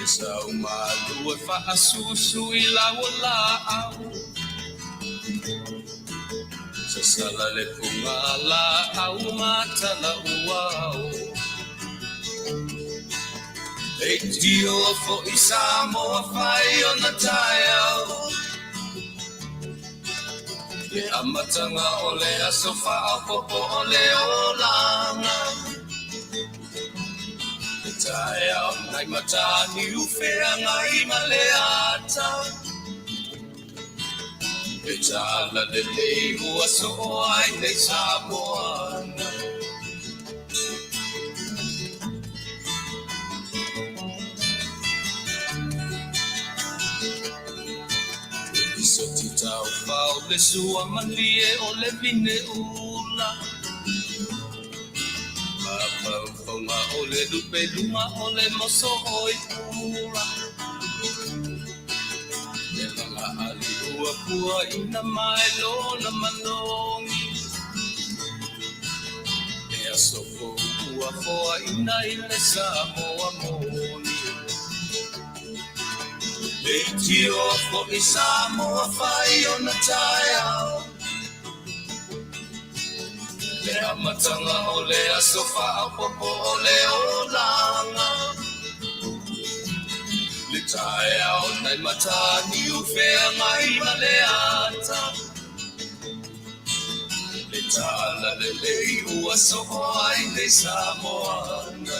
Saumalo fa'asusu ilawala'au Sasala le kungala au matala uau Eitio fo Samoa fai ona taiau Le amatanga ole asofa apopo ole olanga Taiau nai matani ufea ngai maleata Etala de leihu aso ai nei Samoana Iso titau pau le sua malie o le vine ula Mapaufonga o le lupe luma o le moso oi pula Ua pua ina mai lona manongi E asoko ua foa ina ile Samoa moni E tio fo Samoa fai ona taiau Le amatanga o le asofa apopo o le olanga Le taiau nai matani ufea ngai maleata Le tala le lei ua soho ai nei Samoana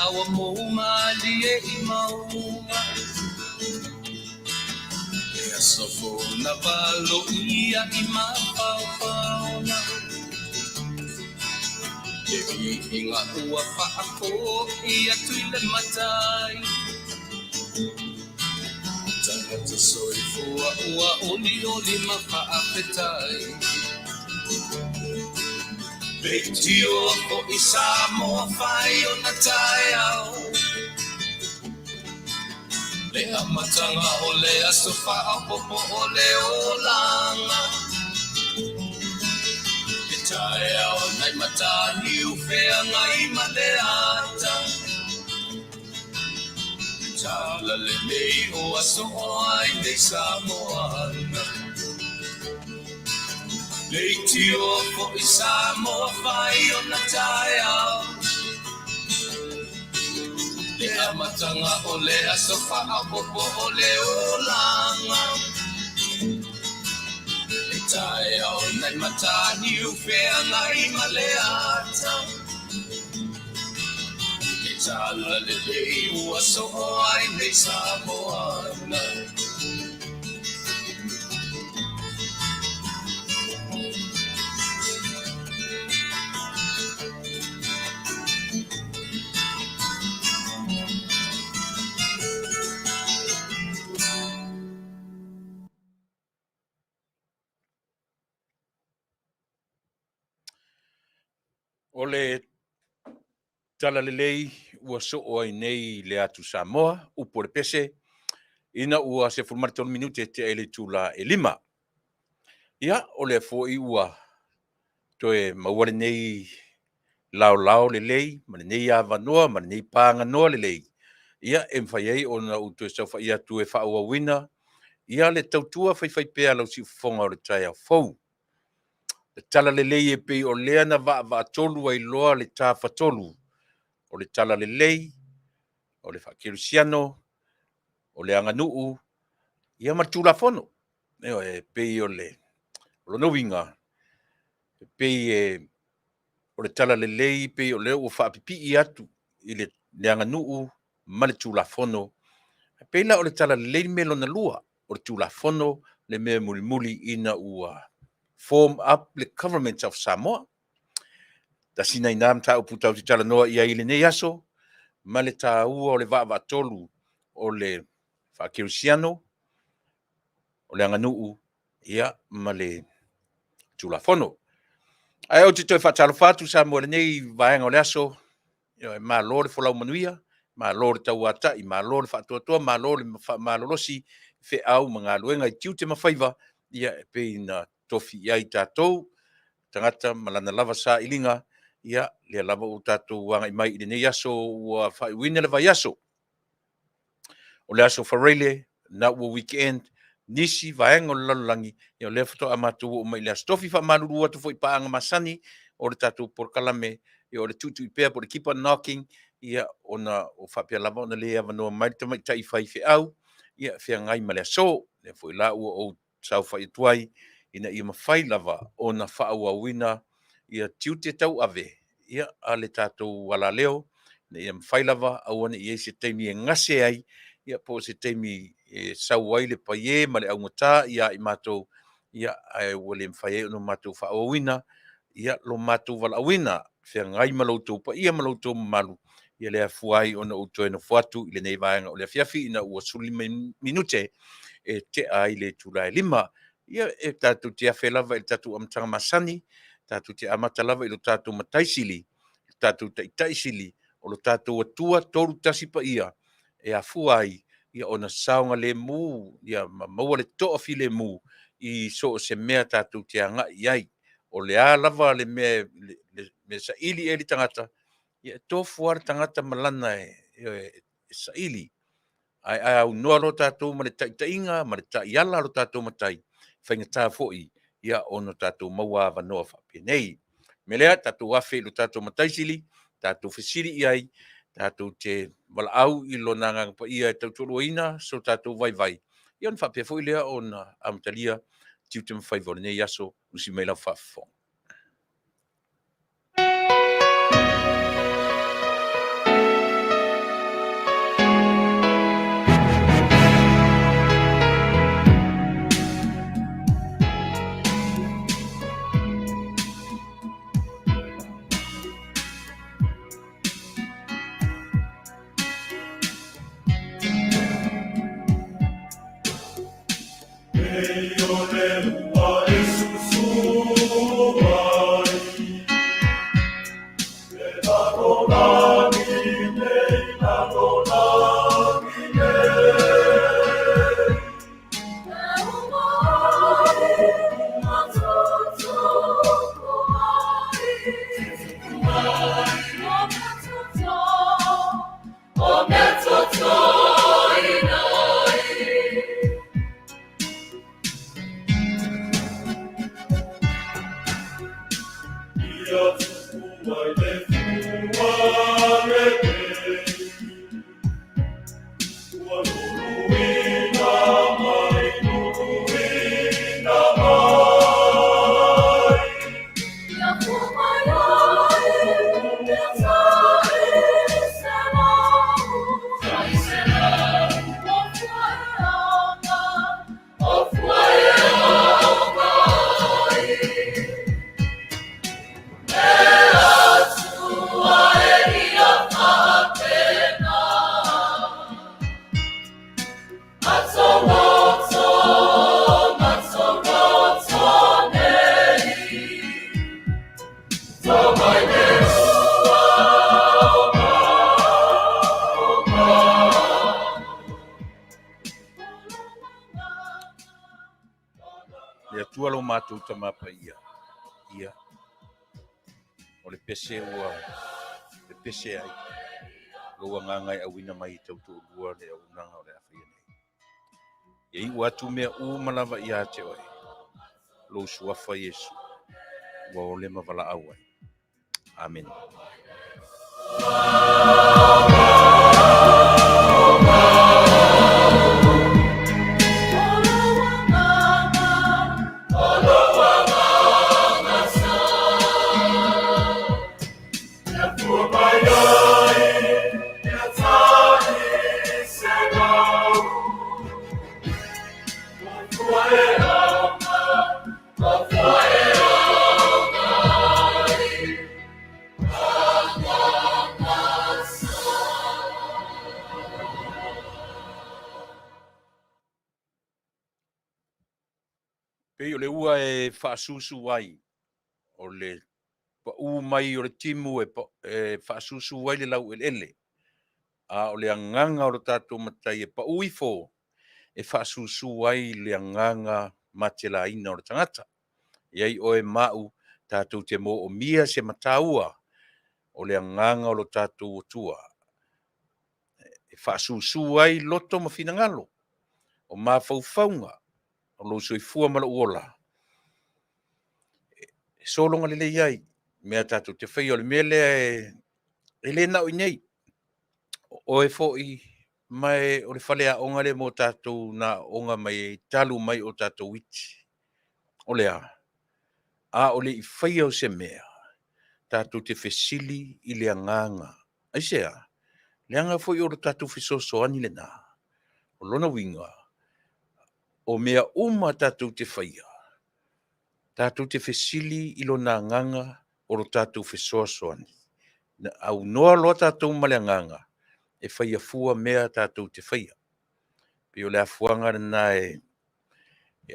Awa mouma lie I maunga E asofo na valo ia I mapaupauna E inga ua paako ia tuile matai Tangata soifua ua oli Faafetai Beitio fo Samoa fai ona taiau Le amatanga o le asofa apopo o le olanga Le taiau nai matani ufea ngai maleata Le tala le nei o aso ai nei Samoana Leitio fo Samoa fai ona taiau Le amatanga o le asofa apopo o le olanga Le taiau nai matani ufea ngai maleata Le tala le lei ua soho ai nei Samoana O le tala lelei ua so'o ai nei le atu Samoa, upo le pese, ina ua se fulmarton minute te ele tula e 5. Ia, o le fo'i ua toe maua le nei lao lelei, ma le nei avanoa, ma le nei pānganoa lelei. Ia, e mwhai ei o na utu e sauwha ia tu e whaua wina, ia le tautua whai pēa lau si fonga o le tai au fau. Le tala lelei e pei o lea na va tolu ai loa le tā fatolu. O le tala lelei, o le whakirusiano, o le anganuu, ia matula fono. E pei o le novinga, pei o le tala le lei, pei o le o whaapipi I atu, I le anganuu, ma le tula fono. Pei la o le tala le lei melo na lua, o le tula fono, le mea muli muli ina ua form up the government of Samoa. Ta sina ina mta uputa o tala noa ia ile nei aso, ma le ta ua o le vaa tolu o le whakirusiano, o le anganuu, ia ma le tula fono. Ai o te toi whatalo whatu Samoa le nei vaenga o le aso, ma lo le folau Manuia, ma lo le tau atai, ma lo le whatuatua, ma lo le malolosi, fe au mga luenga I tiu te mawhaiva, ia e pei na tofi iai tātou, tangata malana lava sa ilinga, ia le lava o tātou wanga I mai I nei aso ua whaiwina le vai aso. O le aso whareile, na ua weekend, nisi vaenga o le lalulangi, ia le whato amatu o mai le astofi wha malurua tu fwoi paanga masani, o le tātou porkalame, ia o le tutu I pea, po le keep on knocking, ia ona o whapea lava ona le avanoa mai tamai tai whai whi au, ia whia ngai ma le aso, le fwoi la ua o sau whai tuai, ina ia mawhai lava ona whaau awina, ia tiu te tau ave, ia a le tātou wala leo, na ia mawhai lava, awana ia se teimi e ngase ai, ia po se teimi e sau ai le paie, ma le au ngata, ia I mātou, ia ai wale mwhai ono mātou whaau awina, ia lo mātou wala awina, whia ngai maloutou pa ia maloutou malu, ia lea fuai ona utoe na fuatu, ile nei vaenga o le Afiafi, ina ua suli minute, e te ai le Tuilaepa, ia e tātou te awhi lava, e tātou amtanga masani, tātou te amata lava, ilo tātou mataisili, tātou taisili, o lo tātou atua, toru tasi pa ia, e a fuai, ia ona saunga le mu, ia maua le toa fi le mu, I so se mea tātou te anga iai, o le a lava le me sa ili e li tangata, ia tofu ar tangata malana sa ili, ai au noa lo tātou ma le tainga, ma le taiala lo tātou matai, whainga tā foi, ia ono tātou maua wanoa whapia nei. Me lea tātou afe lo tātou mataisili, tātou whesiri iai, tātou te wala au I lo nanga pa ia e tautoroina, so tātou vai. Ion whapia foi lea ona amtalia, tiu te mawhai vore nei aso, usi mai lau whafong. Tualo mātou tamapa ia, o le pese ua, le pese ai, loa ngangai awina mai tautu ua le au nanga o le awhia nei. Ia I watu mea malawa ia te oi, lo suafa Yesu, wa o le mavala awai. Amen. Pe o le ua e whaasusu ai, o le pa u mai o le timu e whaasusu ai le lau ele. A o le anganga o le tātou matai e pa uifo e whaasusu ai le anganga matela ina o le tangata. Iai o e mau tātou te mo o mia se mataua o le anganga o le tātou o tua. E whaasusu ai loto ma fina ngalo. O ma faufaunga o lo soifua mala uola. E solonga le iai mea tātou te whai o le mele e le nao inei. O e foi mai o le whale a onga le mo tātou na onga mai talu mai o tātou witi. O le a o le i whai au se mea. Tātou te whesili i le anganga. Aisea, le anga foi o le tātou whesoso ani le nā. O lona winga. O mea tātou te whaia. Tātou te whesili i lona anganga o lo tātou whesoso ani. Au noa loa tātou male anganga. E whaia fua mea tātou te whaia. Pio le afuanga na e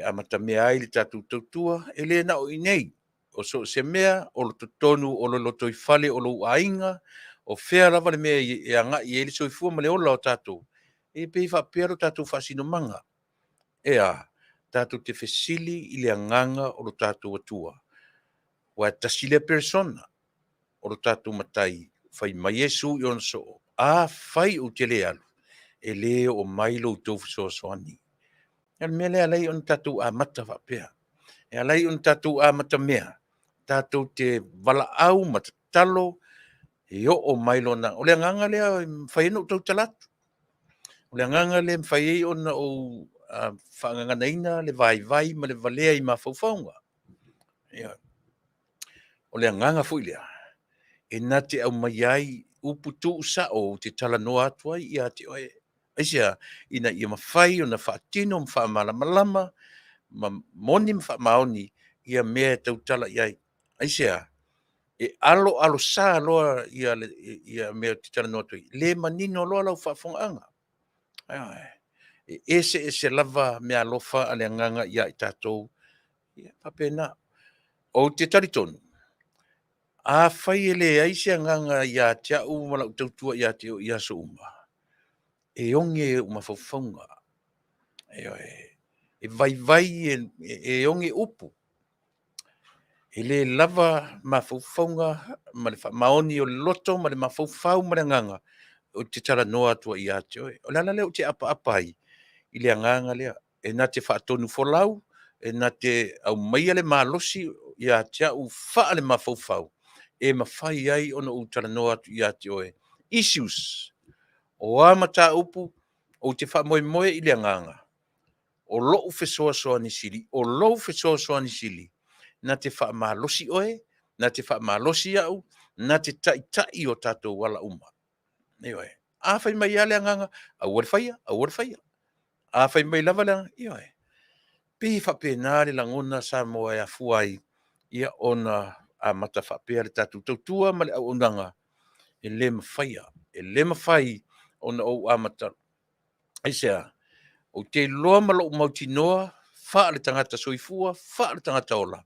amata mea ai le tātou tautua, e le na o inei. O so se mea, o lo tonu, o lo loto i fale, o lo ainga, o whea lava le mea e anga i ele soifua ma le ola o tātou. E pei whapea lo tātou whasino manga. Tātou te whesili i le anganga o lo tātou atua. Wa tasile persona o lo tātou matai. Whai mai Yesu i on so. Whai o te le alu. E le o mailo tau whisoasoani. E mea le alai on tātou a mata whapea. E alai on tātou a mata mea. Tātou te wala au mata talo. E o mailo na. O le anganga lea whai eno tau talatu. O le anganga le whai on o whaanganganaina le vai ma le valea i ma faufaunga. O le anganga fui lea. E nā te au mai ai uputu usa o te tala noa atua i a te oe. Aisea, ina ia mawhai o na whaatino, mwha malama, ma moni mwha maoni, ia mea tau tala iai. Aisea, e alo sa loa ia mea te tala noa tui. Le manino loa lau whaafonganga. E ese lava mea lofa ale anganga ia i tātou. Ia papena. O te taritonu. A whai ele aise anganga ia te au mala utautua ia te o ia so uma. E onge uma faufaunga. E vai e onge upu. E le lava ma faufaunga, ma le maoni o le loto, ma le ma faufau ma le anganga. O te tala noa tua ia te oe. O lala leo te apa-apai. I le anganga lea. E na te whaatonu folau, e na te au maia le malosi ia te au wha le ma faufau. E mawhai ai ona utala noa atu ia te oe. Issues. O amata upu, o te wha moe i le anganga. O lou whesoa ni sili. O lou whesoa ni sili. Na te wha malosi oe, na te wha malosi au, na te tai o tātou wala uma. Ioe. A whai mai ale anganga, a whaia. A whai mai lava leanga, ioe. Pi whapena le langona Samoa e Afua ai, ia ona a mata whapea le tātou tautua ma le au onanga. E le mawhaia. E le mawhai ona o amata. Aisea, o te loa malo mauti noa, wha le tangata soifua, wha le tangata ola.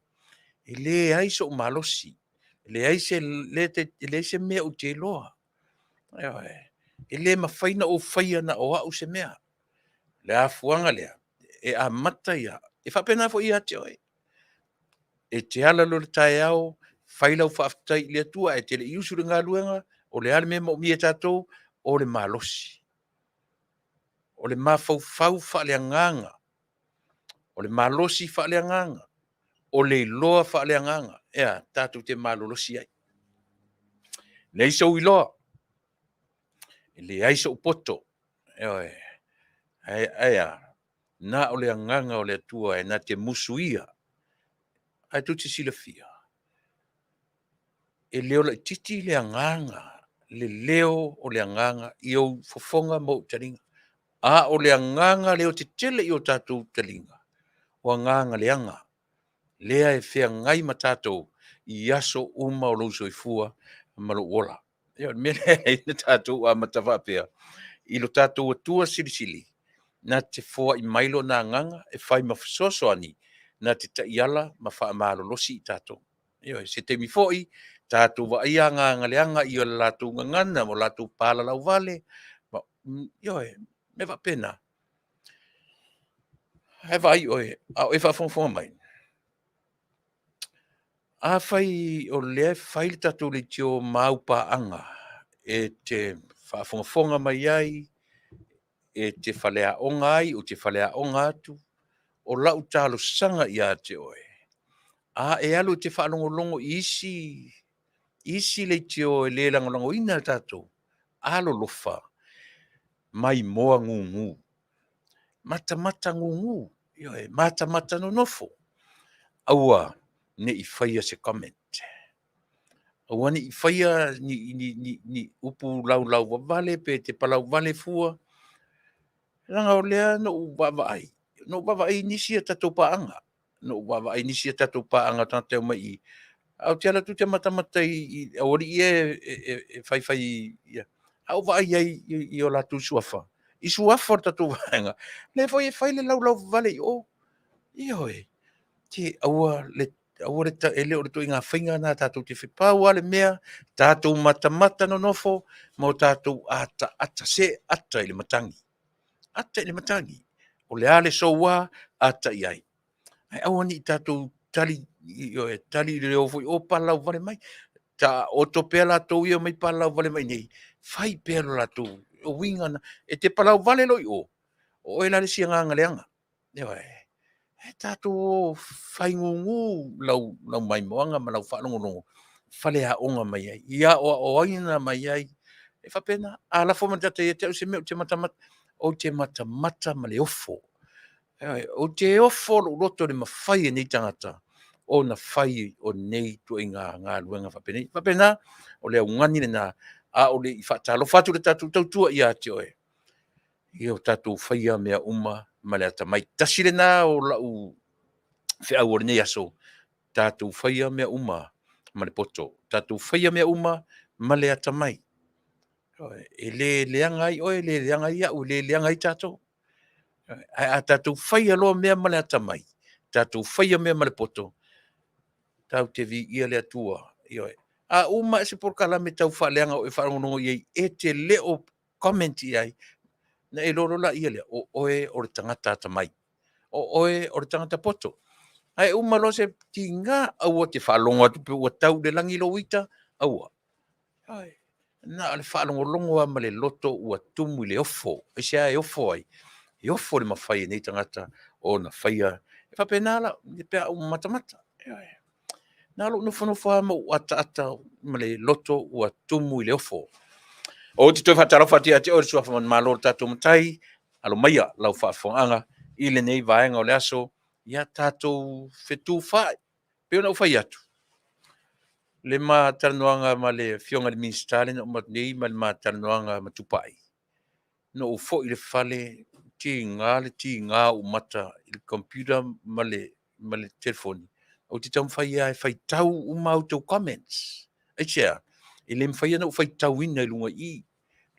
E le aiso o malosi. E le aise mea o te loa. E le mawhaina o whaia na o au se mea. Le afuanga lea. E a mata ia. E whapena fo ia te oe. E te ala lo le tae au, whailau whaaftai le atua, e te le iusu le ngā luenga, o le ale mea mo mia tātou, o le malosi. O le mafau wha le anganga. O le malosi wha le anganga. O le loa wha le anganga. Ea, tātou te malolosi ai. Le iso uiloa. Le aiso upoto. Ea, na o le anganga o le atua, e na te musuia. Ai tu te sila fia. E leo la titi le anganga. Le leo o le anganga. I au fofonga mo taringa. A o le anganga leo te tele i o tātou taringa. O anganga le anga. Lea e whea ngai ma tātou. I aso uma o louso i fua. Malo ola. Eo, mele e na tātou a matawapea. I lo tātou atua sili. Na te fōa i mailo na anganga. E whai mawhisoso ani. na te taiala ma whaamalolosi i tātou. Io, se te mifoi, tātou wa ia ngā ngaleanga i o lātou ngangana mo lātou pāla lau vale. Io, me wa pena. He vai oe, a oe whafonfonga mai. A whai o lea whai tātou le tio maupa anga e te whafonga mai ai, e te whalea onga ai, o te whalea onga atu, o lau tālo sanga i a te oe. A e alu te whalongolongo isi le tio e le langolongo ina tātou, alo lofa, mai moa ngungu. Mata ngungu, mata no nofo. Aua, ne i whaia se comment. Aua ni i whaia ni upu lau wa vale, pe te palau vale fua. Ranga o lea no uwawa ai. No uwawa ai nisi a tatou paanga. No uwawa ai nisi a tatou paanga tātou mai i. Au te ala tu te mata i aori e whai ia. Au wa ai i o la tu suafa. I suafa tatou vaenga. Le foi e whai le lau vale i o. Ioi. Te aua le ta ele o to inga whainga na tātou te whipau ale mea. Tātou mata no nofo. Mo tātou ata se ata ili matangi. Ata ili matangi. O le ale soua ata iai. Ai awani tātou tali le ofo o palau vale mai. Ta o to pela to ia mai palau vale mai nei. Fai pela la tu. O winga na. E te palau vale loi o. O e la le sianga leanga. Ewa e. E tātou fai ngungu lau mai moanga ma lau whanongonongo. Fale a onga mai ai. Ia o aina mai ai. E whapena. A la foma tata e te au se meo te matamata. O te matamata ma le ofo. O te ofo roto le mawhai e nei tangata. O na whai o nei tu i ngā luenga whapena. Whapena, o le ungani le nā, a o le i whatalo whatu le tātou tautua i a te oe. I o tātou whaia mea uma, ma le ata mai. Tasi le nā o lau whea o nei aso. Tātou whaia mea uma, ma le poto. Tātou whaia mea uma, ma le ata mai. E le leangai, oe le leangai au, le leangai tātou. A tātou whaia loa mea ma le ata mai. Tātou whaia mea ma le poto. Tau te vi ia le atua. Ioi. A uma e se porkala me tau whaleanga o e whanongonongo iei e te leo comment iai. Na e loro la ia le o oe o le tangata ata mai. O oe o le tangata poto. Ai uma lo se ti ngā aua te whalonga tupe ua tau le langi lo wita. Aua. Ai. Na le whalongolongo a ma le loto ua tumu le ofo. E se ai ofo ai. I ofo le mawhai nei tangata o na whaia. E whapenala, ni pēr au matamata. Nā lo nofo ama ua ata ma le loto ua tumu i le ofo. O te toi whatara whatia te ori sua whaman māloro tātou matai, alo maia lau Faafofoga'aga, i le nei vaenga o le aso, ia tātou whetu whae, peo nau whai atu. Le mā taranoanga ma le fionga le ministale, no mat nei ma le mā taranoanga ma tupai. No ufo i le whale, ti ngā umata, i le computer ma le telefoni. O te tau mwhai ai whai tau umau tau comments. E tia, i le mwhai ana u whai tau ina i lunga i.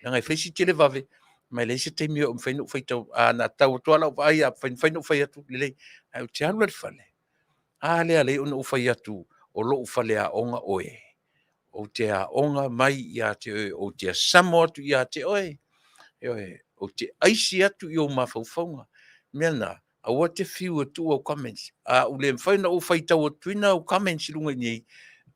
Nanga i whaisi tele vave, mai le se te mio o mwhai no whai tau, a na tau tuala o ai a whai no whai atu, le lei, au te alu le whale. A lea le o no whai atu, o lo u whale a onga oe. O te a onga mai i a te oe, o te a Samoa atu i a te oe. O te aisi atu i o mawhauwhaunga. Mea nā, aua te whiu atu o comments. A ule mwhai na o whai tau o tuina o comments i lunga nei,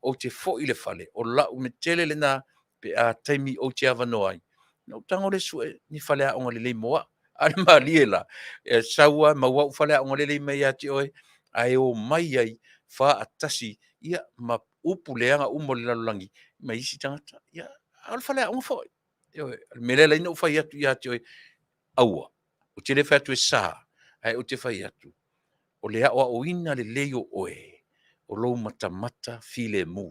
o te fo i le whale, o la u me tele le nā, pe a taimi o te awano ai. No tango le sue, ni whale a onga le lei moa. Ale maa liela. E saua, maua u whale a onga le lei mai ati oe, ai o mai ai, wha atasi, ia ma upu leanga umo le lalulangi, mai isi tangata, ia, al whale a onga fo. Mele lai no whai atu i ati oe, aua. O te le whai atu e sā, ai o te whai atu. O le awa o ina le leo oe, o lou matamata file mu.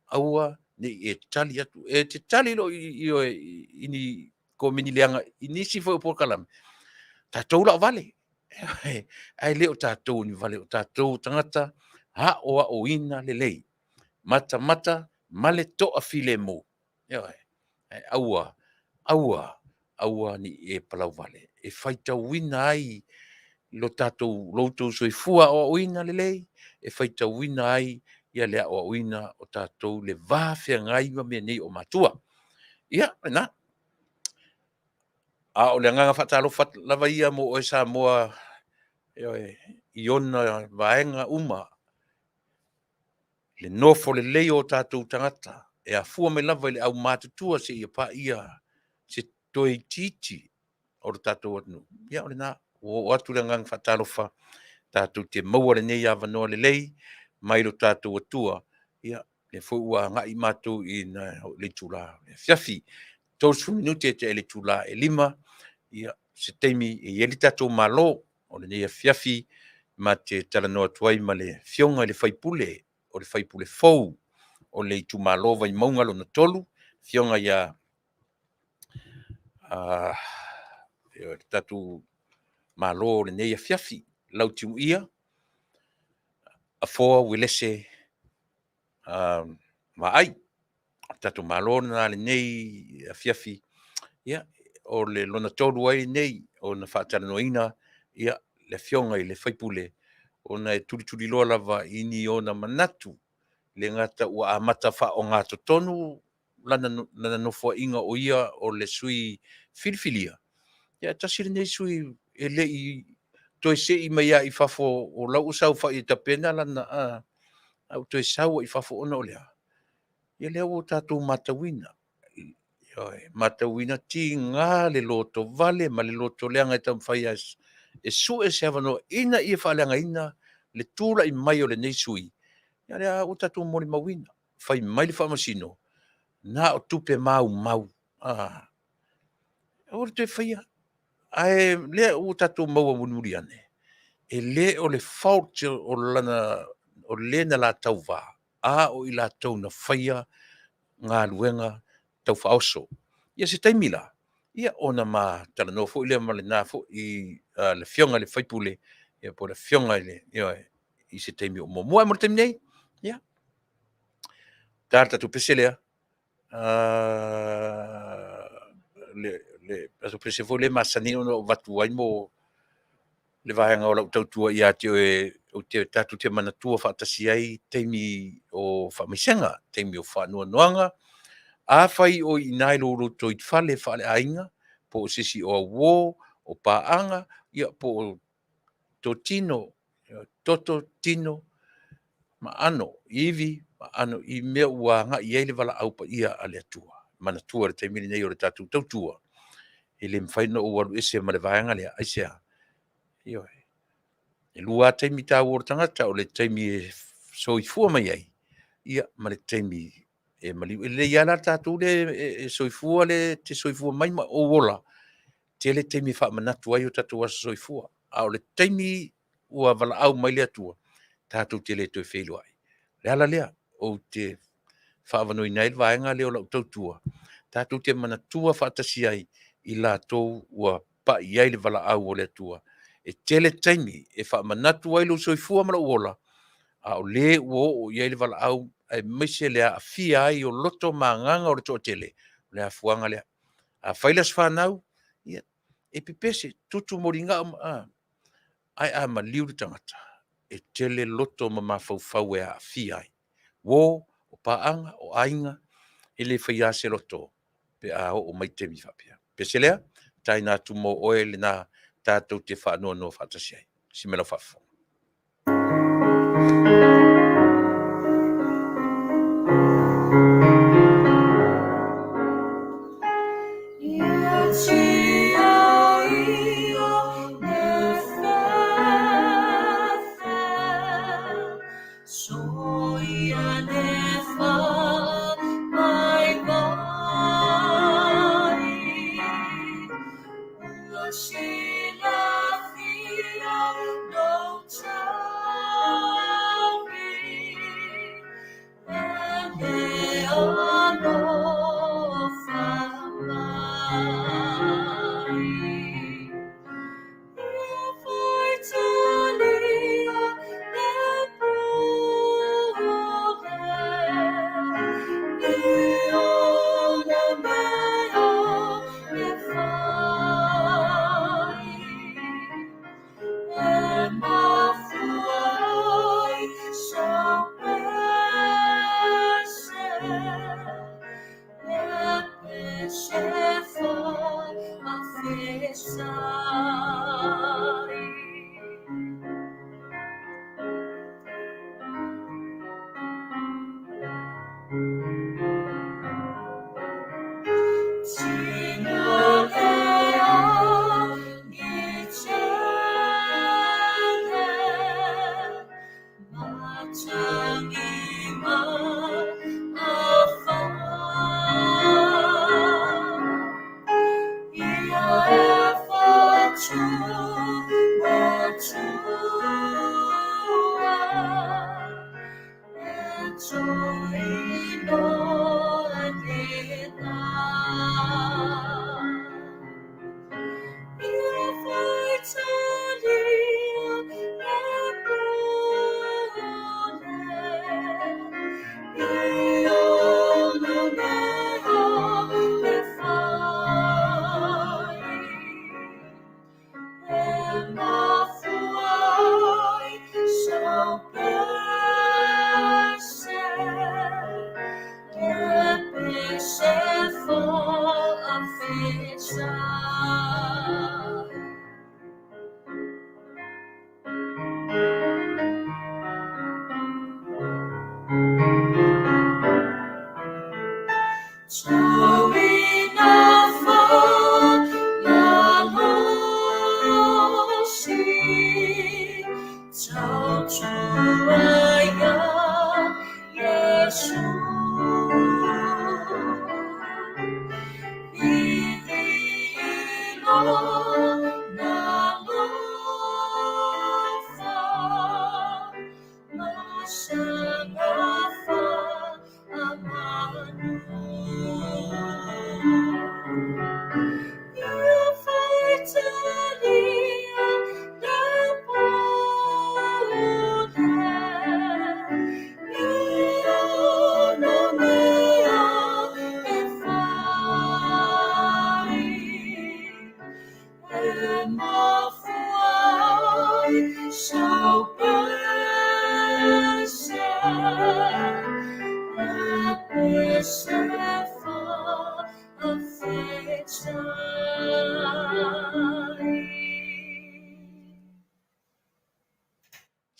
Aua, ne e tali atu, e te tali lo i oe, ini ko mini leanga, inisi fo o porkalam. Tātou la o vale. Ai leo tātou ni vale, o tātou tangata, ha oa o ina le lei. Mata, male toa file mu. Aua ni e palau vale. E whaitau wina ai, lo tātou loutou soifua o uina lelei, e whaitauina ai, ia lea o uina o tātou le vāwhia ngai ma mea nei o matua. Ia, na. A o le nganga whatalo lava ia mo o e Samoa, i ona vaenga uma, le nofo le lei o tātou tangata, e a fua me lava le au mātutua se ia pa ia, se toi titi o le tātou atunu. Ia, o le nā, o atu le nganga whatalo wha, tātou te maua le nei awanoa le lei, mai lo tātou atua, ia, le fo ua ngai mātou i le tula, le Afiafi, tōsu minuti te le tula e lima, ia, se teimi e ieli tātou malo, o le nei Afiafi, ma te talanoa tuai ma le fionga le Faipule, o le Faipule fou, o le Itumalo Vaimauga lona tolu, fionga ia, tātou malo le nei Afiafi, Lautimuia, Afoa, Uelese, Vaai, tātou malo na le nei Afiafi, ia, o le lona tolu ai nei, o na whātalanoina, ia, le fionga i le Faipule, o na e tuli loa lava ini o na manatu, le ngata ua amata wha o ngā totonu, lana nofua inga o ia o le sui filifilia. Ia, tasiri nei sui e le i toi se i mai a i fafo o lau usau wha i tapena lana au toi sau i fafo ona o lea. Ia lea o tātou matawina. Matawina ti ngā le loto vale, ma le loto leanga i tam whai e su e se avano ina i e whaaleanga ina le tūla i mai o le nei sui. Ia lea o tātou mori mawina. Whai mai le whamasino. Nā o tupe mau. O le te whaia. Ai lea o tātou maua munuri ane. E le o le fault o lana, o le na la tau wā. O i la tau na whaia ngā luenga tau whaoso. Ia se taimila. Ia ona ma tala no fo ile ma le nā fo i le fionga le Faipule. Ia po le fionga i se taimi o mua mo le taimi nei. Ia. Tāta tu peselea. Le aso pese fo le masani o vatu ai mo le vaenga o lau tautua ia te o te tatu te manatua whaatasi ai teimi o whaamisenga, teimi o whanua noanga, a whai o i nai loro to i whale ainga, po o sisi o wō, o pāanga, ia po o to tino, toto tino, ma ano, iwi, ma ano, i mea ua nga i eile wala aupa ia ale atua, manatua re teimini nei o re tatu tautua, i le mwhaina o waru ese ma le vaenga lea, aisea, ioi. E lua teimi tā wōra tangata o le teimi e soifua mai ai. Ia, ma le teimi e maliu. E le iala tātou le soifua le te soifua mai ma o wola. Te le teimi wha manatu ai o tātou asa soifua. A o le teimi ua wala au mai le atua. Tātou te le toi whelu ai. Le ala lea o te whaavano i nail vaenga leo lau tautua. Tātou te manatua whaatasi ai i la tau ua pa i ai le wala au o le atua. E tele taimi e wha manatu ai lo soifua mara uola, a o le uo o iei le wala au, e meise lea a fia ai o loto maanganga o le toa tele, lea fuanga lea. A whailas whanau, ia, e pipese, tutu moringa, ai a ma liu tangata, e tele loto ma mawhauwhau e a fia ai. Wo, o paanga, o ainga, e le whaia se loto, pe a o mai temi whapia. Pese lea, tai nā tumo oe le nā, tātou te whanua no whatasi ai. Si mela whafo.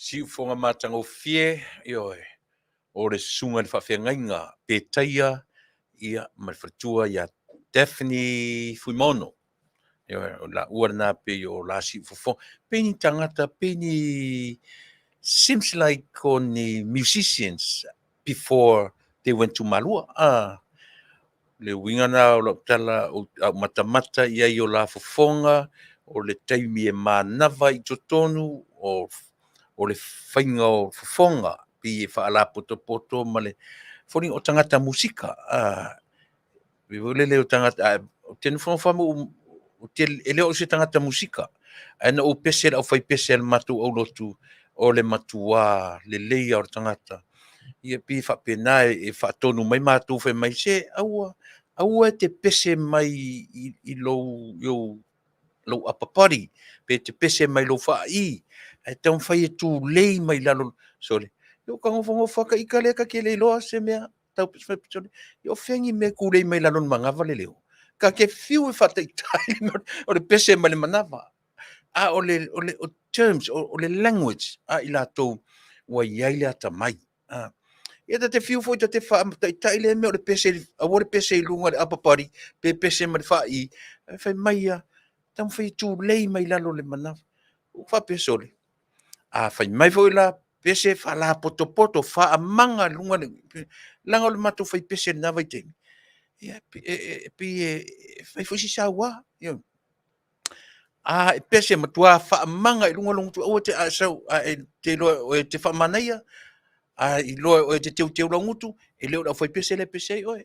Si ufonga matanga o fie, ioe, o le sunga le whawhiangainga, pētaia, ia marfatua ia Daphne Fuimono. Ioe, o la uarna pe o la si ufofo. Peni tangata, peni seems like on the musicians before they went to Malua. Le wingana o la tala o matamata ia i o la fofonga, o le taimi e manava i totonu, o le whainga o fofonga, pi e whaala poto ma le whoni o tangata musika. Le o tangata, o tenu whamu, o ele o se tangata musika. Ana o pese au whai pese al matu au lotu, o le matua, le leia o tangata. Ia pi whapena e whaatonu mai matu whai mai se, aua te pese mai i lo apapari, pe te pese mai lo whaai, e taun whai e tū lei mai lalo, sorry, yo ka ngofo whaka i ka leka ke leiloa se mea, tau pese mai pitone, yo whengi me ku lei mai lalo mangava le leo, ka ke fiu e whata i tai, o le pese mai le manava, o terms, o le language, i la tau, wa iai le ata mai, ia te fiu foi te tai le me o le pese, a o le pese i lunga le apapari, pe pese mai le whai, whai mai ia, tam fai tu lei mai lalo le mana o fa pesole fai mai foi la pese fa la poto fa manga lunga le langa le mato fai pese na vai te ia fai foi si sawa yo pese matua fa manga lunga lunga o te so te lo te fa manaia i lo o te teu ngutu e le o fai pese le pese oi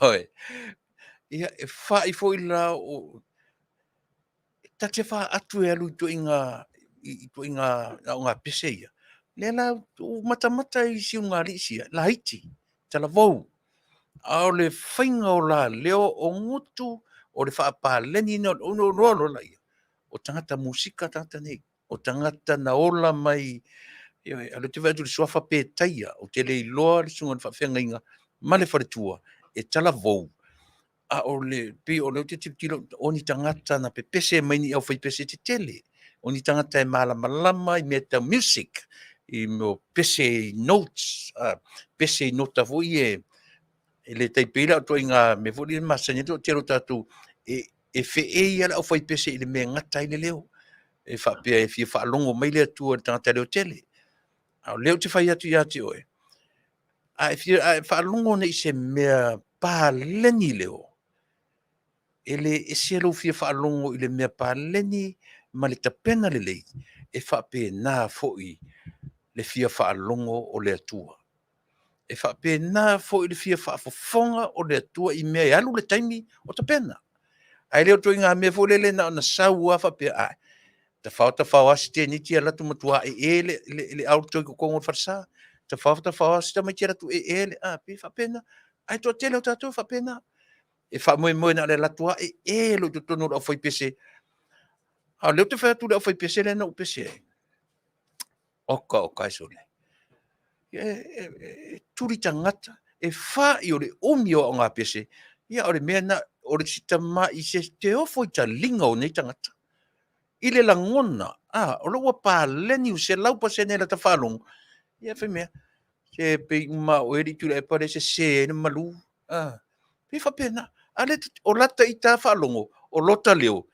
oi ia fa i foi la o ta te wha atu e alu i to inga ngā pese ia. Lela, o mata i si ngā risia, la hiti, tala vau. A o le whainga o la leo o ngutu, o le whaapaleni na o no rolo la ia. O tangata musika tangata nei, o tangata na ola mai, alo te vatu le swafa pētaia, o te le iloa le sunga le whawhenga inga, ma le wharetua, e tala vau. a ole pe ole te tilo oni tangata na pepese mai ni au fai pese te tele oni tangata e malama i meta music i mo pese notes pese nota vo e le tai pila to inga me vo ni masanya to tero tatu e fe e ala au fai pese i le me ngata i le leo e fa pe e fa longo mai le tu tangata le tele au leo te fai atu ya te oe a fa longo nei se me pa leni leo ele e selo fia fa longo ile me pa leni ma le tapena le lei e fa pe na foi le fia fa longo o le atua e fa pe na foi le fia fa fofonga o le atua i me alu le taimi o tapena ai le to inga me fo le na saua fa pe ai ta fa asti ni tia la tu matua le auto ko ko farsa ta fa asti ma tia tu le pe fa pena ai to tele o tatu fa pena e fa mo na le latua lo tu tono o foi pese a le te fa tu o foi pese le no pese o ka so le turi tangata e fa i o le omio o ngā pese ia o le mena o le sitama i se te o foi ta linga o nei tangata i le langona o lo wa pa leni se lau pa se ne la tafalong ia fe me se pe ma o eri Tuilaepa le se ne malu pe fa pena ale o lata i tafalongo o lota leo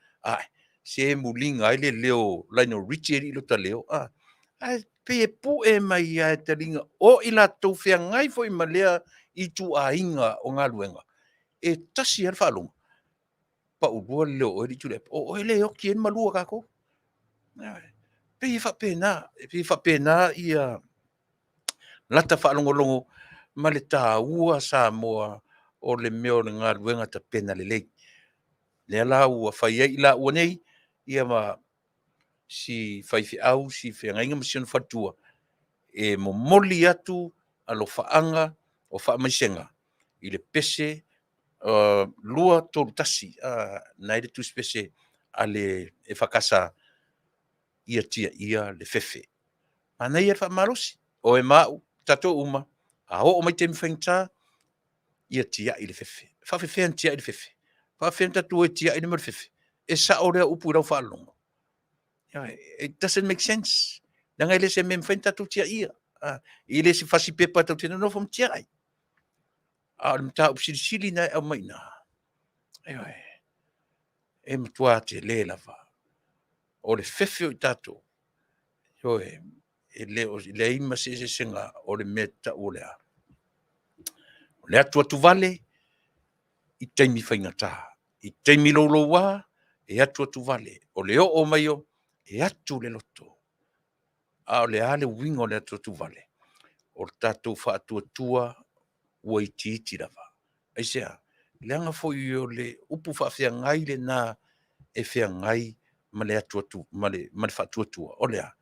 se mulinga ai le leo laino richie i lota leo pe pu e mai ai te linga o i la tau fea ngai fo i malea i tu a inga o ngā luenga e tasi al falongo pa ubua leo o eri Tuilaepa o ele o kien malua kako pe fa pena ia lata whaalongolongo ma le tāua Samoa o le meo le ngā ruenga ta pena le lei. Le ala ua whai ei la ua nei, ia ma si whaifi au, si whiangainga masiona whatua, e mo moli atu alo whaanga o whaamaisenga, i le pese lua tolu tasi, nai le tus pese ale e whakasa ia tia ia le fefe. Ana ia whaamarosi, o e mau, tato uma, a o mai te mwhaingta, ia tia i le fefe. Whawhewhen tia i le fefe. Whawhewhen tatu e tia i le mar fefe. E sa o rea upu rau whaalongo. It doesn't make sense. Nanga ile se mwhaing tatu tia ia. Ile se whasi pepa tau tena no fom tia ai. Le mta upsili nai au mai na. E matua te le lava. O le fefe o i tatu. E le ima se senga o le meta o lea. Le atu atu vale, i teimi whaingata. I teimi lolo wā, e atu atu vale. O le o maio, e atu le loto. O le ale wingo le atu atu vale. O le tātou wha atu atua, ua i titi lava. Aisea, le anga fo i o le upu wha whia ngai le nā, e whia ngai ma le atu atu, ma le wha atu atua. O lea,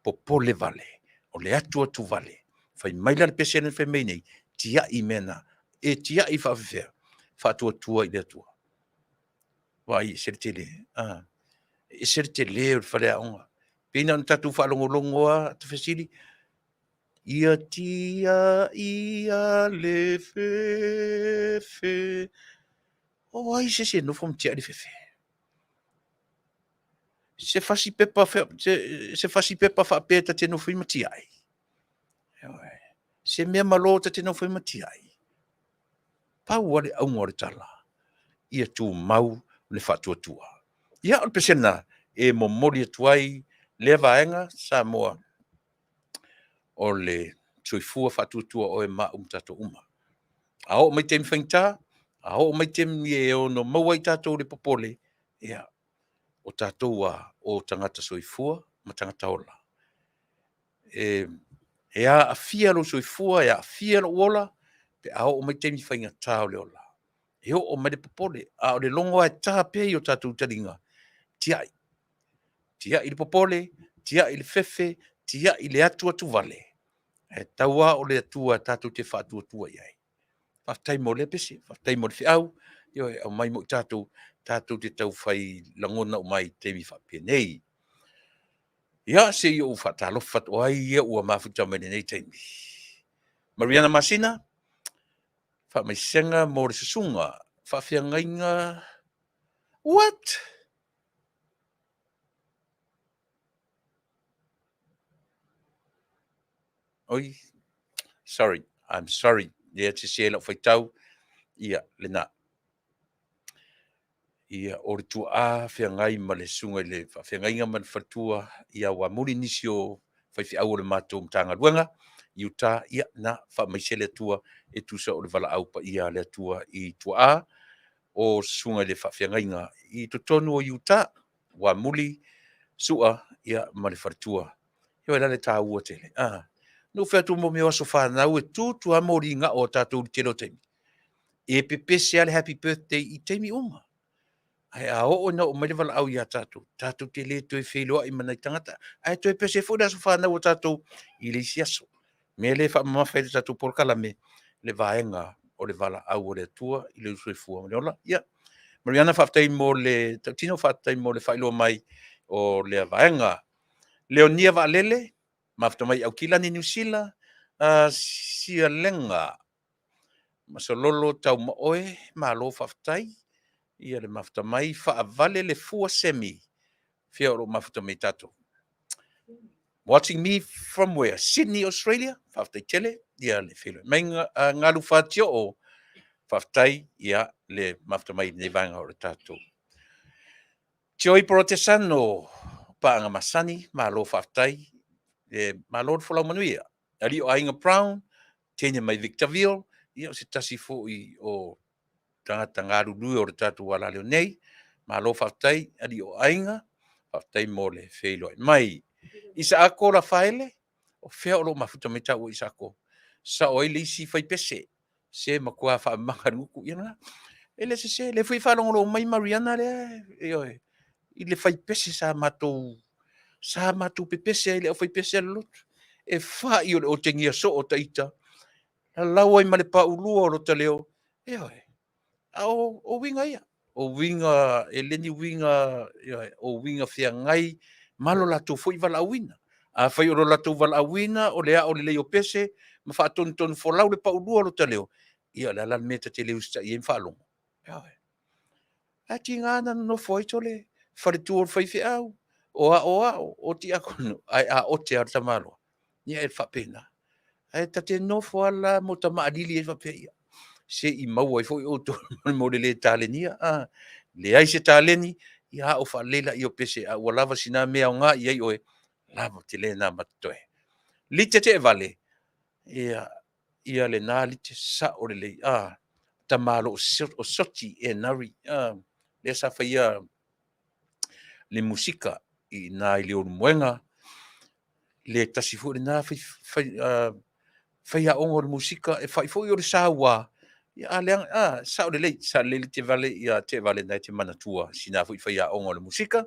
popole vale. O le atu atu vale. Whai maila le pesene whai mei nei, tia i mena, e tia i whawhewhea, whātua tua i le atua. Vai, sere tele, e sere tele o whalea onga. Pena on tatu whalongolongoa, te whesiri, ia tia ia le fefe. O ai se no fom tia le fefe. Se fasi pepa whapeta te no whima tia ai. Se mea malo te no whima tia ai. Pau wale au ngore tala. Ia tu mau le whatuatua. Ia o pesena e mo mori atuai le vaenga Samoa o le tuifua whatuatua o e ma tato uma. A o mai tem whaingta, a o mai tem e o no mawai tato le popole, ia o tatoa o tangata soifua ma tangata ola. E a afia lo soifua, e a afia lo ola, pe a o mai tem whaingata o le ola. E o mai le popole, a o le longo e tape i o tatou taringa. Tia i le popole, tia i le fefe, tia i le atu atu vale. E taua o le atua tatou te whaatua tua iai. Whaftai mo le pese, whaftai mo le whiau, au mai mo tatou te tau whai langona o mai te mi whapia nei. Ia se i o whatalofat o ai ia ua mafuta mai nei teimi. Mariana Masina, whamaisenga mo le susunga, whawhiangainga. What? Oi, sorry, I'm sorry. Ia te se la whaitau. Ia, lena. Ia, ore tu a whiangai ma le sunga le whawhiangainga man whatua. Ia wa muri nisi o whaifi au le mātou mtanga ruanga. Iuta, ia, na, whamaisele tua e tusa o le wala aupa ia le tua I tua a. O sunga le whawhiangainga I totonu o Iuta. Wa muri sua ia ma le whatua. Ia la le tā ua tele. No whea tu mo me waso whanau e tūtu a mori ngā o tātou tero teimi. E pepe se ale happy birthday I teimi uma. Ai a o na o mai wala au ia tātou. Tātou te le toi wheloa I manai tangata. Ai toi pese fo so whanau o tātou I le siaso. Me le wha mawhai tātou porkala me le vaenga o le wala au o le tua I le usui fua. Ola, ia. Mariana whaftai mo le, tino whaftai mo le whailo mai o le vaenga. Leonia Valele, maftamai au kilani New Zealand, sia lenga. Masololo tau maoe, malo whaftai, ia le maftamai whaavale le fua semi, fia oro maftamai tato. Watching me from where? Sydney, Australia, whaftai Tele, ia le whilo. Mai ngalu whatio o whaftai, ia le maftamai ne vanga o le tato. Tioi protestano, paanga masani, malo whaftai, malo folau Manuia. Ali o ainga Brown, tenya mai Victorville, ia o se tasi fo'i o tangata ngāru nui o re tātou wala leo nei, malo whaftai, ali o ainga, whaftai mo le wheilo mai. Isa ako la whaele, o whea o lo mafuta me tau o isa ako. Sa o ele isi whai pese, se makua wha makaruku, ia nga. Ele se, le whi whanongo mai Mariana le, I le whai pese sa matou pepese, le o whai pese a lotu. E wha I o tengia so o taita. Lau ai male pa ulua o lo te leo. O winga ia. O winga, e leni winga, o winga whia ngai, malo lato fo I wala awina. A whai o lo lato wala awina, o lea o le leo pese, ma wha tonu tonu fo lau le pa ulua o lo te leo. Ia la lan meta te leo sta I en whalongo. A ti ngana no foi tole, whare tu o whai au. O ti akono, ai a o te ar tamalo. Ia e whapena. Ai tate no fo ala mo tama adili e whapea. Se I maua I foi o to mo le talenia. Le ai se taleni, ia o whalela I o pese a ua lava sina mea o ngā I oe. Lava te le nā matoe. Lite te vale. Ia le nā lite sa o le lei. Tamalo o soti e nari. Le sa whaia le musika I nā I le o muenga. Le tasifu le nā whaia ongo le musika e whai fo I o le sawa. Sa o le lei, sa le te vale, ia te vale nei te manatua, sina fui whaia ongo le musika.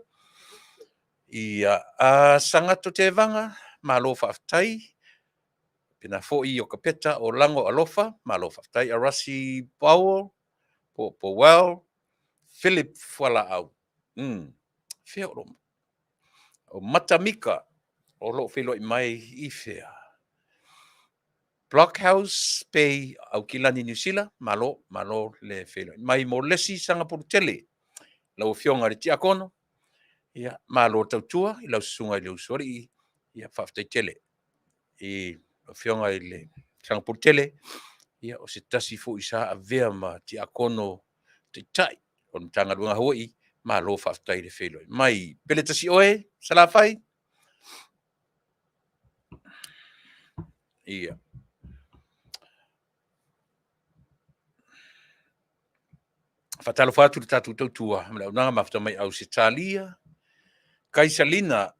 Ia sangato te vanga, malo whaftai, pina fo I o kapeta o lango alofa, malo whaftai, Arasi Powell, Powell, Philip Wala au. Fea o Matamika, o lo whilo I mai I fea. Blockhouse pay au kilani New Zealand, malo le whilo. Mai mo lesi sanga por Tele, lau fionga le tiakono, ia malo tautua, I lau sunga I le usori, ia whaftai Tele. I fionga I le sanga por Tele, ia o se tasi fo isa a vea ma tiakono te tai, o mtanga runga Hawaii, malo whaftai le whilo. Mai, pele tasi oe, salawhai? Ia. Whatalo whatu le tatu tautua, mla unanga mafta mai au se talia, Kaisalina,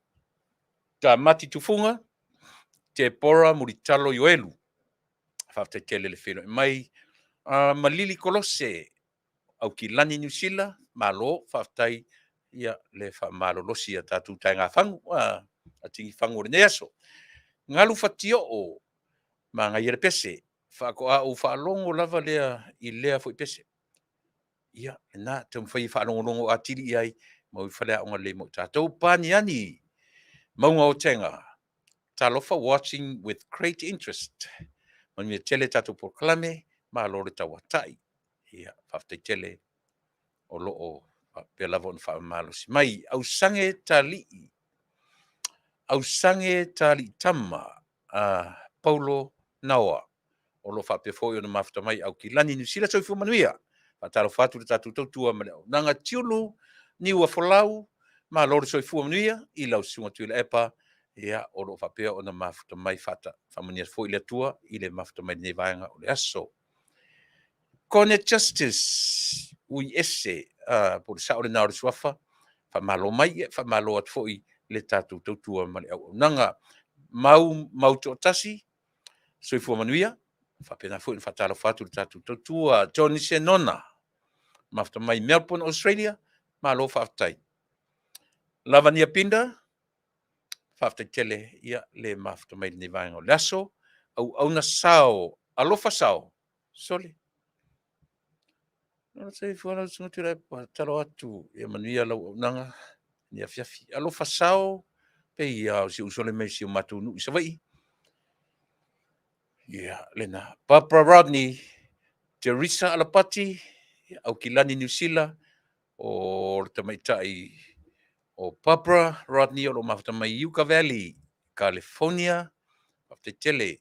ta mati tufunga, te pora muritalo yoelu. Whaftai Tele le whilo. Mai, malili kolose, au ki lani New Zealand, malo, whaftai, ia le malo losi a tatu tai ngā whangu, a tingi whangu re neaso. Ngalu whatio o, ma ngai ere pese, whako a o whalongo lava lea I lea fo I pese. Ia, na, te mwhai whalongo a tiri iai, mau I whalea onga le mo tātou pani ani. Maunga o tenga. Talofa watching with great interest. Manuia Tele tātou proclame, ma lore tawatai. ia faafetai tele o loo pe lava ona faamalosi mai ausange tali'i tama Paulo Naoa o lo faapea fo'i ona mafuta mai au kilani New Zealand soifua manuia faatalofa atu le tatou tautua ma le aunaga tiulu niua folau ma lo le soifua manuia i lausuga tuilaepa ia o loo faapea ona mafuta mai faamania fo'i le atua i le mafuta mai lenei vaega o le aso Kone Justice Uelese po le sa'o lenā o le suafa faamalo mai ia faamalo atu fo'i le tatou tautua ma le auaunaga mau to'atasi soifua manuia faapena fo'i na faatalofa atu le tatou tautua Johnny Senona mafuta mai Melbourne Australia malo faafetai Lavania Pinda faafetai tele ia le mafuta mai lenei vaega o le aso auauna sao alofa sao sole sei fora so Tuilaepa talo atu e manuia lau aunaga ni afiafi alofa sao pe ia o si usole mai si o matou nu'u savai ia lena Barbara Rodney Teresa Alapati au kilani New Zealand o le tamaita'i o Barbara Rodney o lo mafuta mai Yucca Valley California faafetai tele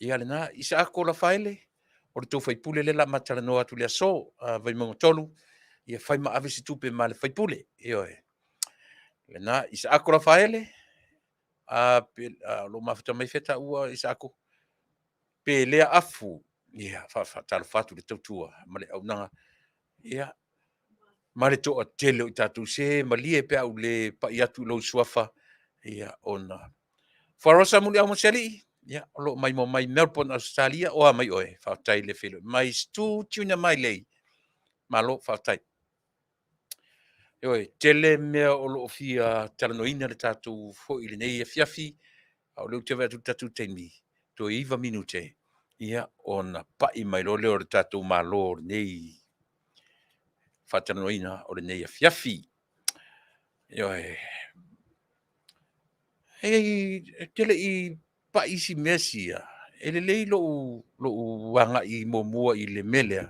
ia lena isa ako la faile o le tou faipule le la matalanoa atu le aso vaimauga tolu ia fai maave se tupe ma le faipule ioe lena isa ako la faile lo mafuta mai fetaua isa ako pe lea afu ia faatalofa atu le tautua ma le aunaga ia ma le toʻatele o i tatou se malie pe au le pa'i atu i lou suafa ia ona farosa muli au masiali'i ia o loo mai mo mai Melbourne Australia o mai oe faafetai le felo mai stu tuna mai lei malo faafetai ioe tele mea o loo fia talanoina le tatou fo'i lenei afiafi au leu te atu tatou taimi to iva minute ia ona pa'i mai lo leo le tatou malo lenei fatalanoina o lenei afiafi ioe tele i pa'isi mesia e lelei lo'u aga'i muamua i le mele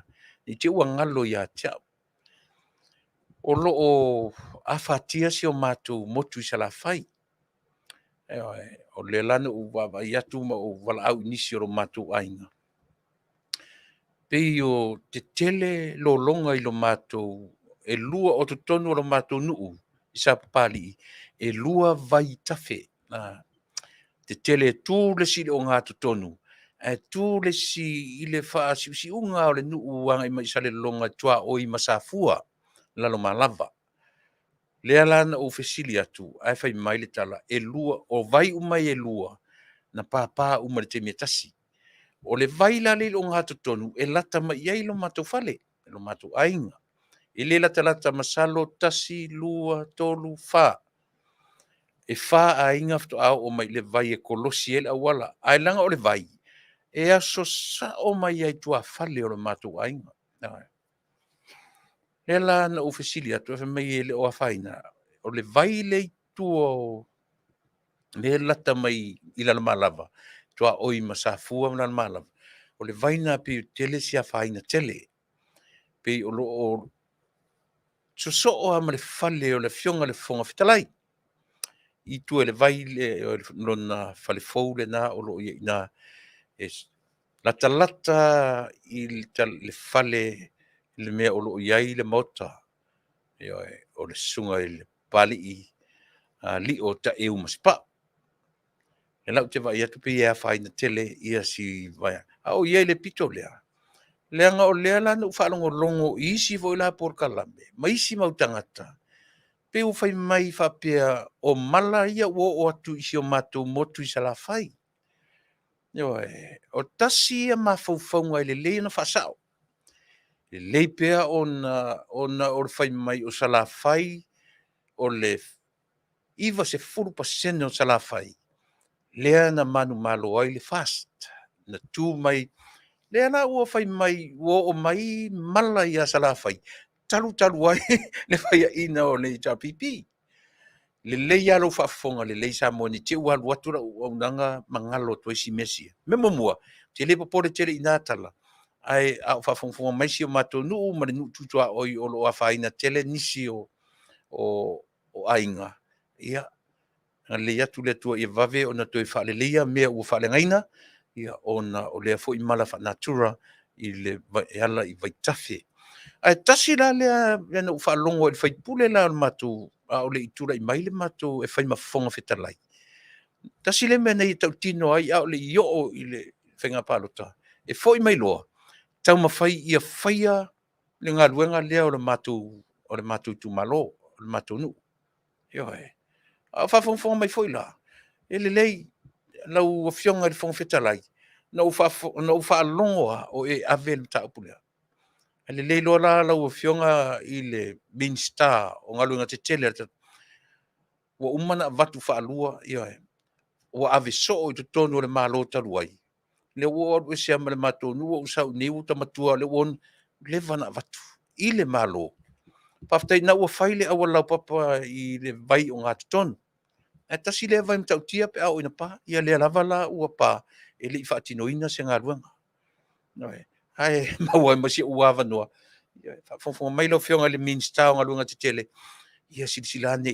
i te ua galo iā tea'u o lo'o afatia si o matou motu i salafai o le lana u va'avai atu ma o vala'au inisi o lo matou aiga pei o te tele lologa i lo matou e lua o totonu o lo matou nu'u i sa papali'i e lua vai tafe te tele tu le si o ngā totonu e tu le si i le fa'asiusi'uga o le nu'u aga i mai sa le lologa tua o i masafua lalo malava lea lana ou fesili atu ae fai mai le tala e lua o vai umai e lua na papā uma le taimi tasi o le vai la le o ngā totonu e lata mai ai lo matou fale lo matou aiga i le lata masalo tasi lua tolu fa e fa ainga fato'ao o mai le vai e kolosi e le auala ae laga o le vai e aso sa'o mai ai tuafale o le matou aiga le la na o fesili atu e mai e le o afaina o le vai le itua o le lata mai i lana malava tua oi masafua lana malava o le vai na pe tele si afaina tele pe o lo soso'o ama le fale o le fionga le fonga fitalai i tu le vai le lona fale fou le na o lo ina lata i le fale le mea o lo iai le mota o le sunga i le pali i li o ta e umaspa e lau te vai atu pe ia faina tele ia si vai o iai le pito lea leanga o lea lana u whalongolongo isi vo la por kalambe ma isi mau tangata pe u fai mai whapea o mala ia o atu isi o matou motu i salafai o tasi ia mawhauwhaunga i le lei na whasao le lei pea ona o le fai mai o salafai o le iwa se 4% o salafai lea na manu malo ai le fast na tu mai lea na ua fai mai o mai mala ia salafai talu ai le fai ina o le tapipi le lei alo whaafonga le lei sa mo ni te ua luatura o nanga mangalo to isi mesia me momua Tele popole tele inatala. Ai au fafonfonga mai si o matonu ma le nutu oi o lo afaina tele nisi o ainga. Ia le atu le tua ia vave ona toi fa'alelia mea ua fa'alegaina ia ona o lea fo'i mala fa'anatura i le ala i vaitafe. Ae tasi la lea na u fa'alogo i le faipule la o le matou a o le itura i mai le matou e fai mafofoga fetalai. Tasi le mea nei tautino ai a o le i'o'o i le faigapalota. E fo'i mai loa. Tau mawhai ia whaia le galuega lea o le matou Itumalo, o le matou nuu. Ia e. A whafonfonga mai fo'i la. E le lei lau afioga i le foga fetalai. Na u fa'alogo o e ave le ta'upulea. E le lei loa la lau afioga i le minista o galuega tetele ua uma na avatu fa'alua ia e. Ua ave so'o i totonu o le malo talu ai. Le ua o ese ama le matou nuu o usau niu tamatua le ua leva na avatu i le malo. Paafetai na ua fai le aua lau papa i le vai o ngā totonu. E tasi lea vai matautia pe au ina pa, ia lea lava la ua pa, e li whaatinoina se ngā ruanga. Noe, hai, maua masia ua vanua. Fonfonga mai lau whionga le minsta o ngā ruanga te tele, ia silsilane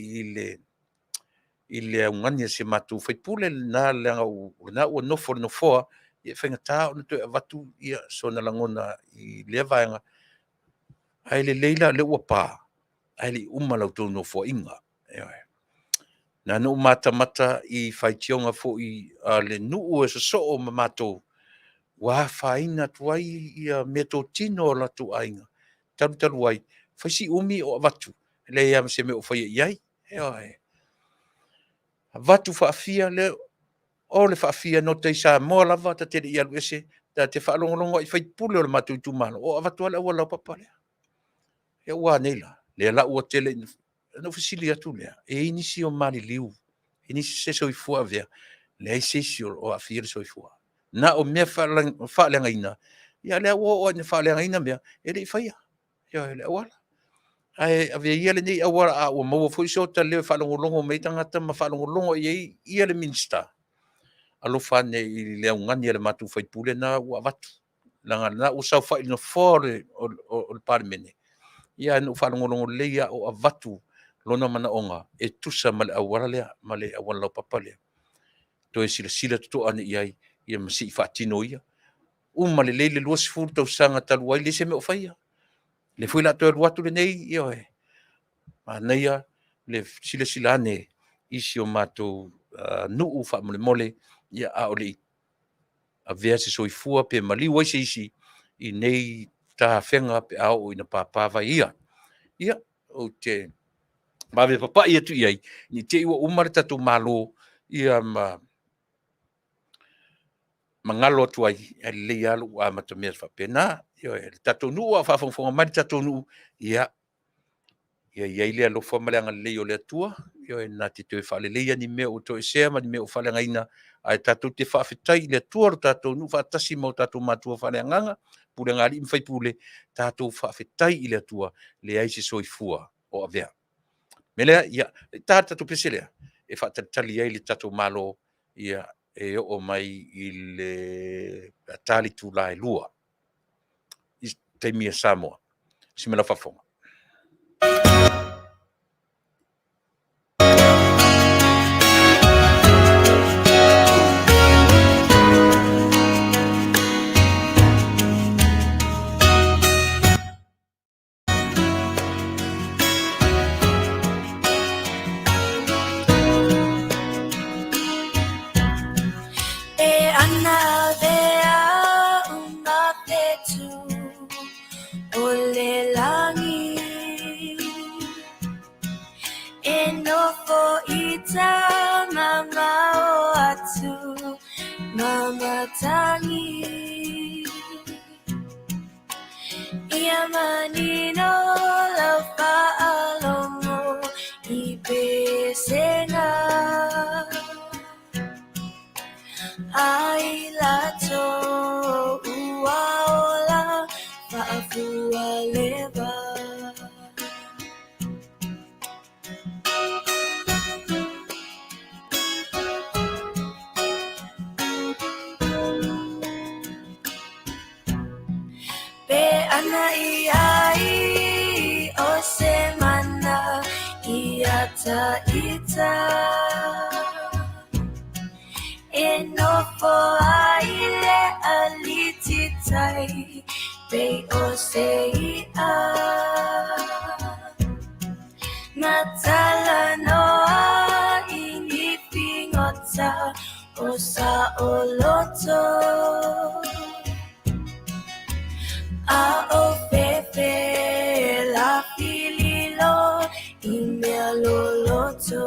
i le ungania se matu Faipule na leanga na ua nofo le nofoa, ia whaingata o na toi avatu, ia so na langona i lea vaenga. Hai le leila le ua pa, hai li umalau tau nofoa inga. Na no mata i whaitionga fo i le nuu e so ma matou. Wa whaina tuai ia meto tino la tu ainga. Taru ai. Whaisi umi o avatu. Le ia se me o whai iai. Avatu whaafia le o le whaafia no te Samoa lava ta te ia Uelese. Ta te whaalongolongo i Faipule o le matou Itumalo. O avatu ala ua lau papale. E ua neila. Le la ua tele no fasili atu lea. E inisi o mali liu. Inisi se soifua vea. Le ai sesi o afia le soifua. Na o mea whaaleangaina. Ia lea o ne whaaleangaina mea. E le i whaia. Ia le awala. Ai avea ia le nei awala a ua maua fwisi ta leo whaalongolongo mei tangata ma whaalongolongo ia le minsta. Alo whane i le ungani le matu Faipule na ua avatu. Langa na o sau whaile no fore o le parimene. Ia no whaalongolongo leia o avatu. Lona mana onga e tusa male awala lea male awala lau papa lea. Toe sila tuto ane iai ia masi whaatino ia. Male leile lua sifuru tau sanga talu ai le se me o whaia. Le fui la toe luatu le nei ia oe. Neia le sila ane isi o matou nuu wha mole ia a ole a vea se soifua pe maliu ai se isi i nei ta whenga pe au ina pāpāwa ia. Ia o te mawe papa ia tu iai ni te iwa umare tatou malo ia mangalo atu ai e le alu a matamea whapena ia e tatou nuu a whafonga mai tatou nuu ia ia le alofa maleanga lei o le atua ia e nā te toe whaleleia ni mea o toe sea ma ni mea o whalengaina ai tatou te Faafetai le atua ro tatou nuu whaatasi mau tatou matua whalenganga pule ngari im Faipule tatou Faafetai i le atua le ai se soifua o avea. Melea ia tatou pese lea e whaatatali ai le tatou malo ia e o mai i le tali Tuilaepa i taimia Samoa. Simela whafonga. Ia manino lau pa'alomo i pesenga ai lato ua ola fa'afua leva Mana iai o se mana ia taita e nofo aile alititai Pei o se ia Natala noa ini pingota o sa oloto A o pepe la fililo imeloloto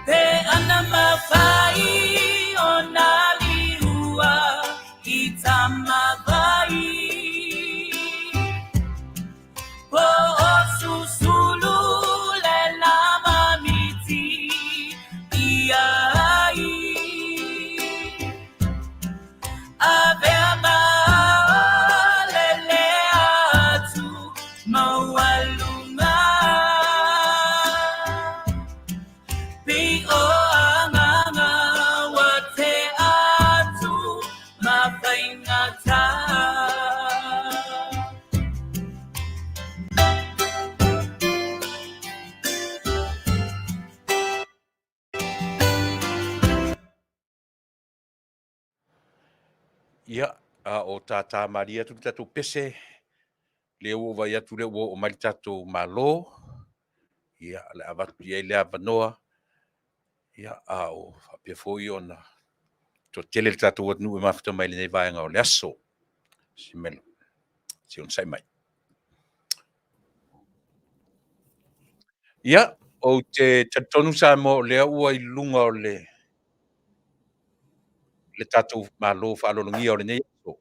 Pe anama vai onali ua itama vai Po susulu le lama miti iai Avema lele atu mawalunga Pi o anganga wate atu mapaingata Ia, o tata Maria tu tatou pese, le o vai atu le o mai tatou malo, ia le avatu ia le avanoa, ia o apia foi ona, to tele le tatou atu e mafta mai le nei vaenga o le aso, si melo, si on sai mai. Ia, o te tatonu sa mo le ua I lunga o le tatou malo whaalolongia o le nei aso.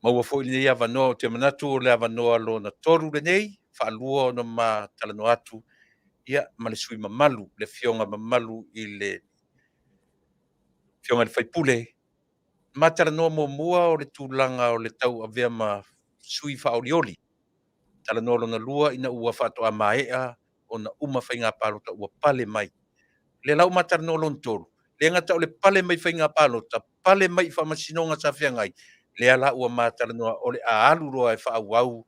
Maua foi le nei avanoa o te manatu o le avanoa lo na toru le nei, whaalua o na ma talano atu, ia ma le sui mamalu, le fionga mamalu I le fionga le Faipule. Ma talanoa mo mua o le tūlanga o le tau avea ma sui whaolioli. Talanoa lo na lua ina ua whatoa maea o na uma whainga palo ta ua pale mai. Le lau ma talanoa lo ntolu. Le ngata o le pale mai whainga palo ta pale mai whamasinonga sa whiangai. Le ala ua ma talanoa o le aalu roa e whaauau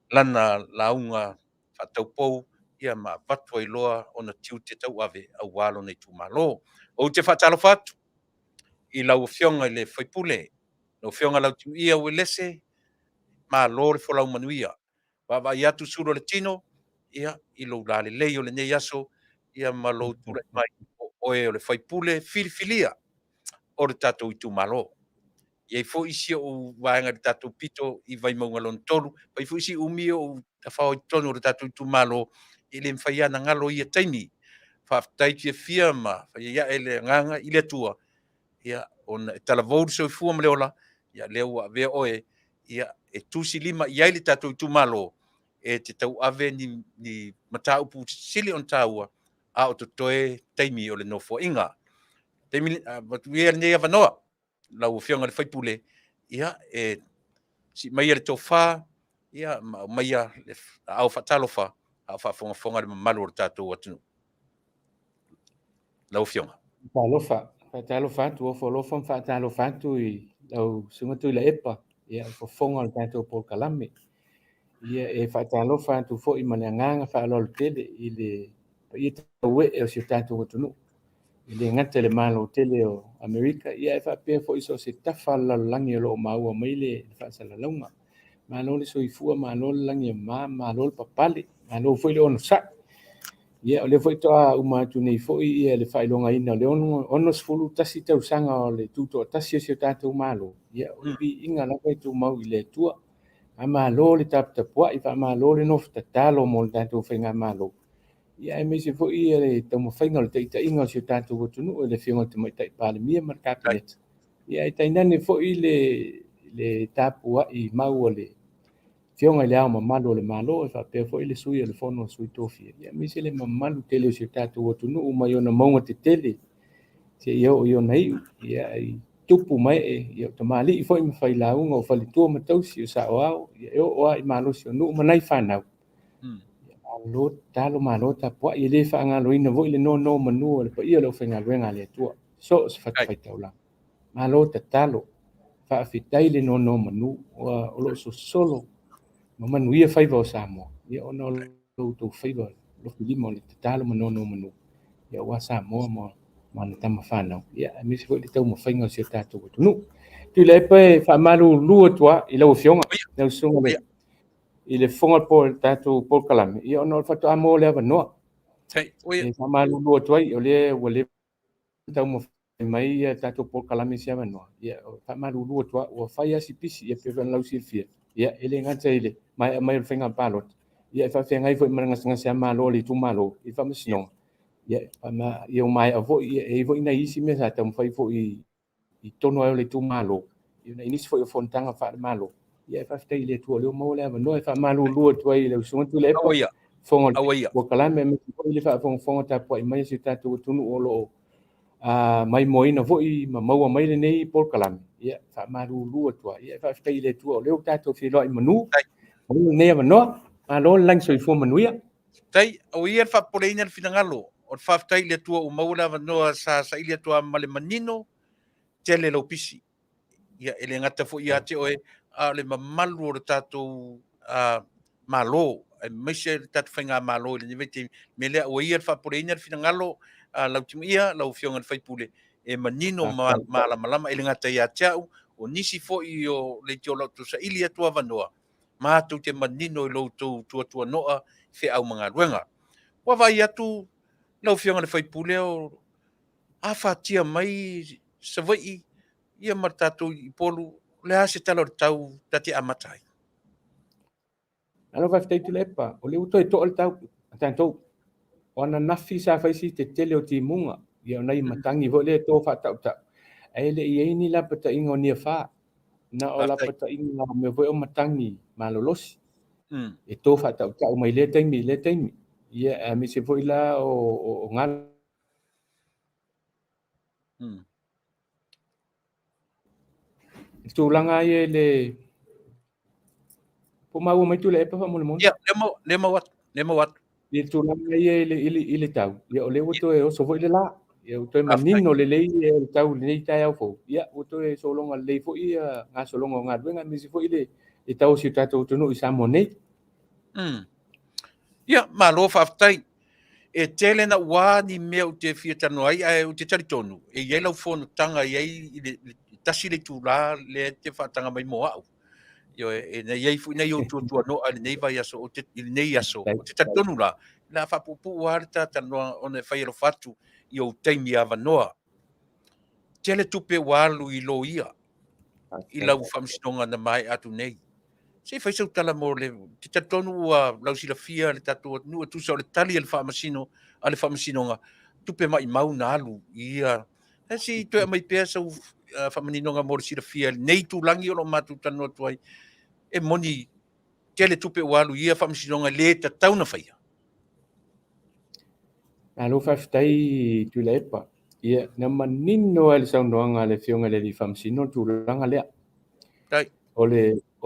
lana launga whataupou ia ma vatua I loa o na tiu te tau ave au walo nei Itumalo. O te whatalo fatu I lau fionga I le Faipule. No fionga Lautimuia Uelese ma lo le folau Manuia. Wa iatu suro le tino ia I lo la le lei o le nei aso ia ma lo ture mai o e o le Faipule filifilia o le tatou Itumalo. Ia fo isi o waenga le tatou pito I Vaimauga lon tolu, pai fo isi umi o tafao I tono le tatou Itumalo I le mwhaiana ngalo ia taimi. Faafetai kia fia ma ia ele nganga I le tua. Ia ona talavou so fu ma leola ia leo ave oe ia e tusi lima ia le tatou Itumalo e te tau ave ni matau pu sili on taua a o toe taimi o le nofo inga. Taimi ia nei avanoa lau fionga le Faipule ia e si mai le tofa ia mai le au fatalofa a fonga le malu o tatou atu lau fionga Fatalofa tu o folofa fatalofa tu I lau sunga Tuilaepa ia fofonga le tatou po kalame ia e fatalofa tu fo I mananganga fa lo tele I le ia taue e o si tatou tunu I le ngata le malo tele o Amerika ia e fa pe fo iso se tafa la langi lo maua mai le fa sala longa malo le soifua malo langi malo papale malo fo le ono sa ia le foi toa uma tu nei foi ia le fai longa ina le ono sfulu tasi tau sanga o le tuto tasi se tatou malo ia ubi inga la kai tu mau I le tua a malo le tap tapua I fa malo le no tatalo mo le tatou fenga malo ia e mese foi ia le tamo fenga le teita inga se tatou tunu le fenga te mai tai pale mia mar kapelet ia i tainane foi le tapua I mau le fionga le ama malo le malo e fa pe foi le sui le fono sui tofi ia mi se le mamalu tele se tatou tunu uma yo na maunga te tele se yo nei ia I tupu mai ia tamali foi me fai launga o fali tua matausi o sa o ia o I malo se no manai fanau Malo talo malo ta po i le fa nga loina vo le no manu le pa ia lo fa nga luenga le tua so se fa fa taula malo ta talo fa fitai le no manu o lo so solo ma Manuia fai va Samoa ia ono lo to fai va lo filimo le talo no manu ia wa Samoa mo na tama fana ia mi se vo le tau mo fai nga se tato tu no Tuilaepa fa malu lua tua i lo fionga le sunga le i le fonga po tato po kalame ia ono fa to amo le va no e fa malu lua tua i le tau mo mai ia tato po kalame se va no ia fa malu lua tua o fai asi pisi ia pe van lau silfia ia ele ngata ile mai fenga palot ia fa fenga i fo manga sanga se malo le Itumalo i fa masino ia fa ma ia mai avo ia e vo ina isi me sa tam fai fo i tono ai le Itumalo ia na inis fo i fontanga fa malo ia fa ftai le tu le mo le no fa malu lu tu ai le sunga tu le fonga po kalame me fo i le fa fonga ta po mai se ta tu nu o lo mai moina fo i ma maua mai le nei po kalame ia fa malu lu tu ia fa ftai le tu le ta to fi lo i manu nei ma no a lo lang so i fo Manuia tai o ia fa poleina finangalo o fa ftai le tu o maula no sa ile tu male manino Tele lo pisi ia ele ngata fo ia te oe a le mamalu o tatou malo e meise tatu whainga malo le nivete me lea o ia fa poreina finangalo Lautimuia lau fionga Faipule e manino malama ele ngata ia teau o nisi fo i o le tio lau tu sa ili atua vanoa mātou te manino i lau tua noa fe au mga ruenga wa vai atu lau fionga Faipule o a fatia mai sa vai ia martatu i polu le ase talo tau tati amatai. Ano fa ftai Tuilaepa o le uto e to o tau tantou ona nafi sa faisi te tele o timunga ia nei matangi vo le to fa tau ta ai le ia ni la pata ingo ni fa na o la pata ingo me vo o matangi malolosi e to fa tau ta mai le taimi ia mi se vo ila o ngal tulanga ia le po mau mai Tuilaepa fa mo ia le mo wat i tulanga ia ile tau ia o le uto e o so vo ile la ia uto e manino le lei e tau le nei tai au fo ia uto e so longa le fo ia nga so longa nga wenga mi si fo ile e tau si tato tunu i Samoa nei ia malo fa ftai e tele na wa ni me o te fia tano ai o te tari tonu e ia lau fono tanga iai tasi le tula le te whaatanga mai mo au yo e na iai fu na yo tua no ale nei vai aso o te nei aso o te tari tonu la fa pupu warta tano ona fai lo fatu i o taimi ava noa tele tupe walu i lo ia i lau whamsinonga na mai atu nei se fai sau tala mo le te tari tonu lau sila fia le tatu nu tu sa le tali ale whamasinonga tupe mai mau na alu ia si tu mai pea sau whamaninonga mo le sila fia nei tu langi o lo matu tano tuai e moni tele tupe walu ia whamsinonga le ta tauna whaia alo fa ftai Tuilaepa ia na manino ale sa noanga le fionga le di famsino tulanga le tai o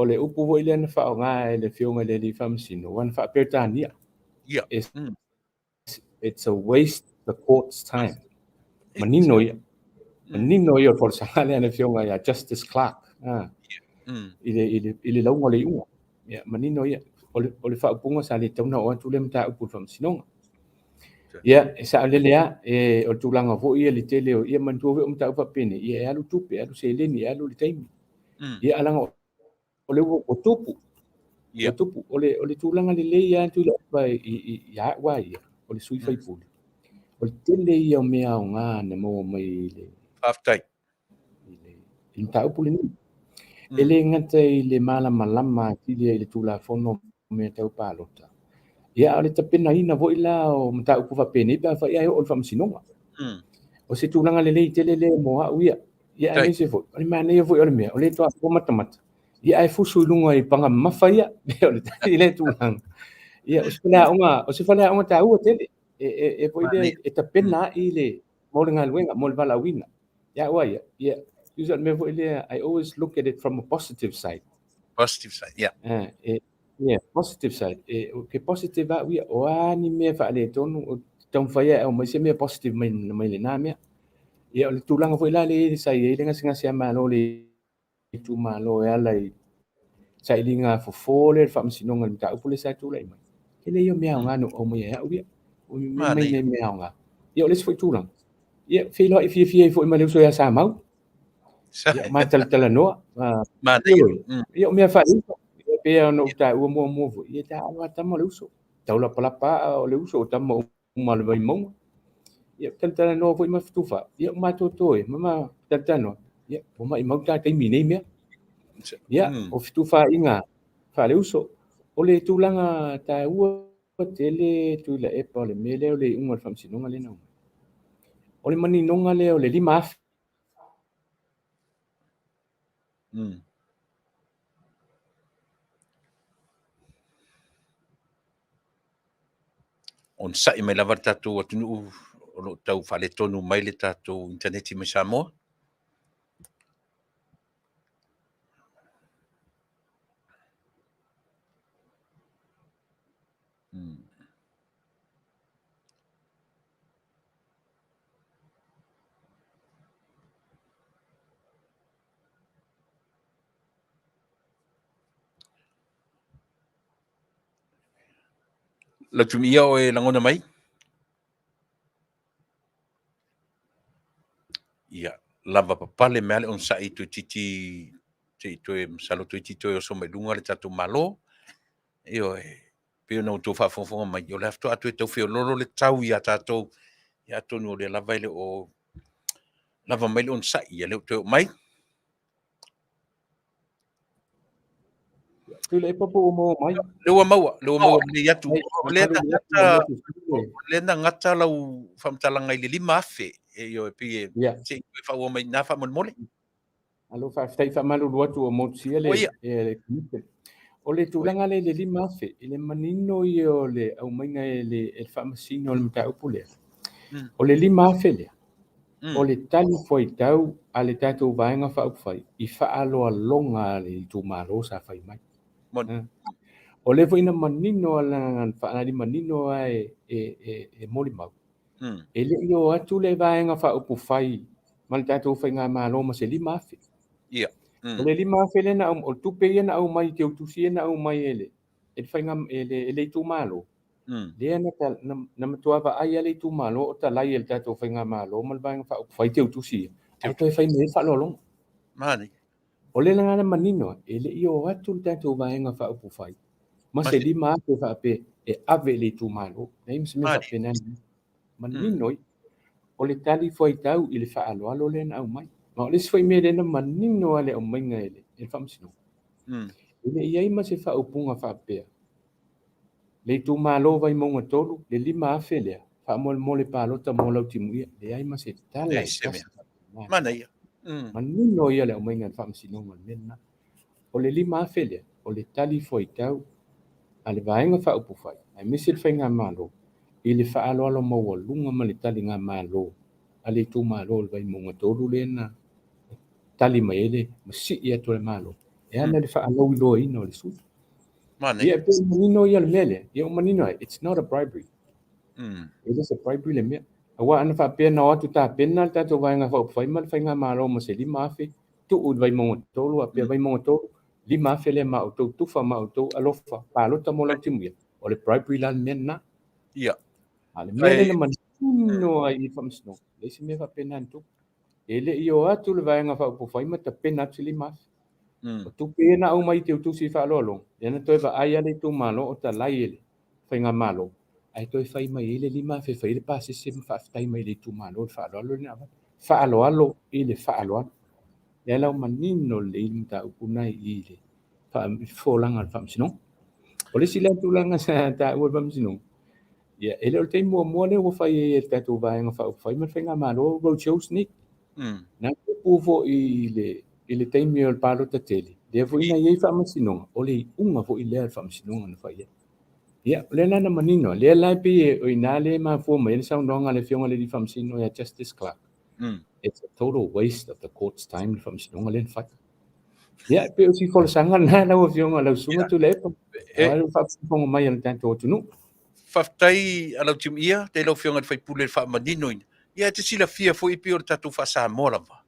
le upu vo ile na fa nga le fionga le di famsino wan fa pertania ia it's a waste the court's time manino ia for sa le fionga ia Justice Clark ile launga le unga ia manino ia o le fa upunga sa le tauna o tu le mta upu famsino ia sa le lea o tulanga vo ia le tele o ia mantu o mta upa pene ia alu tupe alu se leni alu le taimi ia alanga o le o tupu o le tulanga le le ia tu le ia wa ia o le sui Faipule o le tele ia mea o nga na mo mai le aftai i mta upu le ni ele ngata i le malama ki le tula fono me tau palota ia o le tapena ina vo ila o mta upu fa pene ba fa ia o le famsinonga o se tulanga le le tele le mo a ia ia ai se vo o le mane ia vo o le mea o le toa o matamata ia ai fusu lunga i panga mafa ia o le tele le tulanga ia o se fala onga ta ua tele e vo ile e tapena i le mo le ngaluenga mo le valawina ia wa ia usually me vo ile I always look at it from a positive side yeah Yeah, positive side. Okay, positive a ua o ani mea whaale tonu o tau whaia au mai se mea positive mai le nā mea. Ia o le tūlanga fo ila le sai e lenga singa sia malo le tu malo e ala i sai linga fo fole le whamasinonga le ta upule sa tūla i mai. Ke le io mea o ngano o mai e au ia. O mai nei mea o ngā. Ia o le sifo i tūlanga. Ia whilo i fia fo i ma leu so ia sa mau. Ia o mātala noa. Ia o mea whaile. Pea no ta ua mo vo ia ta ala tama le uso taula palapa o le uso tama uma le Vaimauga ia tantana no foi ma futufa ia ma toto mama tantano ia o mai mau ta kai minei mea ia o futufa inga fa le uso o le tulanga ta ua Tele Tuilaepa le mele o le unga famsinonga le no o le mani nonga le o le lima on sai mai lava tatou atunuu o loo tau faaletonu mai le tatou interneti mai Samoa. Lautimuia o e langona mai? Ia, lava papale mea le on sai tu titi te masalo tu titi o so mai lunga le tatou malo. Io pio no tu Faafofoga'aga mai o le afto atu e tau feo lolo le tau ia tatou ia tonu o le lava ile o lava mai le on sai ia le tau mai. Tuilaepa po mo mai Le ua maua le iatu le na ngata lau whamtalanga i le lima afe e io e pie te whaua mai nā whamon Alo Faafetai whamalu atu o motia le o le tūlanga le lima afe i le manino i o le au mainga e le whamasino le mta upule o le lima afe lea o le tali foi tau a le tātou vaenga whaupwhai i whaaloa longa le Itumalo sa whai mai o le ina manino ala whaanari manino ai e moli mau e le i o atu le vaenga whaupuwhai ma le tātou whai ngā malo ma se lima afe o le lima afe le na o tupe ia na au mai te utusi na au mai ele e whai ngā ele Itumalo le na matuava ai ele Itumalo o ta lai ele tātou whai ngā malo ma le vaenga whaupuwhai te utusi ai toi whai me whalolong o le ngana manino e le i o atu le tātou vaenga whaupuwhai ma se lima afe whaape e ave le Itumalo nei mse me whaape nani maninoi o le tali foi tau i le whaaloalo le na au mai ma o le sifai me le na manino ale o mainga ele e whamsino ile iai ma se whaupunga whaapea le Itumalo Vaimauga tolu le lima afe lea whaamole mole palota mo Lautimuia le iai ma se tala i kasi manino ia le o mainga e whamsino ma mena o le lima afe lea o le tali foi tau a le vaenga whaupufai ai misi le whainga malo i le whaaloalo maua lunga ma le tali ngā malo a le Itumalo le Vaimauga tolu le na tali mai ele ma si ia to le malo e ana le whaalau i loa ina o le susu ia pe manino ia le mele ia o manino it's not a bribery it is a bribery le mea awa ana whaapea na o atu tā pena le tātou vaenga whaupufai ma le whainga malo ma se lima afe tu u le Vaimauga tolu a pea Vaimauga tolu lima afe le ma o tau tufa ma o tau alofa palota mo Lautimuia o le bribery la le mea na a le mea le na manino ai i whamsino le si mea whapena antu e le i o atu le vaenga whaupufai ma ta pena atu lima afe o tupe e na au mai te utusi whaalolo e na toi wa ai ale Itumalo o ta lai ele whainga malo ai toi whai mai ele lima afe whai le pāse se Faafetai mai le Itumalo le whaalolo le na whaaloalo i le whaaloalo le lau manino le ilmu ta upunai i le whaolanga le whamsino o le sila tūlanga sa ta ua whamsino ia ele o te mua le ua whai e tātou vaenga whai ma whainga malo roadshows ni na puvo i le teimi o le palota Tele le vo ina iei whamasino o le unga vo i lea whamsino na whai ia le nana manino le lai pe o ina le ma fo mai le saunonga le fionga le whamsino ia Justice Clark it's a total waste of the court's time le whamsino le whai Ia pe o si fo sanga na la o fionga la sunga Tuilaepa. Ai fa fonga mai ala tanto tunu. Faafetai a Lautimuia, te lau fionga te Faipule le whaamanino ina. Ia te sila fia fo i pio tatu wha Samoa lava.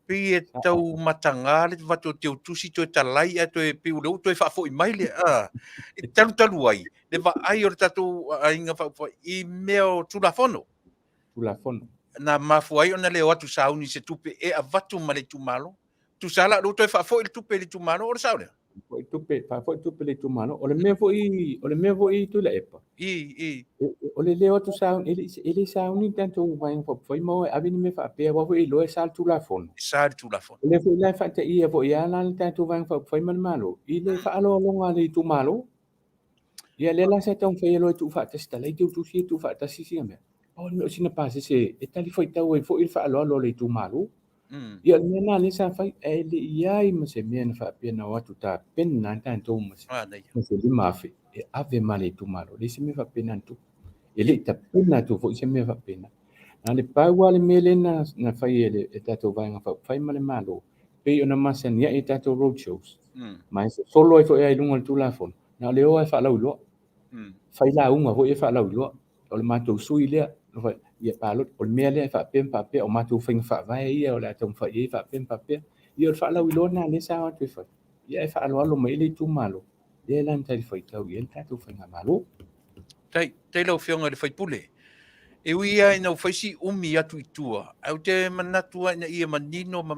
Pi e tau matanga le vato te utusi to e talai a to e piu leu to e whaafo i mai le. I talu ai. Le va ai o tatu a inga whaafo i meo tulafono. Tulafono. Na mafu ai ona leo atu sauni se tupe e a vatu ma le Itumalo. Tu sala lo to e whaafo i tupe le Itumalo o le saune. Foi tupe, fa foi tupe le Itumalo. O le mea foi Tuilaepa. I. O le leo tu saun, ele sauni tanto vai foi mo avini me fa pe wa foi lo sal tulafono. Sa le tulafono. Le foi la fa te ia foi ala tanto vai foi mal malo. Ile fa alo longa le Itumalo. Ia le la sa tong foi lo tu fa te sta le tu si tu fa ta si me. O no sina pa se e tali foi tau e foi fa alo le Itumalo. Ia le na le sa fai e le ia ma se me na fa pe na watu ta pen na tanto ma se. Ma se lima fe e ave male Itumalo. Le se me fa pe na tu. Ele ta pena tu fo se me fa pena. Na le paua le mele na fai ele e tato vai nga fai male malo. Pe ona masania e tato road shows. Ma se solo e fo e lunga le tulafon. Na le o e fa lau lo. Fai la unga fo e fa lau lo. O le matou sui le no fa ia palo o le mele fa pe o matou fa vai ia o le atom fa ia fa pe. Ia fa lau lo na le sa tu fa. Ia fa alo mai le tu malo. Ia lan tai fa tau ia tato fa nga malo. Tai lau fionga le Faipule. E uia ina ufaisi umi atu i tua. Au te manatua ina ia manino ma...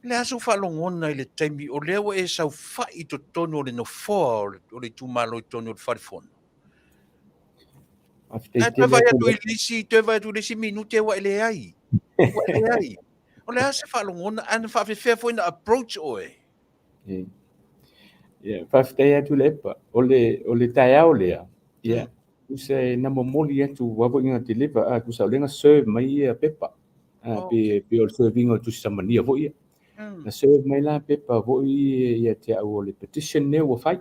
Le aso whalongona i le taimi o lewa e sau whai to tono le no foa o le Itumalo i tono le wharifono. A te vai atu i lisi minute wa ele ai. Wa ele ai. O le asa whalongona ana whawhewhea fo ina approach oe. Faafetai atu Tuilaepa o le taeao lea ia usa na momoli atu wawoiga deliver a tusaulega serve mai ia pepa pe o le serviga o tusi samania foʻi ia na serve mai la pepa foʻi ia te au o le petition lea ua fai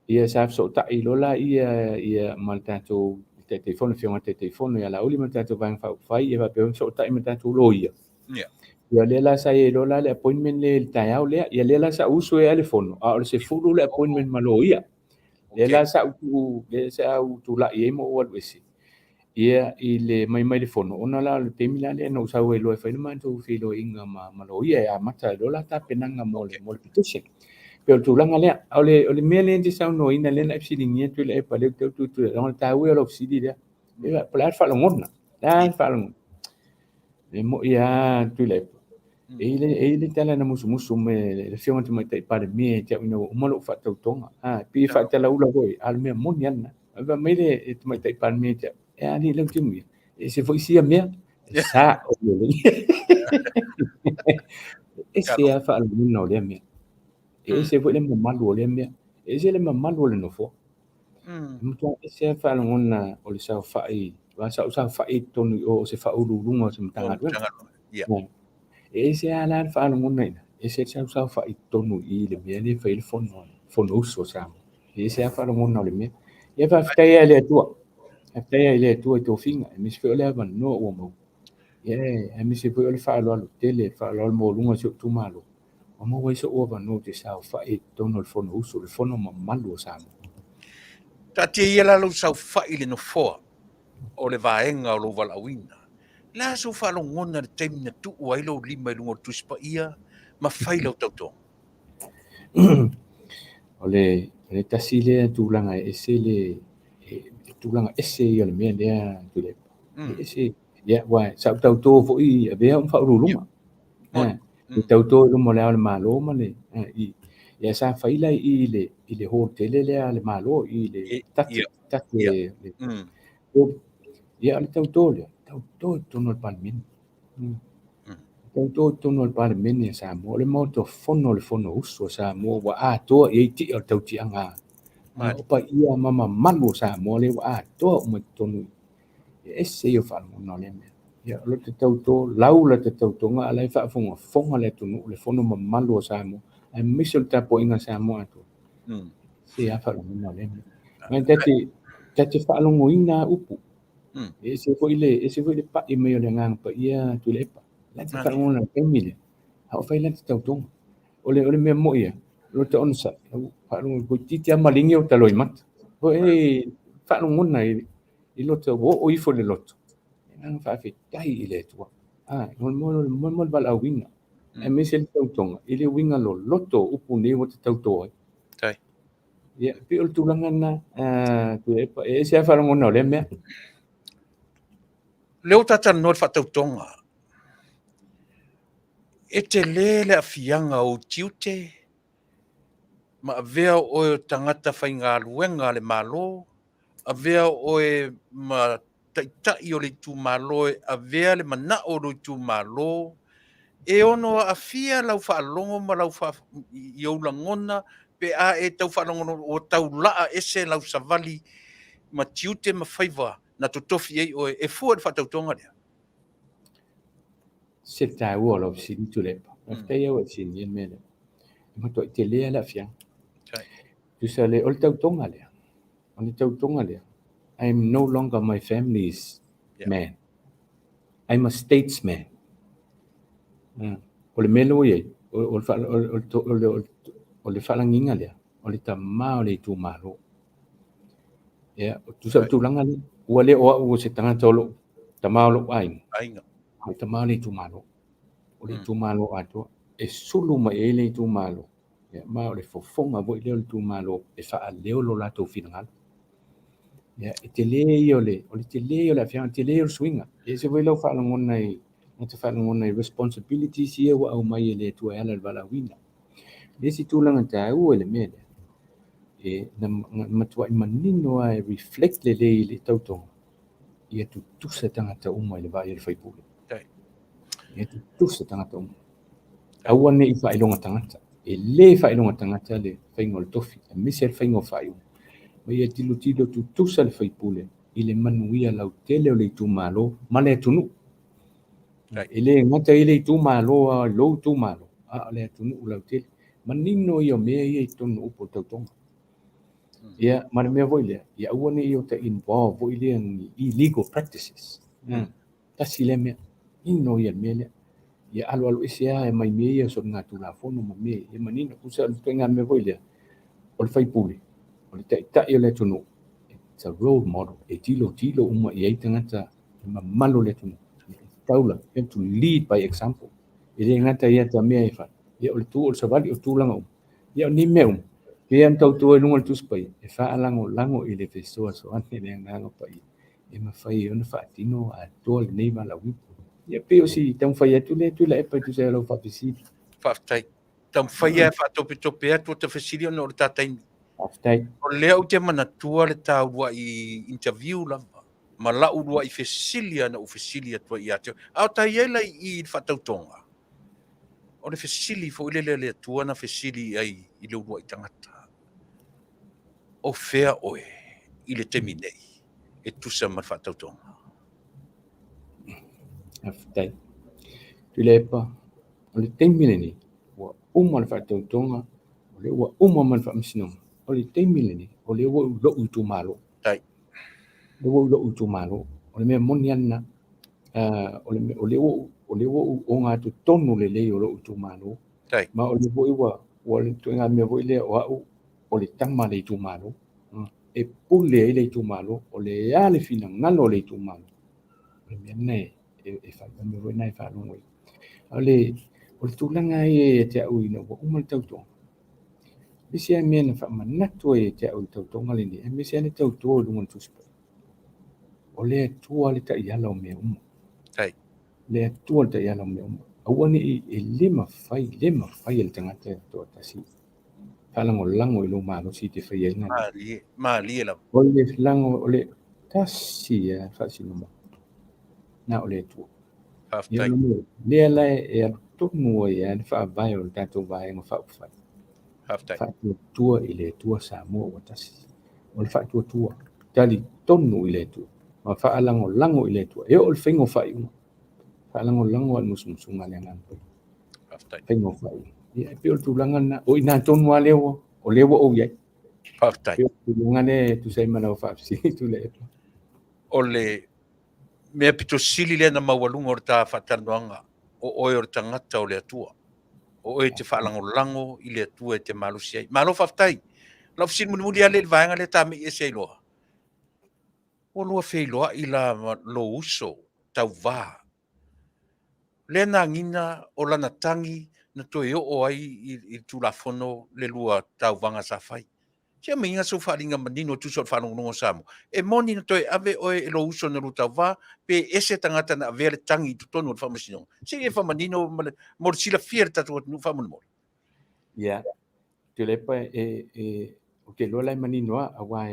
ia sa fesootaʻi lo la ia ma le tatou teiteifono fioga teiteifono ia lauli ma le tatou vaega faufai ia faapea fesootaʻi ma le tatou lo ia ia lea la sa ia lo la le appointment le taeao lea ia lea la sa usu e ale fono a o le sefulu le appointment ma lo ia lea la sa utulaʻi ai mo ua luesi ia i le mai le fono ona la le temi la lea na usau e loa fai le matou filoiga ma lo ia e amata e lo la tapenaga mo le petition pe o le tulaga lea o le mea lea te saunoina lea na e fesiligia Tuilaepa leu taututuleʻoga le tāua o le ofisili lea po le a le faalogona la faalogona e mo ia Tuilaepa e le tala na musu me le fionga te mai tai pare me te ina o malo fa tautonga pi fa tala ula voi al me moni ana va me le te mai tai pare me te e ali le timi e se foi sia me sa o le e se a fa al no le me e se foi le malo le me e se le malo le no fo mutua e se fa al ngona o le sa fa i va sa fa i tonu o se fa ulu lunga se mtanga e se ala whaalongona ina, e se sau whai tonu i le mea le whai le whono uso sama. E se a whaalongona o le mea. E whaftai a le atua. Whaftai a le atua i tō whinga, e misi whai o le awan noa ua mau. E misi whai o le whaaloalo, tele, whaaloalo mō lunga si o Itumalo. O mau wai so ua wano te sau whai tonu le whono uso, le whono malu o sama. Ta te ia la lau sau whai le no foa o le vaenga o lo walawina. La so whalongona le taimi na tu ai lo lima i lungo tuspa ia, ma whai lau tautonga. O le tasi lea tūlanga ese tūlanga ese i o le mea lea Tuilaepa. Ese, ia, wai, sa tauto fo i a vea whaururunga. Le tauto i lumo lea o le malo ma le, ia sa whaila i le hotele lea le malo i le tate, ia le tauto lea, tauto i tono le palimeni. Tauto tono le palimeni sa mo le mo to fono le fono uso sa mo wa a to e ti o tauti anga. O pa ia mama malu sa mo le wa a to mo tonu. E se yo fa no le me. Ia lo te tauto laula te tauto nga ala fa fonga le tonu le fono mama malu sa mo. Ai miso ta po inga sa mo atu. Se a fa no le me. Ngai tati fa longo ina upu. E se foi le pa i me le ngang pa ia Tuilaepa. La te whaongona le pemile. Hau whai la te tautonga. ole me mo ia lo te onsa fa lu ko titi amalingi o taloi mat o fa lu ngona i lo te o ifo le loto nang fa fe tai ile tua mo bala winga e me se tautonga ile winga lo loto upu ne o te tauto Tai. ia pe o tulanga na Tuilaepa e se fa lu ngona le me Leo tata no fa tautonga. E te lele a fianga o tiute, ma a vea o e tangata whai ngā luenga le malo, a vea o e ma taitai o le tu malo, a vea le mana o le tu malo, e ono a fia lau whaalongo ma lau i au langona, pe a e tau whaalongo o tau laa ese lau savali, ma tiute ma whaiva, na totofi ei o e fua le whatautonga lea. se tau o lo si Tuilaepa te ia o si ni me ma to te le la fia Tai. tu sa le o tautonga le o le tautonga le I'm no longer my family's man. I'm a statesman. O le melo ye, o le whalanginga lea, o le tamā o le tu malo. Ia, tu sa tūlanga le, ua le oa ua se tangata o lo, tamā o lo ainga. Ainga. O le tamā o le tu malo. O le tu malo atua, e sulu mai e le tu malo. Ia, ma o le fofonga vo i leo le tu malo, e wha leo lo lato finangala. Ia, e te le o le te le o le afianga, te le o swinga. E se voi lau whalangona i, na te whalangona i responsibilities ia wa au mai e le tua ala le wala wina. Le si tūlanga ta ua le mele. E na matua i manino a reflect le le i le tautonga. Ia tu tusa tangata uma i le vai i le Faipule. Ia tu tusa tangata uma. Aua ne i whailonga tangata. E le whailonga tangata le whaingo le tofi. E mese le whaingo whaingo. Ma ia tilo tu tusa le Faipule. I le Manuia lau Tele o le Itumalo. Ma le Taunuu. E le ngata i le Itumalo a lo Itumalo. A le Taunuu lau Tele. Manino i o mea i tonu upo tautonga. Ia, ma le mea voi lea. Ia ua ne i o te involve voi lea ni illegal practices. Tasi le mea. Ino i a mea lea. Ia alo ese a e mai mea ia so ngā tūlafono ma mea. Ia manino kusa tu ngā mea voi lea. O le Faipule. O le tai o le Taunuu. It's a role model. E tilo uma i tangata ma malo le Taunuu. Taula. You have to lead by example. E le ngata ia ta mea e wha. Ia o le tū o le savali o tūlanga um. Ia o ni mea um. Ia am tau tū e lunga le tūspai. E wha lango i le fesoa so ane le nganga pai. E ma whai e ona wha atino a toa le nei mala wipu. Ia peo si tau whai atu le Tuilaepa tu se lau whapisi. Faafetai. Tam whaia e whaatope atu o te whesiri o le tātai. Faafetai. O lea o te manatua le tāua i interview lava. Ma la urua i whesilia na u whesilia tua i ateo. Au tai eila i whatautonga. O le whesili fo ile le tua na whesili ai i le urua i tangata. O whea oe i le temi nei. E tusa ma whatautonga. Faafetai. Tuilaepa. O le teimile ni. Ua uma le whaatautonga. O le ua uma man whaamisinonga. O le teimile ni. O le ua lo i Itumalo. Tai. Le ua lo i Itumalo. O le mea moni ana. O le ua o ngā tu tonu le lei o lo i Itumalo. Tai. Ma o le voi ua le tu ngā mea voi lea o au. O le tama le Itumalo. E pule i le Itumalo. O le ea le fina ngalo le Itumalo. O le mea nei. E whai mea voi nei whanongo i. O le tūlanga e te au ina ua uma le tautonga. Misi a mea na whamanatu e te au tautonga le ni. E misi a ne tautoa lunga tuspa. O le tua le ta iala o mea uma. Tai. Le tua le ta iala o mea uma. Aua ni e lima fai e le tangata toa tasi. Whalango lango i lo malo si te whai aina. Maali e la. O le lango o le tasi e whasi numa. Na o le tua. Ia Faafetai. lumu. Lea lai e a tonu e a le wha vai o le tatou vai ngā wha uwhai. Faafetai. Wha tua i le tua Samoa o tasi. O le wha tua. Tali tonu i le tua. Ma wha lango i le tua. E o le whaingo whai unga. Wha lango al musumusunga le nganpo. Faafetai. Whaingo whai. Ia e peo tūlanga na. O ina tonu a lewa. O lewa o iai. Faafetai. Peo tūlanga ne tu sei mana o whaapsi. Tuilaepa. O le mea pito sili le na mawalunga o le tā whatanoanga o oe o le tangata o le atua. o e te whaalango i le atua e te malusi ai. Malo Faafetai, lau fisin muli ale le vaenga le tami e se loa. O lua wheiloa i la lo uso, tau vā. Le na ngina o lana tangi na toe o ai i tulafono le lua tau vanga sa fai. Sia minga so wharinga manino tu sot whanongongo Samoa. E moni na toe ave oe e lo uso na lu tau vā, pe ese tangata na avea le tangi tu tonu o whamasino. Si e whamanino mo sila fier tatu o nu whamanimo. Ia, Tuilaepa o ke loa lai maninoa awa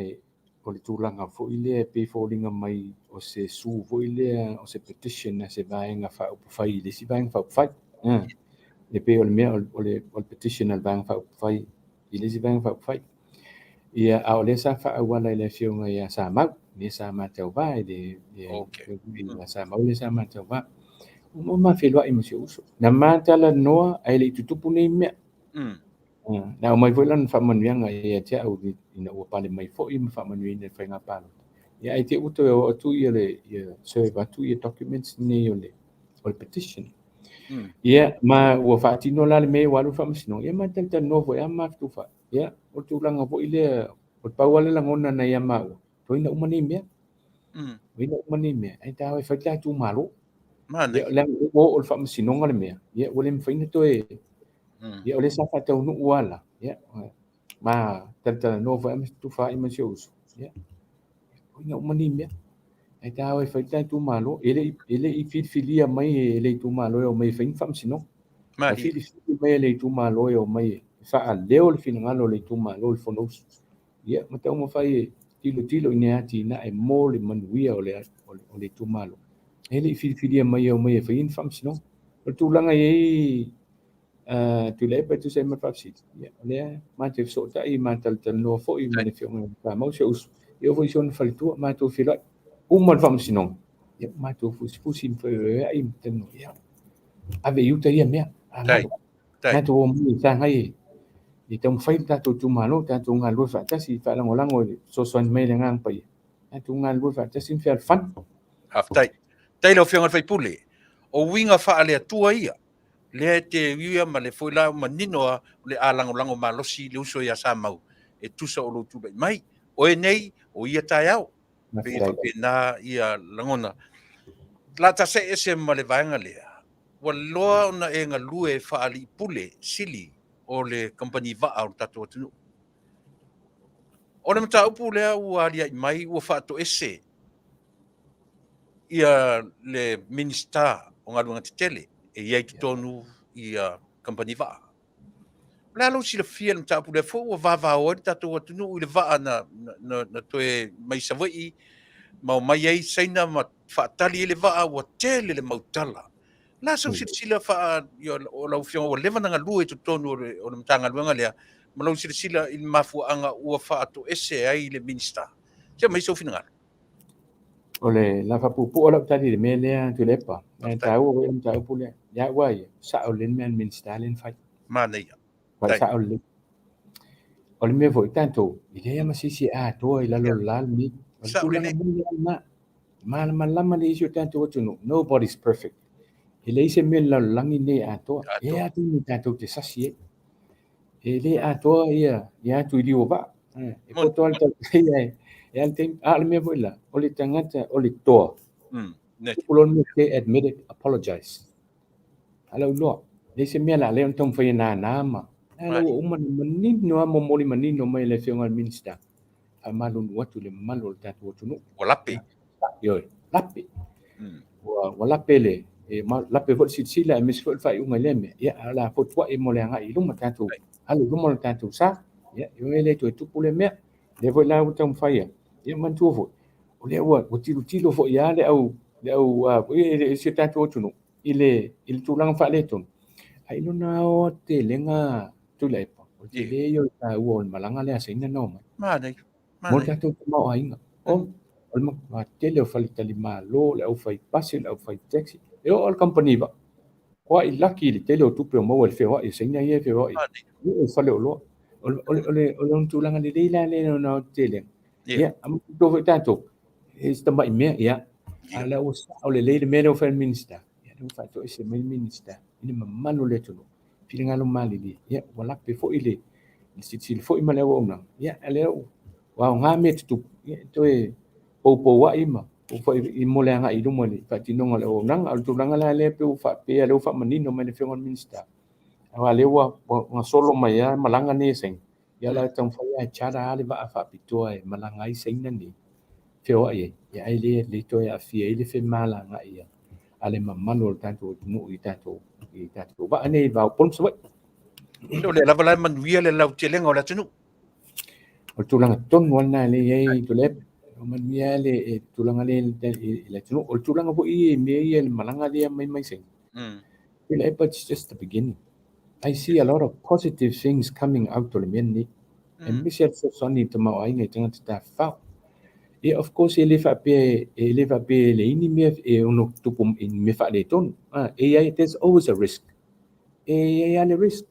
o le tūlanga fo i lea pe fōringa mai o se sū fo i lea o se petition na se vaenga whaupawhai le si vaenga whaupawhai. Le pe o le mea o le petition al vaenga whaupawhai i le si vaenga whaupawhai. Ia a o le sa whaawala i le whionga ia sa mau, le sa mātau vā le sa mau le sa mātau vā. O ma whelua i masio uso. Na mātala noa ai le i tutupu nei mea. Na o mai foi lan whamanuianga e te au ina ua pale mai fo i whamanui nei whainga palo. Ia ai te uto o atu i le serve atu i documents nei o le petition. Ia ma ua whaatino la le mei walu whamasino. Ia ma tenta novo e ama tufa. Ia o tūlanga fo i le o pauale la ngona na ia mau. Toina umani mea. Toina umani mea. Ai tawa e whaitai tu malo. Ia le o whamasino ngale mea. Ia o le mwhaina toe ia o le sa Taunuu wala ia ma tanta nova am tu fa i shows ia o mani mea ai ta o fai tu malo ele i filia mai ele tu malo o mai fain fam sino ma fili mai ele tu malo o mai fa leo le fina ngalo le tu malo le fonos ia ma ta mo fai tilo ine ati na e mo le manuia o le tu malo ele i filia mai o mai fain fam sino o tu langa e Tuilaepa tu sai mafapsi ya le ma te so tai ma tal no fo i mane fiong pa mau se us yo vo ison faltu ma tu fila mal fam sinon ya ma tu fusi fo ai ten ya ave yuta ya mea ma tu mo sa hai i tam fai ta tu malo ta tu ngal lu fa ta si fa lango so me le ngang pa ya tu ngal lu fa ta sin fa fan Faafetai tai lo fiong Faipule o winga fa ale tua ia le te wia ma le foi la manino le alango malosi le uso ia sa mau e tusa o lo tu mai o e nei o ia tai au pe na ia langona la ta se ese ma le vaenga le wa loa na e nga lue fa ali pule sili o le company va au tatu tu o le mata pule au ali mai o fa to ese ia le minister o ngalunga Tele e ia tonu ia company va la lo si le fiel mta pu le fo va o tatu o tunu le va na toe mai savai ma mai ai saina ma fa tali le va o Tele le mautala la so sila fa yo o la fio o le vana lu e tonu o le mtanga luanga le ma lo sila il mafuanga o fa to ese ai le minister se mai so fina o le la fa pupu o la tali le mele Tuilaepa e tau o em tau pule ya wai sa o len men minister len fai Manuia wa sa o le me foi tanto i le ma si a to i la lo la mi o tu la ma lama le iso tanto o tunu nobody's perfect e le se men la langi ne a to e a tu ni tanto te sasi e le a to ia tu li o va e po to alta e al tem al me foi la o le tangata o le to Pulon me ke admitted apologize alo lo le se me la le on tom foi na ma alo o man manino mo moli manino mai le fionga minister a malu watu le malu tatu tunu o lape yo lape wa lape le e ma lape vo sila e mis fo fa unga leme ya ala fo tua e mo le nga i luma tatu alo luma tatu sa ya yo ele to pule me le vo la utam fa ya man tu vo o le wa o tilo fo ya le au e se tatu tunu ile tu lang fa le tunu ai no na o te lenga Tuilaepa o te le yo ta o malanga le asina no mo tatu mo ainga o ma Tele o fali tali malo le au fai pasi le au fai taxi e o company va ko i lucky le Tele o tupe mo el feo e sina ye feo e fale o lo o tu langa le no Tele ya am do tanto e sta mai me ya ala o le le me o minister ya no fa to ese me minister ni manu le tuno pilinga lo mali ia wala pe fo ile sitil fo ima le ona ia ale wa nga me tu ia toe po wa ima o fo i mole nga i lumo le fa tino ngale o nanga al tu nanga le pe fa pe ale fa manino me le fe ngon minista wa le wa nga solo mai ya malanga ne seng ia la tong fa ya chara ale va fa pitoa e malanga i seng na ni fe o ia ia ile le to ya fi ile fe malanga ia ale mamalo tanto no i tanto ba ane va pon so So le lava lai Manuia le Lautimuia o le tunu. o tulanga ton wana le ye Tuilaepa o Manuia le tulanga le tunu o tulanga po i me ye le malanga le mai seng Tuilaepa it's just the beginning. I see a lot of positive things coming out of the men and Michelle Sony to my eye ngai tanga fa yeah, of course, ele fa pe le ini me ono tupum in me fa le ton. There's always a risk. Le risk.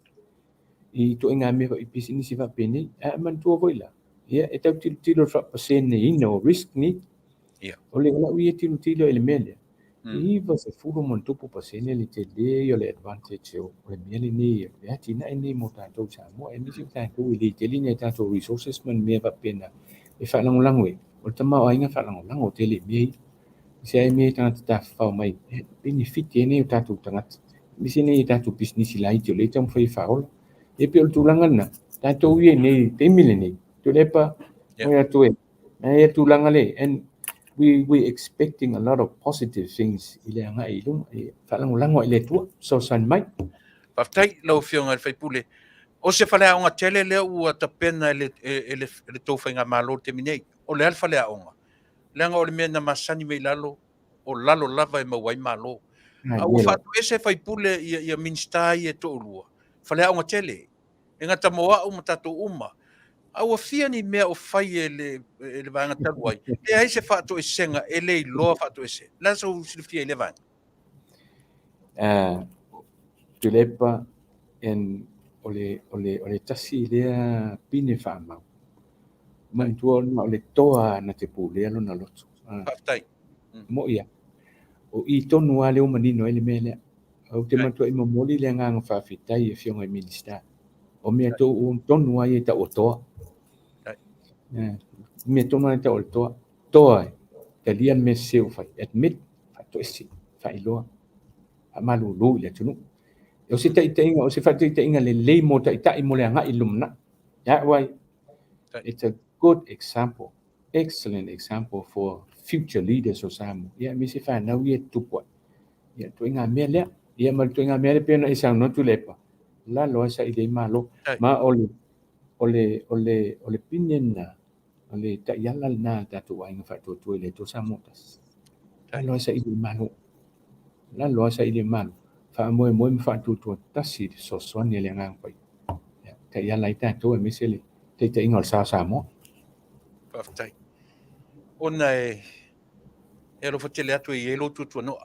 I to inga me fa ipisini si fa pe ni, man tu voila. Yeah, eta tilo fa pasen ni no risk ni. Yeah. Ole la wi tilo ele mele. I va se fugo mon tupu pasen le te le le advantage o le mele ni ya tina ni mo ta to sa mo e mi si ta to le te li ta to resources man me fa pena. E fa lang we. O tama o inga fa lang o tele me se ai me tanga ta fa mai benefit ene ta tu tanga mi se ne ta tu business lai te le tam foi fa ol e pe o tu langa na ta to wi ne te mile ne to le pa o ya tu e tu langa le and we expecting a lot of positive things ile anga i lum e fa lang ile tu so san mai Faafetai lau fionga le Faipule. O se fale aonga tele lea ua tapena ele tauwhainga malo te minei. O le alfa lea aonga. Leanga o le mea na masani mei lalo, o lalo lava e mawai malo. A ua whatu ese Faipule ia minsta i e to ulua. Fale aonga tele. E ngata moa o matato uma. A ua fia ni mea o fai e le vanga taluai. E ai se whatu esenga, e le loa whatu ese. Lasa o silifia i le vanga. Tuilaepa en ole tasi lea pine fa mau man tua na ole toa na te pule alo na lotu Faafetai. mo ia o i tonu ale o manino ele mele o te matua i momoli le nganga Faafetai e fionga i minista o mea to o tonu ai ta o toa mea tonu ai ta o toa te lian me seu fai admit fa to esi fa iloa a malu lu le tunu o se tai inga o se fa tai inga le mo tai mo le anga i lumna ya wai it's a good example excellent example for future leaders of Samoa. Ya mi se fa na wi tupo. Ya to inga mele, ya mal to inga mele pe na isa no Tuilaepa. La lo sa ile malo ma ole pinen na ole ta yala na ta to wa inga fa to le to Samoa. La lo sa ile malo. La lo sa ile malo. Fa mo fa to tasi so son le ngang pa. Ya ta yala ita to mi se le te inga sa Samoa. Faafetai. Ona e lo fatele atu e lo tutu no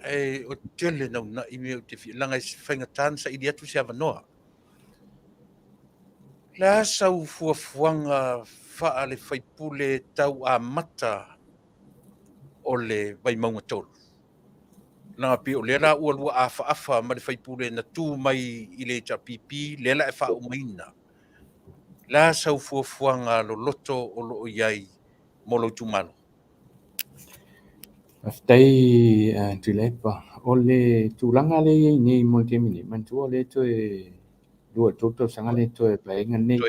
e o tele na i me te langa whainga tāna sa ili atu se avanoa. La sau fuafuanga faa le Faipule tau a mata o le Vaimauga tolu. Langa pi o lera ua lua afa ma le Faipule na tū mai i le pipi lela e faa umaina. La sau fuafuanga lo loto o lo iai mo lo Itumalo. Aftai Tuilaepa ole tulanga le nei mo te mini man tu ole to e dua toto sanga le to e painga nei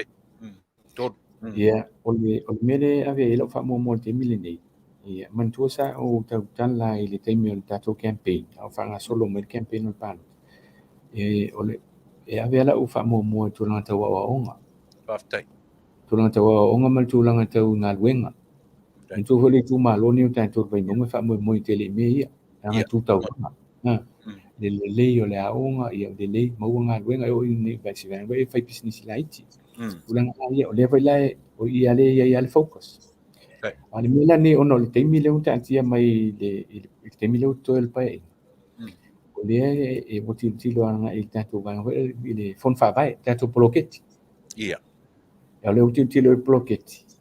Tolu. ia ole mele ave ilo fa mo te mini nei ia man tu sa o ta tan la ile te mi ta to campaign au fa nga solo mo campaign on pan e ole e ave la u fa mo tulanga ta wa onga Faafetai. tulanga ta wa onga man tulanga ta nga wenga tu hole tu malo ni ta to vai mo fa mo te le me ia nga tu tau le o le aonga ia le le mau nga luenga o ni vai se vai fai business laiti ulanga ia o le vai lai o ia le focus ale mela ni ono le temi le unta antia mai le temi le to el pai o le e mo ti lo nga il tanto va le fon fa vai tanto bloquetti ia le uti lo bloquetti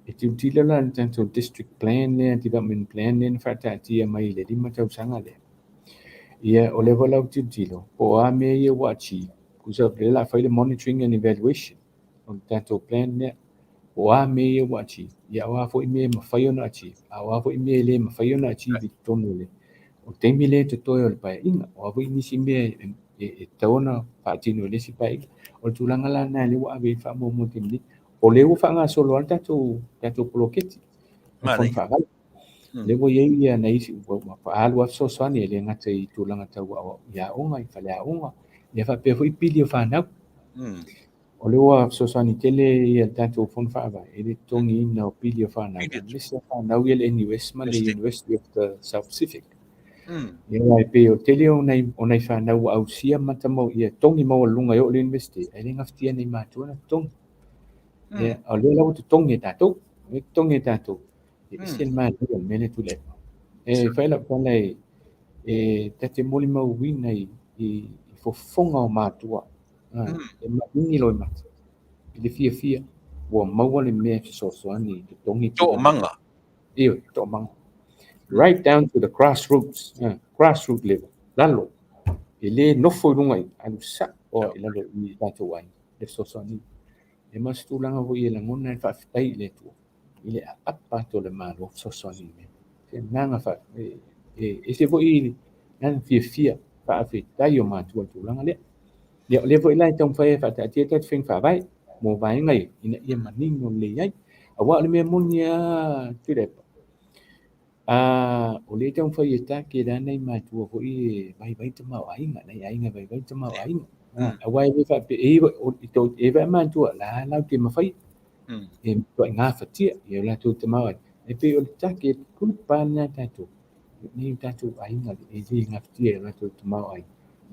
e ti utile la tanto district plan le development plan le fa tantia mai le di ma tau sanga le ia o le vola utilo po a me ia wachi kusa la fa le monitoring and evaluation on tato plan ne wa me wa chi ya wa fo me ma fa yo na chi a wa fo me le ma fa yo na chi vi tonu le o te mi le te to yo le pa inga wa fo ni si me e tona pa tino le si pa inga o tu langa la na le wa ve fa mo mo te mi o le u fa nga solo al tato proketi o fon fa gal le wo ye ya na isi wa fa al wa so so ni le nga te tu langa ta wa ya o nga fa le o nga le fa pe fo i pili o fa na o le ua sosoani tele ia tatou fonafa'ava e le togiina o pili o fanau le se fanau ia le NUS ma le University of the South Pacific ia e pe o tele onai fanau ausia ma tamau ia togi maualuga i o le university ai le gafatia nei matua na togi ia o le lau totogi e tatou e totogi e tatou e isi le matua me le Tuilaepa e failau pana e tate moli mauina i fofoga o matua e maʻini lo e mata i le fiafia ua maua le mea fesoasoani i totogi toʻamaga ia toʻamaga right down to the grassroots grassroot level lalo e lē nofo i luga i alusaʻo e lalo i tatou ai le fesoasoani e masitulaga foʻi e lagona e faafetai i le atua i le aʻapa ato le malo fesoasoani mea fenaga e se foʻi lana fiafia faafetai o matua le tulaga lea ia o le foʻi la e taumafai e faataatia tatufega faavae mo vaegai ina ia manino lei ai auā o le mea moni a Tuilaepa o le taumafai e take la nai matua foʻi e vaivai tamaoaiga nai aiga vaivai tamaoaiga auā e le faapeʻei e vae matua la lau te mafai e toʻaigā fatia ia o latou tamaoai e pei o le take e kulipa lena tatou nei tatou aiga e lē gafatia e o latou tamaoai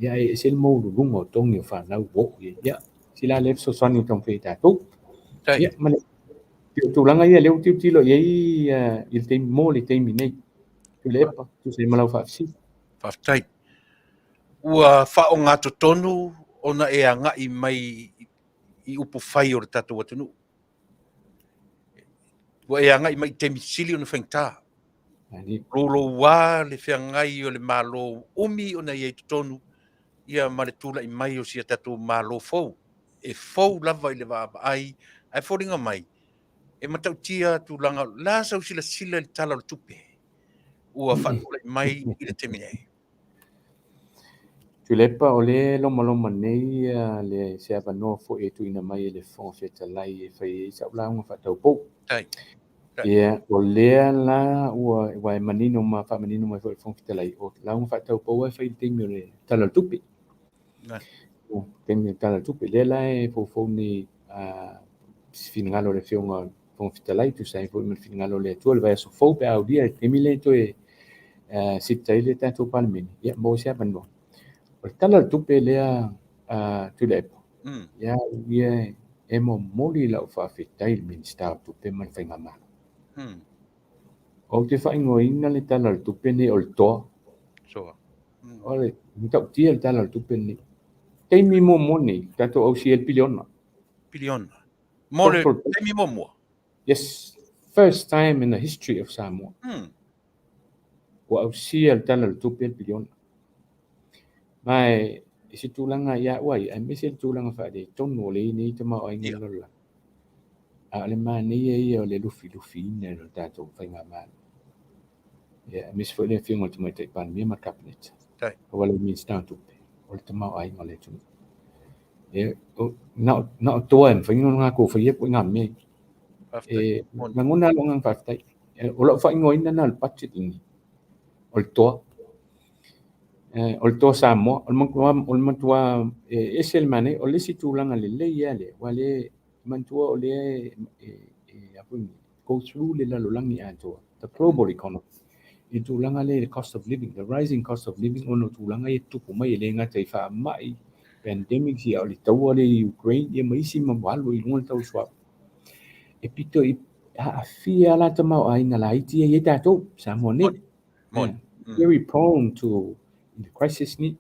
ia e se le moululuga o togi o fanau foʻi ia sila le fesoasoani taumafai tatou ia ma le tulaga ia leu tiutilo i ai i le taimi mo le taimi nei Tuilaepa tusi malau faafesili faafetai ua faaoga totonu ona e agaʻi mai i upu fai o le tatou atunuu ua e agaʻi mai i taimi sili ona faigatā loulouā le feagai o le mālō umi ona iai totonu ia ma le tulaʻi mai o sia tatou mālō fou e fou lava i le vaavaai ae foliga mai e matautia tulaga la sausilasila i le tala o le tupe ua faatulaʻi mai i le taimi nei Tuilaepa o le lomaloma nei le se avanoa foʻi e tuuina mai e le Faafetai e fai ai saʻulauga faataupou ia o lea la ua e manino ma faamanino mai foʻi le Faafetai o lauga faataupou ai fai le taimi o le tala o le tupe taimi o le tala o le tupe lea la e foufou nei finagalo o le feoga Faafetai tusai foʻi ma le finagalo o le atua le vaeaso fou pe aulia e taimi le toe sita ai le tatou palemene ia mo se avanoa o le tala o le tupe lea Tuilaepa ia ia e momoli lau faafetai le minista o tupe ma le faiga malo o te faigoina le tala o le tupe nei o le toa o le matautia le tala o le tupe nei taimi momo nei tatou ausia le piliona mo le taimi momua yes first time in the history of Samoa ua ausia le tala o le tupe le piliona mai e se tulaga ia ua ai me se tulaga faaletonu o le nei tamaoaiga lola a le manei ia o le lufilufiina o le tatou faiga malo ia me se foʻi le afioga o le tamaitaʻi palemia ma cabinet ua le minista o tupe o le tamaoaiga o le atunuu e na o toa e mafaiga ona gakou faia poʻi gamea e lagona aloʻaga faafetai o loʻo faigoina na o le budget igi o le toa o le toa Samoa o le matua ese le manei o le situlaga lelei ia lea ua lē mantua o lea go through le lalolagi atoa the global economy i tulaga le cost of living the rising cost of living ona o tulaga ia tupu mai e lē gata i faamaʻi pandemic ia o le taua le Ukraine ia ma isi ma walu i luga le tausuaʻu e pito i aafia la tamaoaiga laiti ai tatou Samoa nei very prone to the crisis ni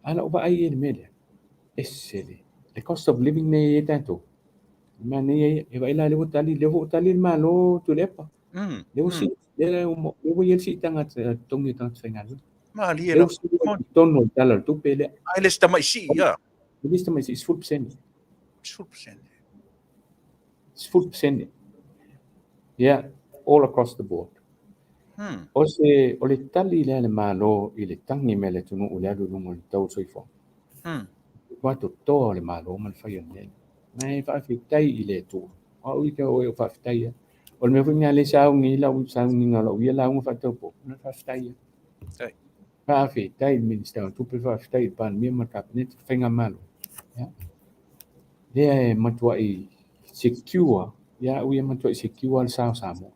ala o vaai e le mea lea ese le cost of living nei e tatou manei e vai la le tali le malo Tuilaepa le usi le ua ia le siʻitaga togi tagata faigalo le usi tonu o le tala o le tupe lea ai le tamaʻisi ia Minister mai is full percent. 10%. It's full percent. Yeah, all across the board. O le tali le malo i le tangi me le tunu o le alu lungo le tau soifo. Wa to to le malo man fai ne. Mai faafetai i le tu. O i ka o faafetai. O le me funga le sa ngi la u sa ngi ngalo ia la u fa to po. Na faafetai. Tai. Faafetai minister tu pe faafetai pan mi ma cabinet fenga malo. Ya. Dia matua i secure. Ya u ia matua i secure sa Samoa.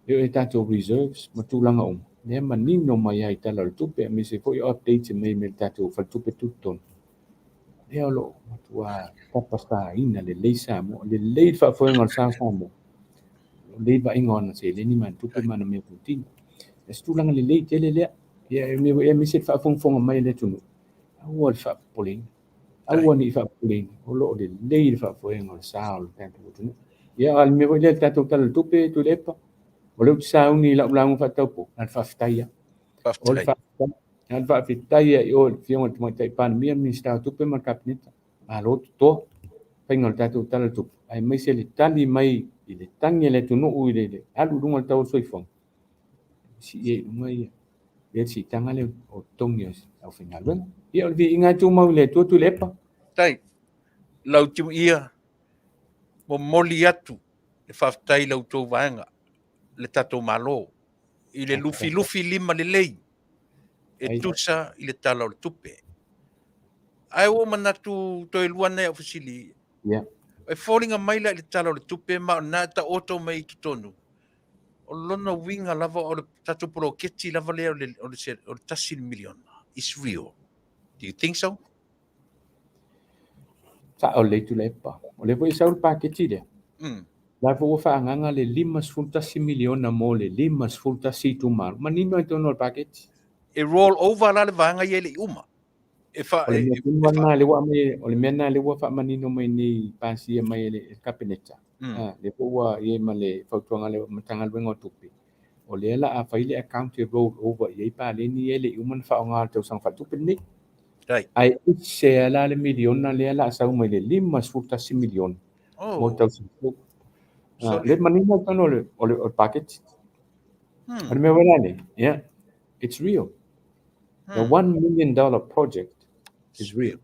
Yo e tato reserves matulanga le manino mai ai tala le tupe me se foi update me me tato fa tupe tutton le lo matua tapasta ina le leisa mo le lei fa foi ngal sa mo le ba ingon se le ni man tupe man me putin e stulanga le lei tele le ya me se fa fong mai le tunu awol fa polin awoni fa polin o lo le lei fa foi ngal sa o tato tunu ya al me le tato tala tupe Tuilaepa o le sa uni la ulang fa topo na faafetai o le faafetai na faafetai i o le fionga tuma tai pan mia minista tupe ma kabineta ma lo to pengal tatu tala tupe ai mai se le tali mai i le tangi le tunu u le alu lunga tau soifong si e mai le si tanga le o tongi au final ben ia o vi inga tu mau le tu Tuilaepa Tai. Lautimuia mo moli atu le faafetai lautou vaega le tatou malo i le lufi lima lelei e tusa i le tala o le tupe ai o manatu toe luana e ofisili ia e folinga mai la i le tala o le tupe ma ona ta oto mai ki tonu o lona winga lava o le tatou poloketi lava lea o le tasi miliona is real. Do you think so? sa o le Tuilaepa o le voi saul paketi le la vo fa nganga le 5 miliona mo le 5 Itumalo manino e tono le paketi E roll over la le vanga ye le uma e fa o le mea pinwana le wa me o le mena le wa fa manino mai ni pasi mai le kabineta le wa ye ma le fautuanga le matanga le ngo tupi o le la a faile account e roll over ye pa le ni ele uman fa nga te sang fa tupi ni ai se la le miliona le la sa mai le 5 milion mo tau le manino tono le o package o le me wala le yeah it's real the $1 million project is real.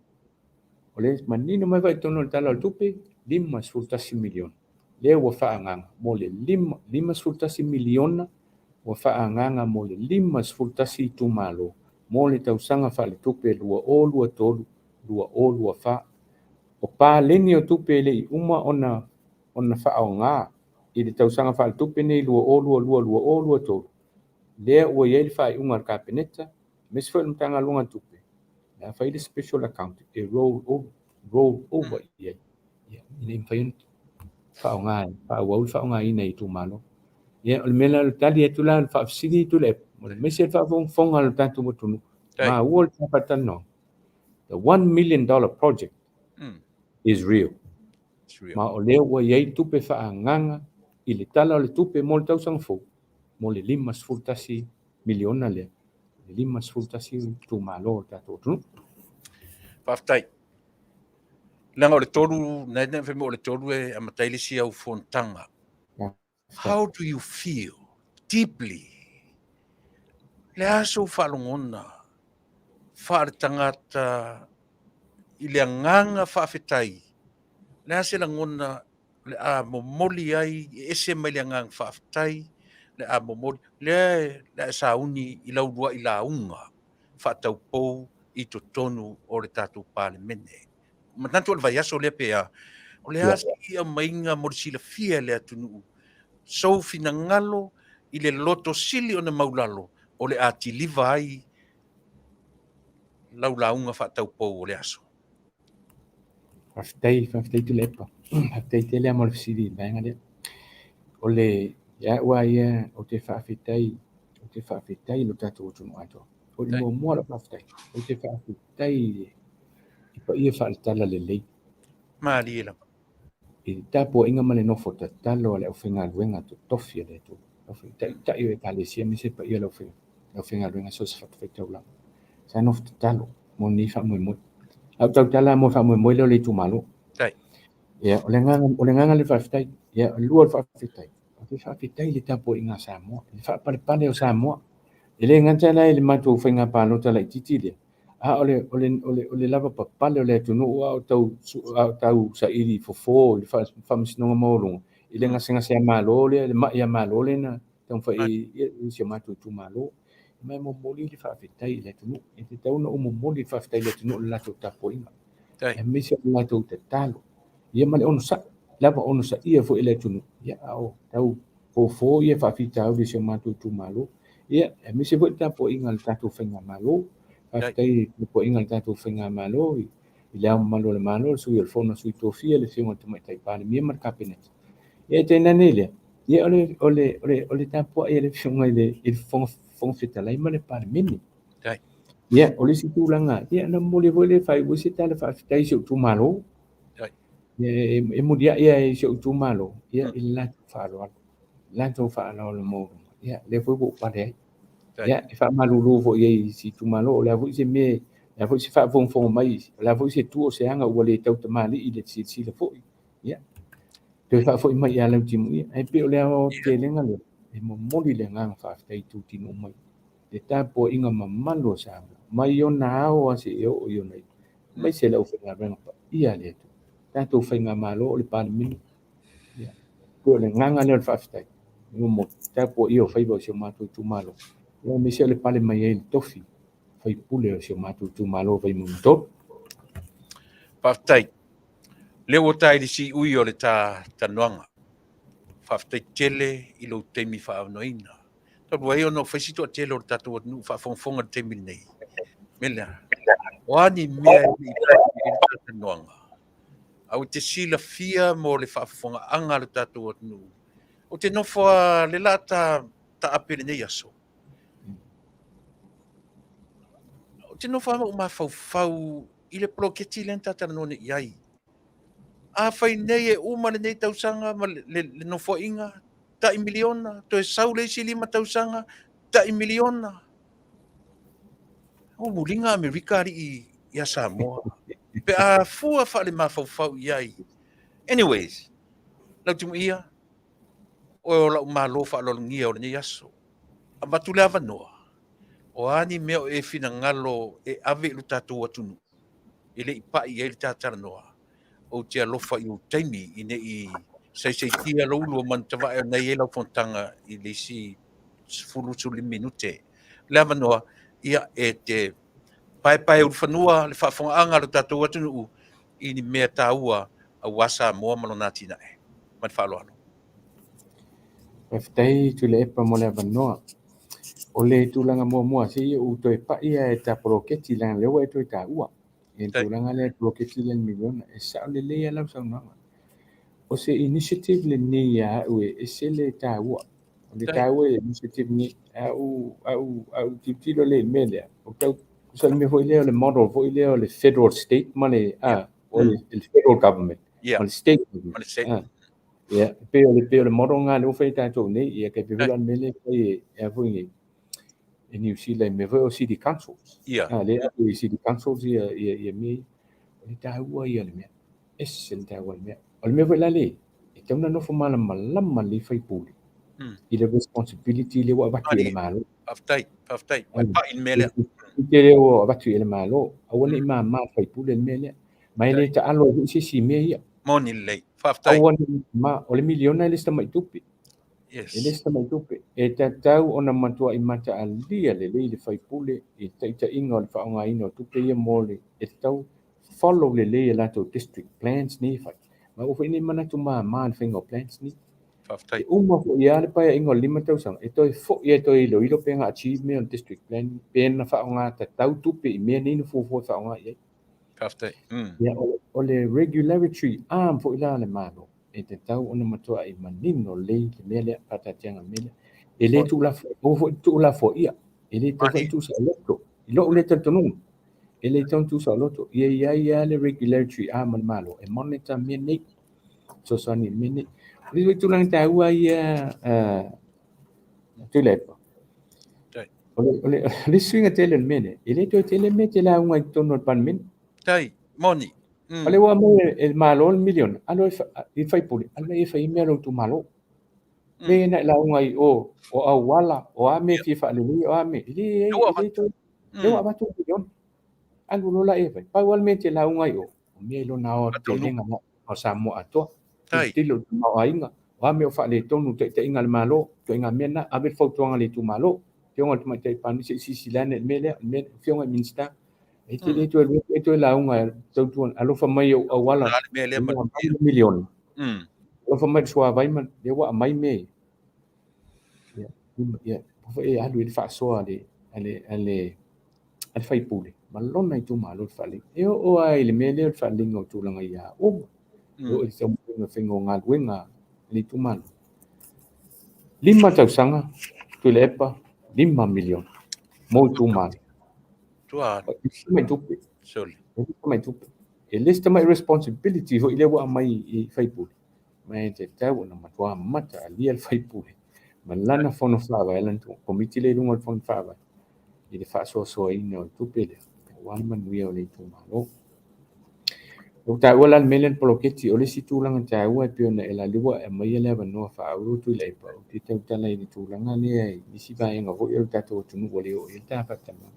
Oleh manino mai vai tono tala tupe 5 milion. Le wa faanganga mo le 5 miliona wa faanganga mo le 5 Itumalo mo le tausanga fa le tupe lua o lua tolu lua o lua fa o pa leni o tupe le uma ona faanga i le tausanga fa le tupe nei lua o lua tolu le wa ye fa unga kabineta mes fa mtanga lunga tupe na fa ile special account e roll over ye ni fayin fa nga ina Itumalo ye o mena tali e tula fa sidi tule me se fa fonga le tanto motunu ma wol fa tanno the $1 million project is real ma o le wa ye tupe fa nganga i le tala le tupe mo le tausang fo mo le 5 miliona le 5 Itumalo tato tu faafetai langa o le tolu na fe mo le tolu e amatai le sia u fontanga. How do you feel deeply le aso whalongona whaatangata i le anganga faafetai le ase la ngona le a momoli ai ese mai le anganga faafetai le a momoli le sauni i laurua i launga whaataupou i to tonu o le tātou palemene. Matanto le vai aso le pea o le ase ia mainga morisila fia le atunu so fina ngalo i le loto sili o na maulalo o le atiliva ai laulaunga whaataupou o le aso. Faafetai Tuilaepa faafetai tele mo le fisili vaenga le o le ia ua ia o te faafetai lo tatou tunu ato o le mua la faafetai o te faafetai i pa ia faaletala lelei Mali e lava. i tapu inga ma le nofo tatalo le aufaigaluega totofi a le atu taʻitaʻi o e palesia me se pa ia le aufaigaluega so se faatafai taulaga sa nofo tatalo mo ni faamoemoe au tau tala mo fa mo le Itumalo Tai. ia o le nganga le Faafetai ia lua le Faafetai o Faafetai le tapo inga Samoa le faapale o Samoa e le ngata lai le matou whainga pālo tala i titi le a ole lava papale o le atunuu au tau sa iri fofo le whamisinonga maurunga i le ngase malo le mai a malo le na tau whai i se matou Itumalo mai mo moli le Faafetai le atunuu e te tauna o mo moli le Faafetai le atunuu le latou tapo inga Tai. e misi o latou te talo ia male ono sa lava ono sa ia fo ile tunu ia au tau fofo ia faafita au le se matou Itumalo ia e misi fo tapo inga le tatou whainga malo Faafetai po inga le tatou whainga malo i le au malo le malo sui le fona sui tofia le whiunga te mai tai pāle mia mar kapenet ia te nane lea ia ole tapo ia le whiunga i le fonga fitalai ma le pāle mini Tai. ia o le situlanga ia na mo le vole fai wisi tale Faafetai se Itumalo e mudia ia e se Itumalo ia i latou whaaloa le mo ia le foi ko pare ia e whaamalulu fo ia i si Itumalo o le avu se me le avu se whaafongfonga mai le avu se tu o se anga ua le tau tamali i le sila foi ia te whaafoi mai ia Lautimuia e pe o le ao te lenga le e mo moli le ngang Faafetai tu tino mai le tapo inga mamalo sa mai o na ao a se e o i o nei mai se lau whainga renga pa ia le tu tatou whainga malo o le palemini ia ko le nganga le Faafetai no mo tapo i o whaiba o se matou Itumalo ia me se le pale mai e le tofi Faipule o se matou Itumalo Vaimauga Faafetai. Le o tai di si ui o le tanuanga. Faafetai tele i lo teimi whaanoina. Tau wai ono whaisito a tele o le tatou anu whaafonga le teimi nei. Mela. O ani mea i le tanuanga. Au te sila fia mo le whaafonga le tatou anu. O te nofoa le lata ta apere nei aso. O te nofoa mo mawhau i le ploketi le tatanone iai. A fai nei e umane nei tausanga ma le nofo inga ta i miliona to e sau le si lima tausanga ta i miliona o mulinga Amerika ri i a Samoa pe a fua fa le mafau iai anyways Lautimuia o la malo fa lo ngia o ni aso a batu lava noa o ani meo e fina ngalo e ave lu tatu atunu ile ipa i ele tatara noa o te alofa i o taimi i ne i sai tia lo ulo man tava e nei ela fontanga i le si fulu suli minute. Leva noa ia e te pai o fanua le whaafonga lo tatou atunu i ni mea taua a wasa moa malonati na e. Man whaaloano. Faafetai Tuilaepa mo le avanoa o le tulaga muamua se ia ou toe paʻi ia e tapoloketi laga leua e toe tāua e tulaga le poloketi le miliona e saʻo lelei a lau saunaga o se initiative lenei a aʻu e ese le tāua o le tāua e initiative ni aʻu tiutilo le mea lea o tau sali mea foʻi lea o le model foʻi lea o le federal state ma le o le federal government ma le state government ia pe o le model nga le fai tatou nei ia kai pe vela mele kai e foi e New Zealand me o city councils le a city councils ia me le taua ia le mea ese le taua le mea o le mea foi la le e tauna no fo malama le Faipule i le responsibility le wa vatu i le malo Faafetai mai pa in mele te le o vatu i le malo au ni ma Faipule le mele mai le ta alo si mea ia moni lei Faafetai au ma o le miliona le sta mai tupi e le sta mai tupe e tatau ona matua i mata alia le le Faipule i taʻitaʻiga o le faaaogāina o tupe ia mo le e tatau follow le lei e latou district plans ni fai ma ua foʻi nei manatu mamā le faiga o plans ni e uma foʻi ia le paeaʻiga o le 5,000 e toe foʻi e toe iloilo pe ga achieve mea o le district plan pena faaaogā tatau tupe i mea nei na fuafua faaaogā i ai Faafetai ia o le regulatory arm foʻi la le malo e te tau ona matua i manino lei le mea lea patatiaga mele e lē tuʻulafo ia e lē tau faʻi tusaʻaloto i loʻu le talitonu e lē tau tusaʻaloto ia iai ia le regulatory arm o le malo e monitor mea nei soasoani mea nei o le tulaga tāua ia Tuilaepa o le suiga tele le mea lea e lē toe tele mea te lauga i tonu o le palemene Moni. Ale wa mo el malo million. Ano I Faipule. Ale I fai melo tu malo. Me na la ngai o awala o ame fi fa le o ame. Ili to. Le wa ba tu million. Alu lo la e fai. Pa igualmente la ngai o. Me lo na o te lenga o Samoa to. Tilo tu ma ainga. Wa me o fa le tonu te inga le malo. Te inga mena ave fo tu le tu malo. Te ngal tu mai te pa si silane me fionga minsta. Itu la unga tuan alo fa mai o wala million alo fa mai swa vai man de wa mai me ya fa e alo il fa so ale Faipule malona itu malo fa le o ai le mele fa lingo tu langa ya o o se mo fingo nga wenga li tu man 5 sanga Tuilaepa 5 million mo tu man Tuan. mai tu Sorry. mai tu lista mai responsibility ho ile wa mai I Faipule mai te tau na matua mata ali al Faipule malana fono fava elan tu komiti le lungo fono fava I le fa so ina tu pele wa Manuia o le tu malo o ta wala melen poloketi o le situ langa ta wa pe na ela liwa e mai le va no fa u tu le pa o te tau tala I tu langa le I si va nga vo el tato tu no le o el ta fa tama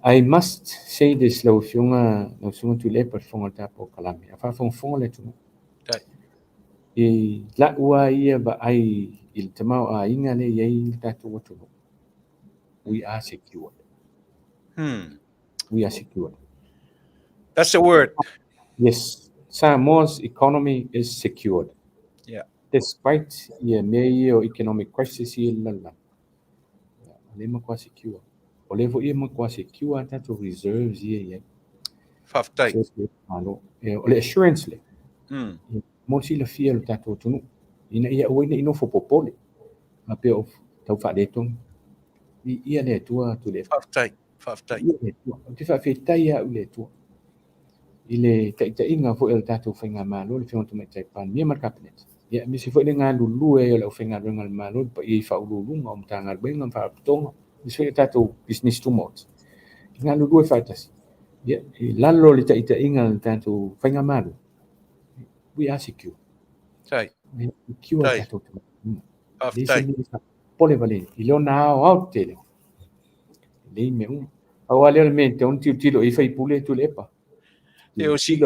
I must say this lo fiunga no sunga Tuilaepa fonga ta po kalami afa fonga le tu I la ua ia ba ai il tamau a inga le yei tatu watu. We are secured. We are secured. That's the word. Yes. Samoa's economy is secured. Yeah. Despite ia meio economic crisis ia lala. Le ma kwa secure. O le vo ia ma kwa secure tatu reserves ia. Faafetai. O le assurance le. Mo si la fia le tatu tunu. Ina ia oina ino fo popole. Ma pe of tau fa le tonu. Ia le tua tu le Faafetai. Ia le tua. O te Faafetai au le tua. I le taʻitaʻiga foʻi o le tatou faiga malo le feoga mai taipan mia ma le cabinet. Ia misi foʻi le galulue e o le ʻaufaigaluega le malo le paia I faaululuga o matagaluega ma faapitoga. Misi foʻi le tatou business tumot. I galulue faatasi. Ia I lalo le taʻitaʻiga le tatou faiga malo. We are secure. Secure le tatou tamaʻi. Le se mili pole vale. I lona ao tele. Lei me uma. Aua lea le mea te on tilo I Faipule Tuilaepa. E o si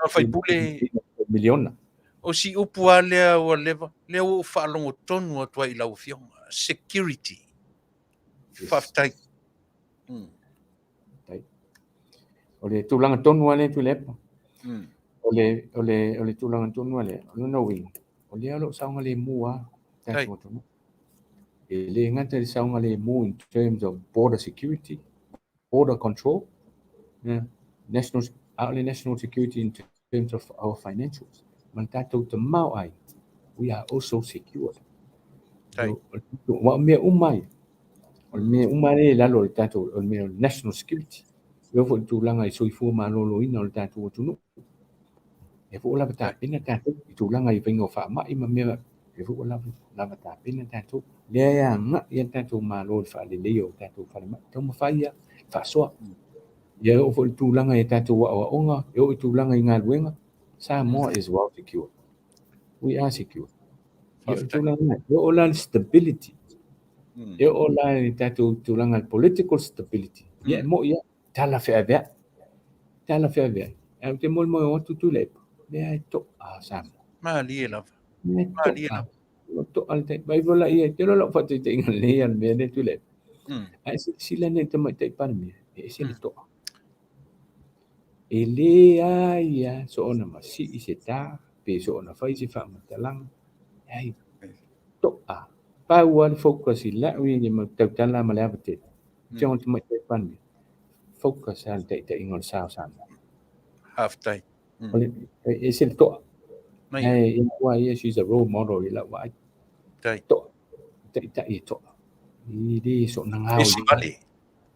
Faipule miliona. O si upu a lea o leva. Lea o whaalongo tonu atua I lau fionga. Security. Faafetai. O le tūlanga tonu ale Tuilaepa. O le tūlanga tonu ale. O le wing. O le alo saunga le mua. Tātua tonu. E le ngata le saunga le mua in terms of border security, border control, national security in terms of our financials. Man tātou te mau ai. We are also secured. Wa mea umai. O mea umai le lalo le tātou o mea national security. Yo fo tūlanga I soifua malolo ina o le tātou o tunu. E fo lava tāpina tātou I tūlanga I whainga o whaamai ma mea. E fo lava tāpina tātou. Lea ia ngā ia tātou malolo whaale leo tātou whaale mai. Tau mawhaia whaasoa. Ia o fo tūlanga I tātou wa onga. E o tūlanga I ngā luenga. Samoa is well secure. We are secure. Ia tūlanga. E o la stability. E o la tātou tūlanga political stability. Ia mo ia tala whea vea. Tala whea vea. E te mol mo o Tuilaepa. Lea e to a Samoa. Mali e lava. Lea e to a. To al te. Bai vola ia. Te lola whatu te inga lea mea le Tuilaepa. Ai sila ne te mai te panmia. E se le to a. E lea ia. So ona masi I se tā. Pe so ona whai se wha matalanga. Ai. To a. Pau al focus I la ui ni ma tau tala ma le avate. Te on te mai te panmia. Focus al te ingon sao Samoa. Faafetai. E se le toa. E ua ia she's a role model I la wai. Toa. I toa. I le so na ngau. Isi Vale.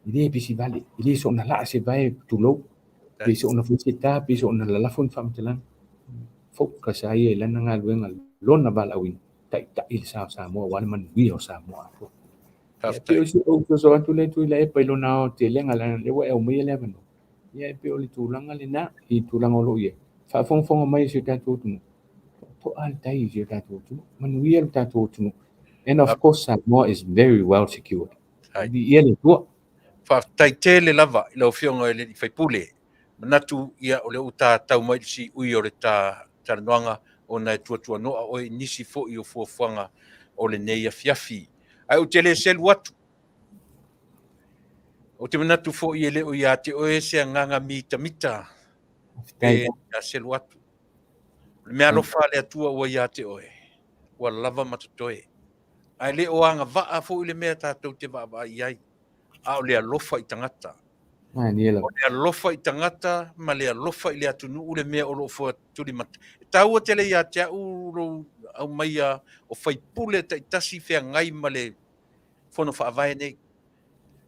I le pisi Vale. I le so na la se vai tulou. Pe so na fusita, pe so na la lafun famtelan. Focus ai la na ngau wenga lona bala win. I sao Samoa wan man wi o Samoa. Faafetai. Pe o so atu le Tuilaepa I lona o te lenga la le wa e o mai le vano. ia pe o le tulaga lenā i tulaga o loo ia faafogafoga mai se tatou tunu po al tai se tatou tunu manuia le tatou tunu. And of course, Samoa is very well secured. Ia le tua. Faafetai tele lava i lau fionga i le Faipule. Manatu ia o le uta tau mai si ui o le taranoanga o na tua noa o nisi fo i o fuafuanga o le nei Afiafi. Ai o tele selu watu. O te manatu fo i ele o ia te oe se nganga mita. Pe a selu watu. Le mea lofa le atua o ia te oe. Ua lava matatoe. Ai le o anga vaa fo i le mea tātou te vaa iai. A o le alofa i tangata. O le alofa i tangata, ma le alofa i le atunu u le mea o lo fua tuli mata. E taua tele ia te au au maia o Faipule ta itasi fea ngai ma le fono whaavai nei.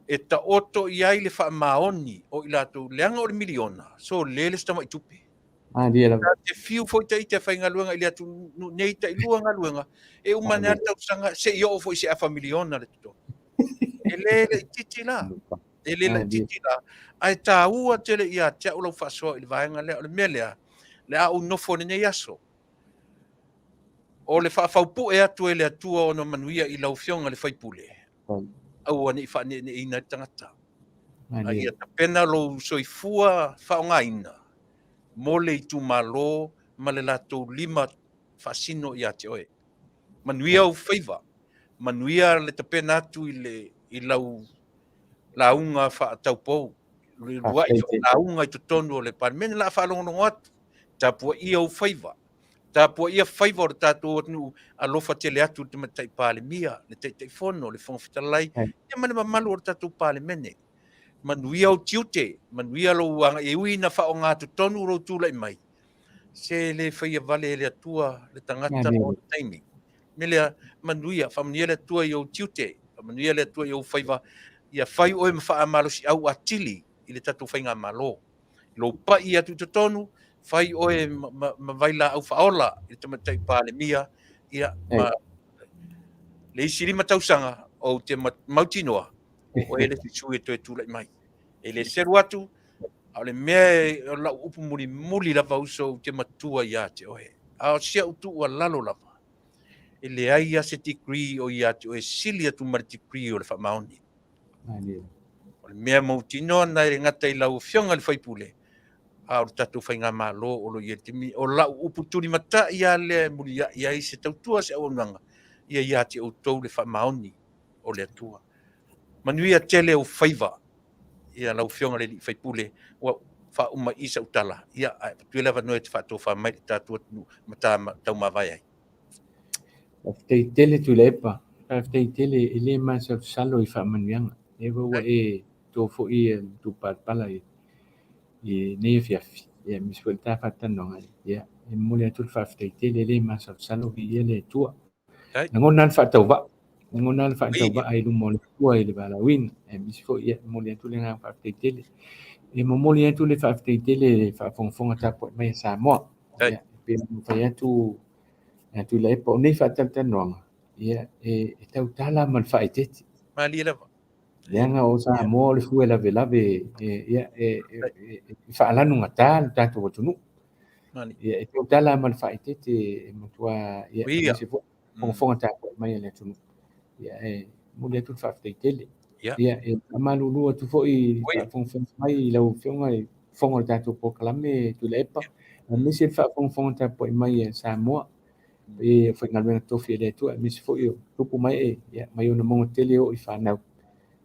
E ta oto i ai le wha maoni o i lato leanga o le miliona. So lele stama i tupe. Te fiu foi ta ite whainga luenga i le atunu nei ta i luanga luenga. E umane ata usanga se i o foi se afa miliona le tuto. E lele i titi la. E lele i titi la. Ai tā ua tele ia te au lau whasoa i le vaenga lea o le mea lea. Le au nofo ne nei aso. O le whaafaupu e atu e le atua o no Manuia i lau fionga le Faipule. Au ane i whaane ne ina tangata. Ai ia ta pena lo soifua whaongaina. Mo le Itumalo ma le lato 5 whasino i ate oe. Manuia au whaiva. Manuia le ta pena atu i lau launga whaataupou. Rua i launga i tutonu o le parmene la whaalongonongo atu. Tapua ia au whaiva. Tapua ia whaiva o le tātou atu alofa tele atu te matai palemia, le teitai fono, le whangwhitalai. Ia mane mamalu o le tātou palemene. Manuia au tiute, manuia lo wanga e ui na whao ngā tutonu ro tūlai mai. Se le whaia vale le atua, le tangata o le taimi. Melea manuia, whamanuia le atua i au tiute, whamanuia le atua i au whaiva. Ia whai oe mawha amalo si au atili i le tatu whainga malo. Lo pa i atu tutonu, whai oe mawaila au whaola i le tamatai palemia, ia le isi 5 tausanga o te mautinoa o ele fisu e toe tūlai mai. E le seru atu, au le mea o lau upu muli lava uso te matua ia te oe. Ao sia utu ua lalo lava. E le aia se degree o ia te oe sili atu mara degree o le whamaoni. O le mea mautinoa na e ngata i lau fionga le Faipule. A o tatu whainga malo o lo ia timi. O lau upu turi mata ia le muli ia i se tautua se au nanga. Ia te o tau le whamaoni o le atua. Manuia tele o whaiva. Ia lau fionga le Faipule. Ua wha uma isa utala. Ia Tuilaepa noe te whato wha mai tātua mata tau mawai ai. Faafetai tele Tuilaepa. Faafetai tele e le masa salo i whaamanuianga. E ua e tō fo i tu palpala i nei Afiafi. Ia miswel tā whatanonga. Ia e mole atu faafetai tele le masa salo i ia le tua. Nangona le whaatau wa. Nangona le whaatau wa ai lumo le tua i le Valawina. E misfo ia mole atu le ngā faafetai tele. E momoli atu le faafetai tele whaafongafonga tapo mai Samoa. Ia pe whai atu Tuilaepa o nei whaataltanoanga. Ia e tau tala man whaeteti. Mali lava. Leanga o Samoa le fue lave ia whaalanu ngata le tātou watunu. Ia e tau tala man whaeteti e matua ia se fongafonga tapo mai le tunu. Ia e moli atu whaafetai tele. Ia e amalulu atu fo i whaafongafonga mai i lau whionga i whonga le tātou pokalame Tuilaepa. Misi le whaafongafonga tapo mai Samoa. E foi ngalwenga tofi le tu mis foi tupu mai ia mai ona mongo tele o i whanau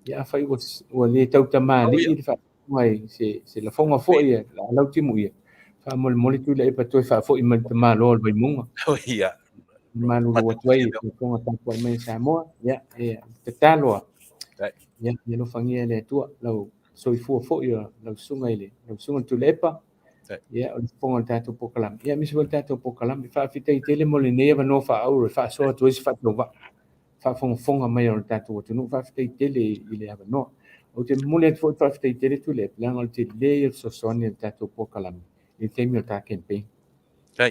ia fai o le tau tamali i fa mai se la fonga foi la Lautimuia fa mol Tuilaepa toi fa foi man tamalo al Vaimauga ia malu o toi fonga tapo mai Samoa ia e tatalo ia no fangia le tu lau soifua foi lau sunga ile lau sunga Tuilaepa. Ia o fonga tātou pokalam. Ia misi wal tātou pokalam. Faafetai tele mo le nea wano whaau re whaasoa tuesi whaatova. Whaafonga mai o tātou atunu. Faafetai tele i le awanoa. O te mule atu faafetai tele Tuilaepa. Langa o te lea sosoni o tātou pokalam. I teimi o tā campaign.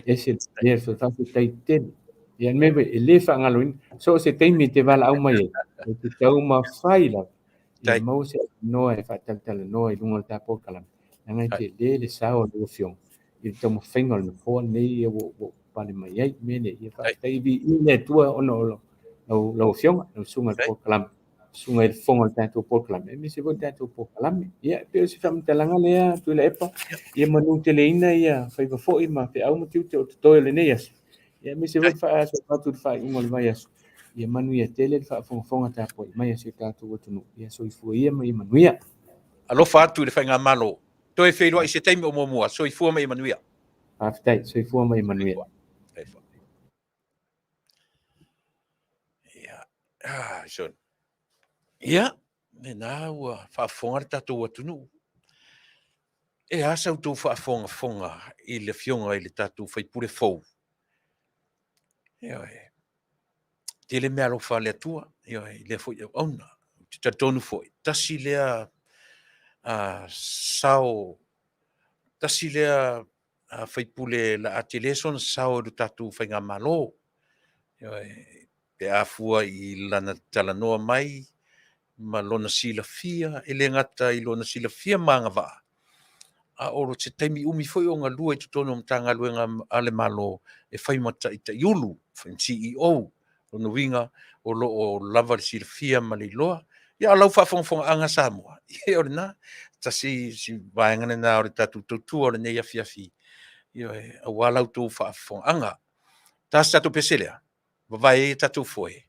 Ese lea faafetai tele. Ia mewe e le whaangaloin. So se teimi te wala au mai e. O te tau ma whaila. Ia mau se noa e whaataltala noa i lunga o tā pokalam. ngai Tele le sao le fiong i tomo whainga le poa nei e wo pale mai ai mene i Faafetai vi i le tua ono lo fiong lo sunga le poa kalam sunga il fonga le tatou poa kalam e mi se vo tatou poa kalam ia pe o se whamtalanga lea Tuilaepa ia manu teleina ia whaifafoi ma pe au matiu te o toi le nei asu ia mi se vo wha so patu le wha ingo le vai asu ia Manuia Tele le whaafonga tāpoi mai asu tātou watunu ia soifua ia mai Manuia alofa atu le whainga malo toe whairoa i se taimi o mua soifua mai Manuia Faafetai soifua mai Manuia son ia nena ua whaafonga le tātou watunu e asa u tō whaafonga i le fionga i le tātou Faipule fou te le mea alofa le atua i le foi au auna te tatonu foi tasi lea sao tasi lea Faipule la atele son sao du tātou whainga malo pe Afua i lana talanoa mai ma lona sila fia ele ngata i lona sila fia manga va a oro te taimi umi foi o ngā lua i tutono mtanga luenga ale malo e whaimata i ta iulu CEO lona winga o lo o lava sila fia mali loa ia lau whaafonga anga Samoa ia ore na tasi si vaengane na ore tatu tutua ore nei Afiafi ia a walau tō whaafonga anga tas tatu peselea Vaai tatu foi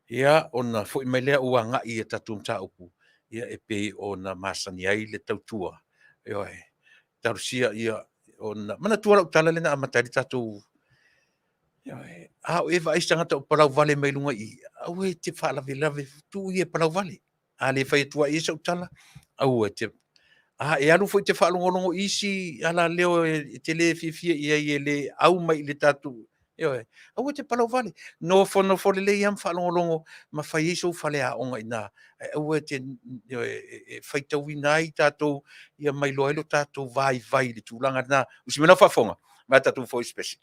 ia ona foi mai lea ua ngai e tatu mtaupu ia e pe ona masani ai le tautua ia tarusia ia ona mana tua tala lena amatari tatu ia o eva ai sanga to para Vale mai lunga i au e te fala lave tu ia para Vale ale fai tua i so tala au e te e alu foi te fala ngolongo isi ala leo e Tele fifia ia le au mai le tatu ia au te para Vale no fo le iam fala ngolongo ma fai so fale a onga ina au te fai tau winai tatu ia mai loelo tatu vai le tulanga na usimena fa fonga ma tatu foi special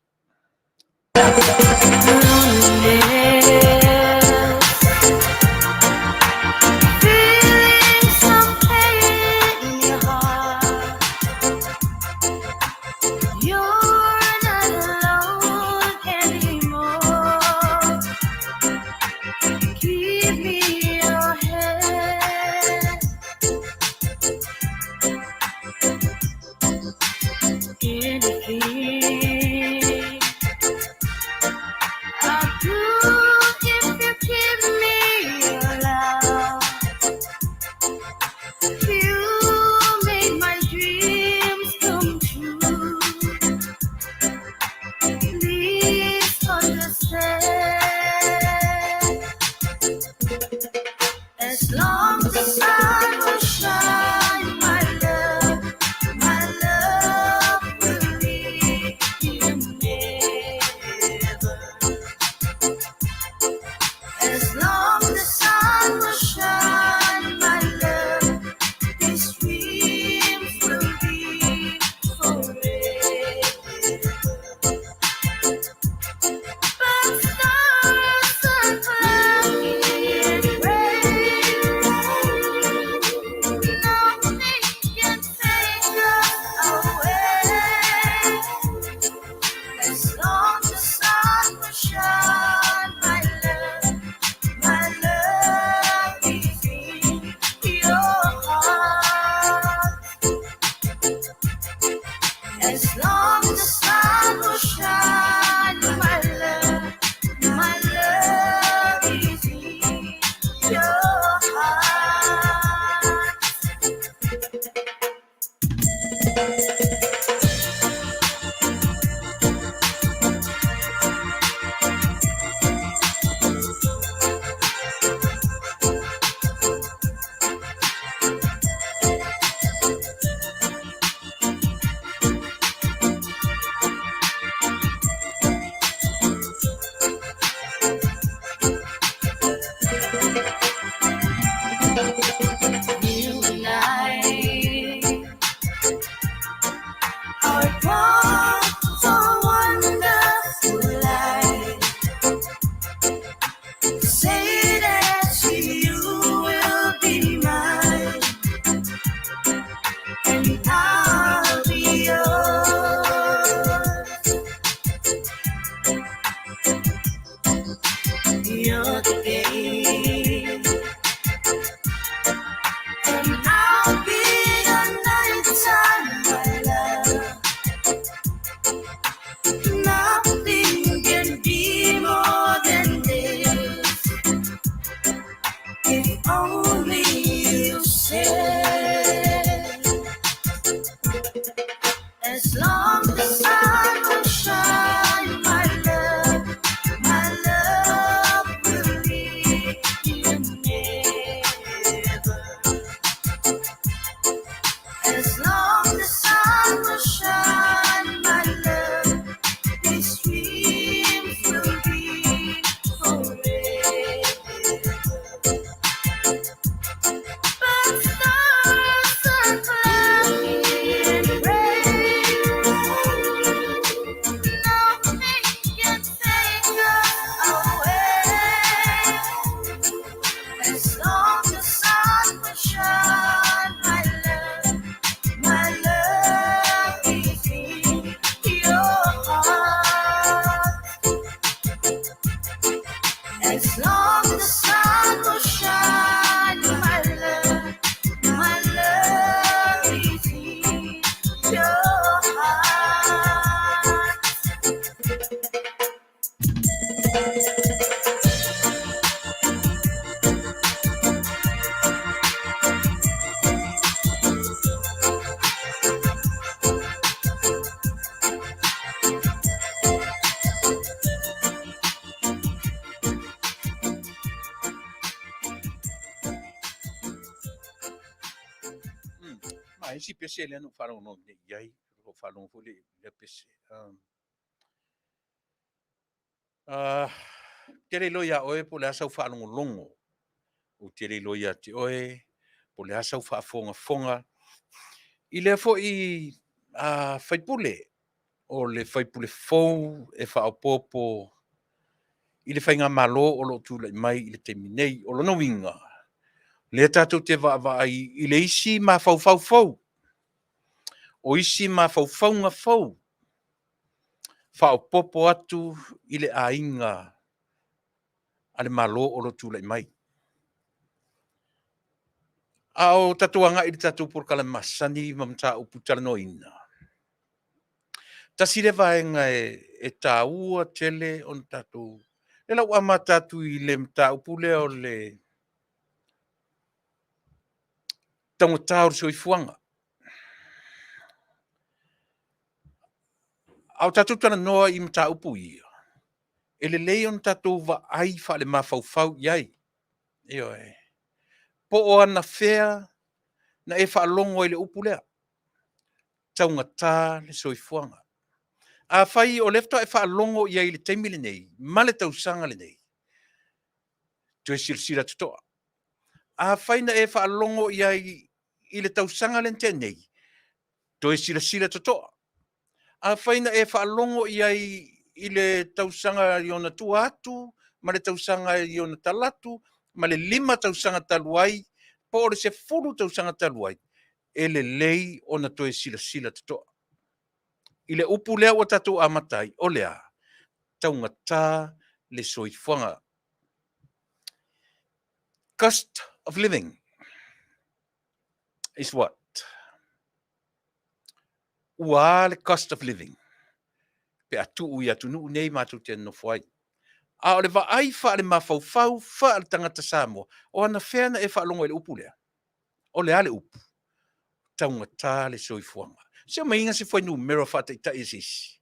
Ai si pese le no falo no ne yai ko falo fo le pese. Tele loia oe po le asa falo longo. O tele loia te oe po le asa fa fonga. I le fo i faipule o le faipule fou e fa popo i le fainga malo o lo tula mai i le teminei o lo no winga. Le tatou te va i le isi ma fau. O isi ma faufaunga fau. Fa popo atu i le ainga ale malo o lo tula mai. Ao tatuanga i le tatou por kala masani mamta o putala no ina. Tasire vaenga e taua tele on tatou. E lau ama tatu i le mta upule o le tango tau so i fuanga. Au tatu tana noa i mta upu ia. E le leon tatu va ai fa le mafaufau iai. Eo e. Po o ana fea na e fa longo i le upu lea. Taunga tā le soifuanga. A fai o lefta e fa longo iai le teimi le nei. Male tau sanga le nei. Tue silsila tutoa. A fai na e fa longo iai i le tau sanga le te nei. Tue silsila tutoa. A fai na e fa longo iai i le tau sanga i ona tuatu. Ma le tau sanga i ona talatu. Ma le 5 tau sanga taluai. Po le se fulu tau sanga taluai. E le lei ona tue silsila tutoa. I le upu lea o tatou amatai, o lea, taunga tā le soifuanga. Cost of living is what? Ua le cost of living. Pe atu ui atu nuu nei mātou te nofuai. A o le va ai wha le mawhau wha le tangata Samoa. O ana whena e wha longo i le upu lea. O le ale upu. Taunga tā le soifuanga. Se ma inga se fwai nu mero whata i taisisi.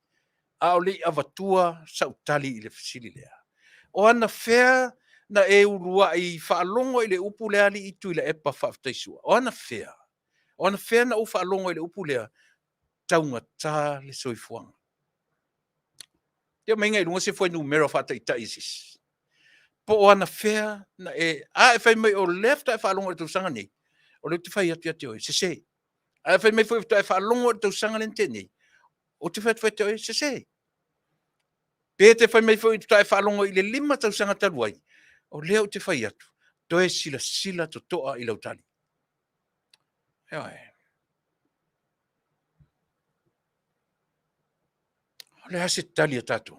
A o le avatua sautali i le fasili lea. O ana whea na e urua i whaalongo i le upu lea li i Tuilaepa Faafetai sua. O ana whea. O ana whea na u whaalongo i le upu lea taunga tā le soifuanga. Teo mainga i runga se fwai numero whata i taisis. Po o ana whea na e whai mai o lefta e whaalongo i tausanga nei. O le te whai atu ate oi, se se. A whai mai fwai e whaalongo i tausanga le te nei. O te whai ate oi, se se. Pe te whai mai fwai e whaalongo i le 5 tausanga taluai. O leo te whai atu. Toe sila to toa i lautali. Eo e. O le hase tali a tatu.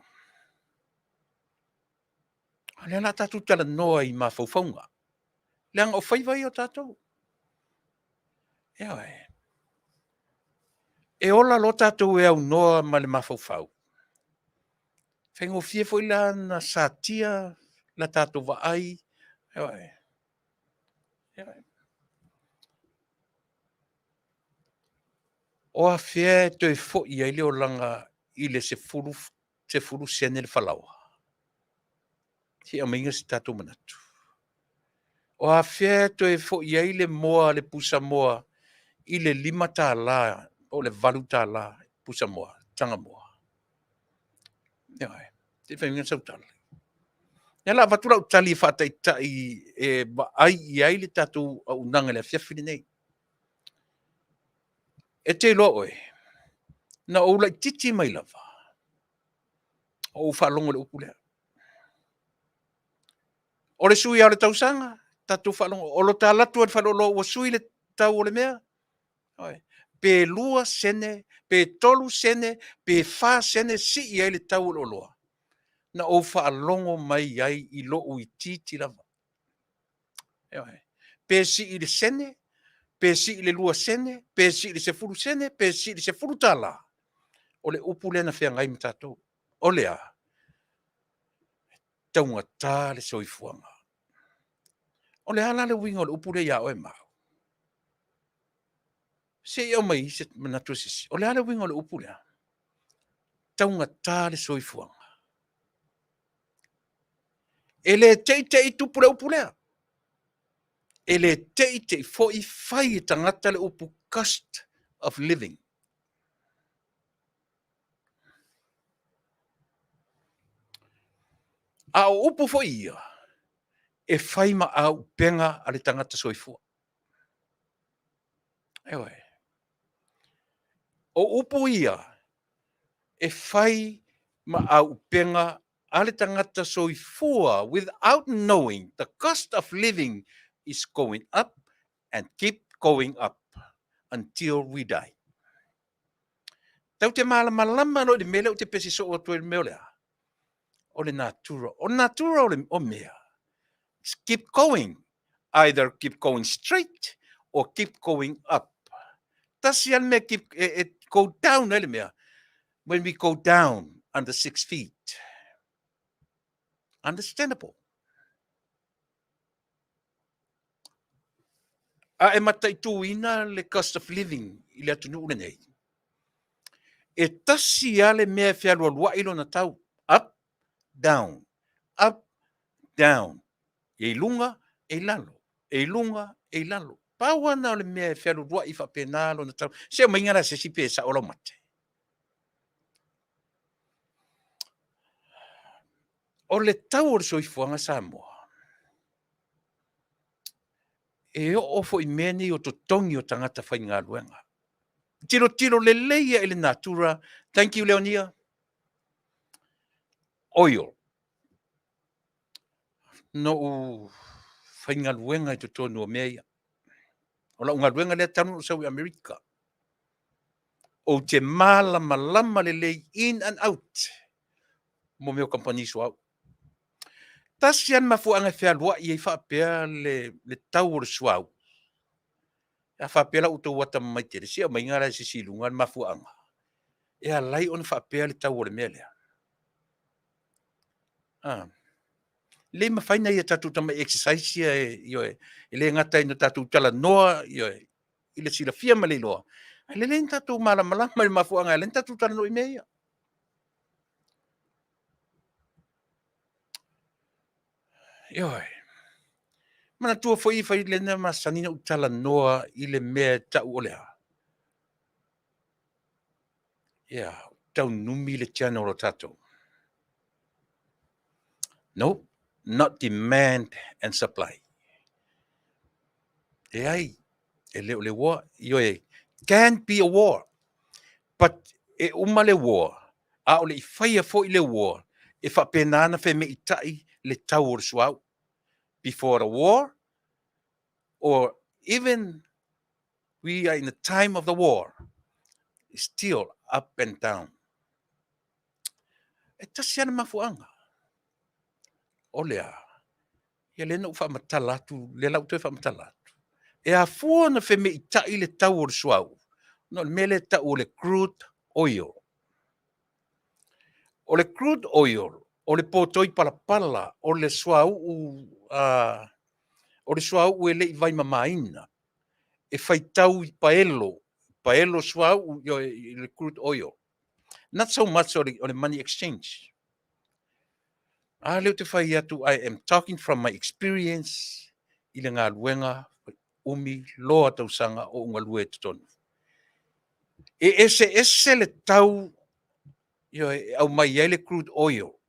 O le ana tatu tala noa i mawhauwhaunga. Le anga o whaiwai o tatu. Eo e. E ola lo tatu e au noa ma le mawhauwhau. Whengo fie fwai la na satia la tatu Vaai. Eo e. Eo e. O a fie to e fo i aile o langa i le se furu sene le whalawa. Si a mainga si tatu manatu. O a fie to e fo i aile moa le pusa moa i le 5 tā la o le 8 tā la pusa moa, tanga moa. Eo e. Te whainga sautala. Ia la vatura o tali whata i tai e Vaai i aile tatu au unanga le Afiafi nei. E te lo oe. Na o lai titi mai lava. O whalongo le upulea. O le sui au le tausanga, tatu whalongo. O lo tā latu al whalolo o sui le tau o le mea. Oe. Pe lua sene, pe tolu sene, pe wha sene si i ai le tau o loa. Na o whaalongo mai ai i lo ui titi lava. Oe. Pe si i le sene, pe si i le lua sene, pe si i le sefuru sene, pe si i le sefuru tala. O le upulea na whea ngai mtatou. O lea. Taunga tā le soifuanga. O le ala le winga o le upule ia oe mau. Se i o mai se manatu sisi. O le ala winga o le upule. Taunga tā le soifuanga. E le te i tupule upule. E le te fo i whai tangata le upu cost of living. A o upu fo ia, e whai ma au penga a le tangata soifua. Ewe. O upu ia, e whai ma au penga a le tangata soifua without knowing the cost of living is going up and keep going up until we die. Tau te malama no le mele o te pesi so o tue meo lea. O le natura. O natura o mea. Keep going. Either keep going straight or keep going up. Tasi an mea keep, go down ele mea. When we go down under 6 feet. Understandable. A e matai tuina le cost of living i le atunu ule nei. E tasi ale mea whialua lua ilo na tau. Up, down. Up, down. E lunga, e lalo. E lunga, e lalo. Paua na ole mea whialua lua i whapenalo na tau. Se o maingara se sipe sa ola mate. O le tau o le soifuanga Samoa. E o ofo i meni o to tongi o tangata whai ngā luenga. Tiro le leia ele natura. Thank you, Leonia. Oil. No u whai ngā luenga i to tonu o mea. O la unga luenga lea tanu o Saui Amerika. O te malama le lei in and out. Mo meo company so au. Tasi an mafuanga whea lua i e whapea le tau o le suau. A whapea la uto wata mai tere. Sia mai ngara si silunga an mafuanga. E a lai on whapea le tau o le mea lea. Le mawhaina i a tatu tama exercise e le ngata ino tatu tala noa i le sila fia ma le loa. Le tatu malama le mafuanga le tatu tala no i mea. Ioi. Mana tua foi le na masanina utala noa i le mea tau olea. Tau numi le tiana o tato. Nope, not demand and supply. Ai, le war, can't be a war. But e umale war. A ole i whaia fo i le war. E whapenana fe me itai le tau o suau. Before the war, or even we are in the time of the war, still up and down. E tasiana mafuanga. Olea. Ia le na ufa matalatu, le lau te whamatalatu. E a fua na fe me itai le tau o suau. No mele tau o le crude oil. O le crude oil, o le potoi palapala, o le suau e le i Vaimauga. E whaitau i paelo suau i le crude oil. Not so much on the money exchange. Leo te whai atu, I am talking from my experience i le ngā luenga, umi loa tausanga o unga lue tutonu. E ese le tau au mai ele crude oil.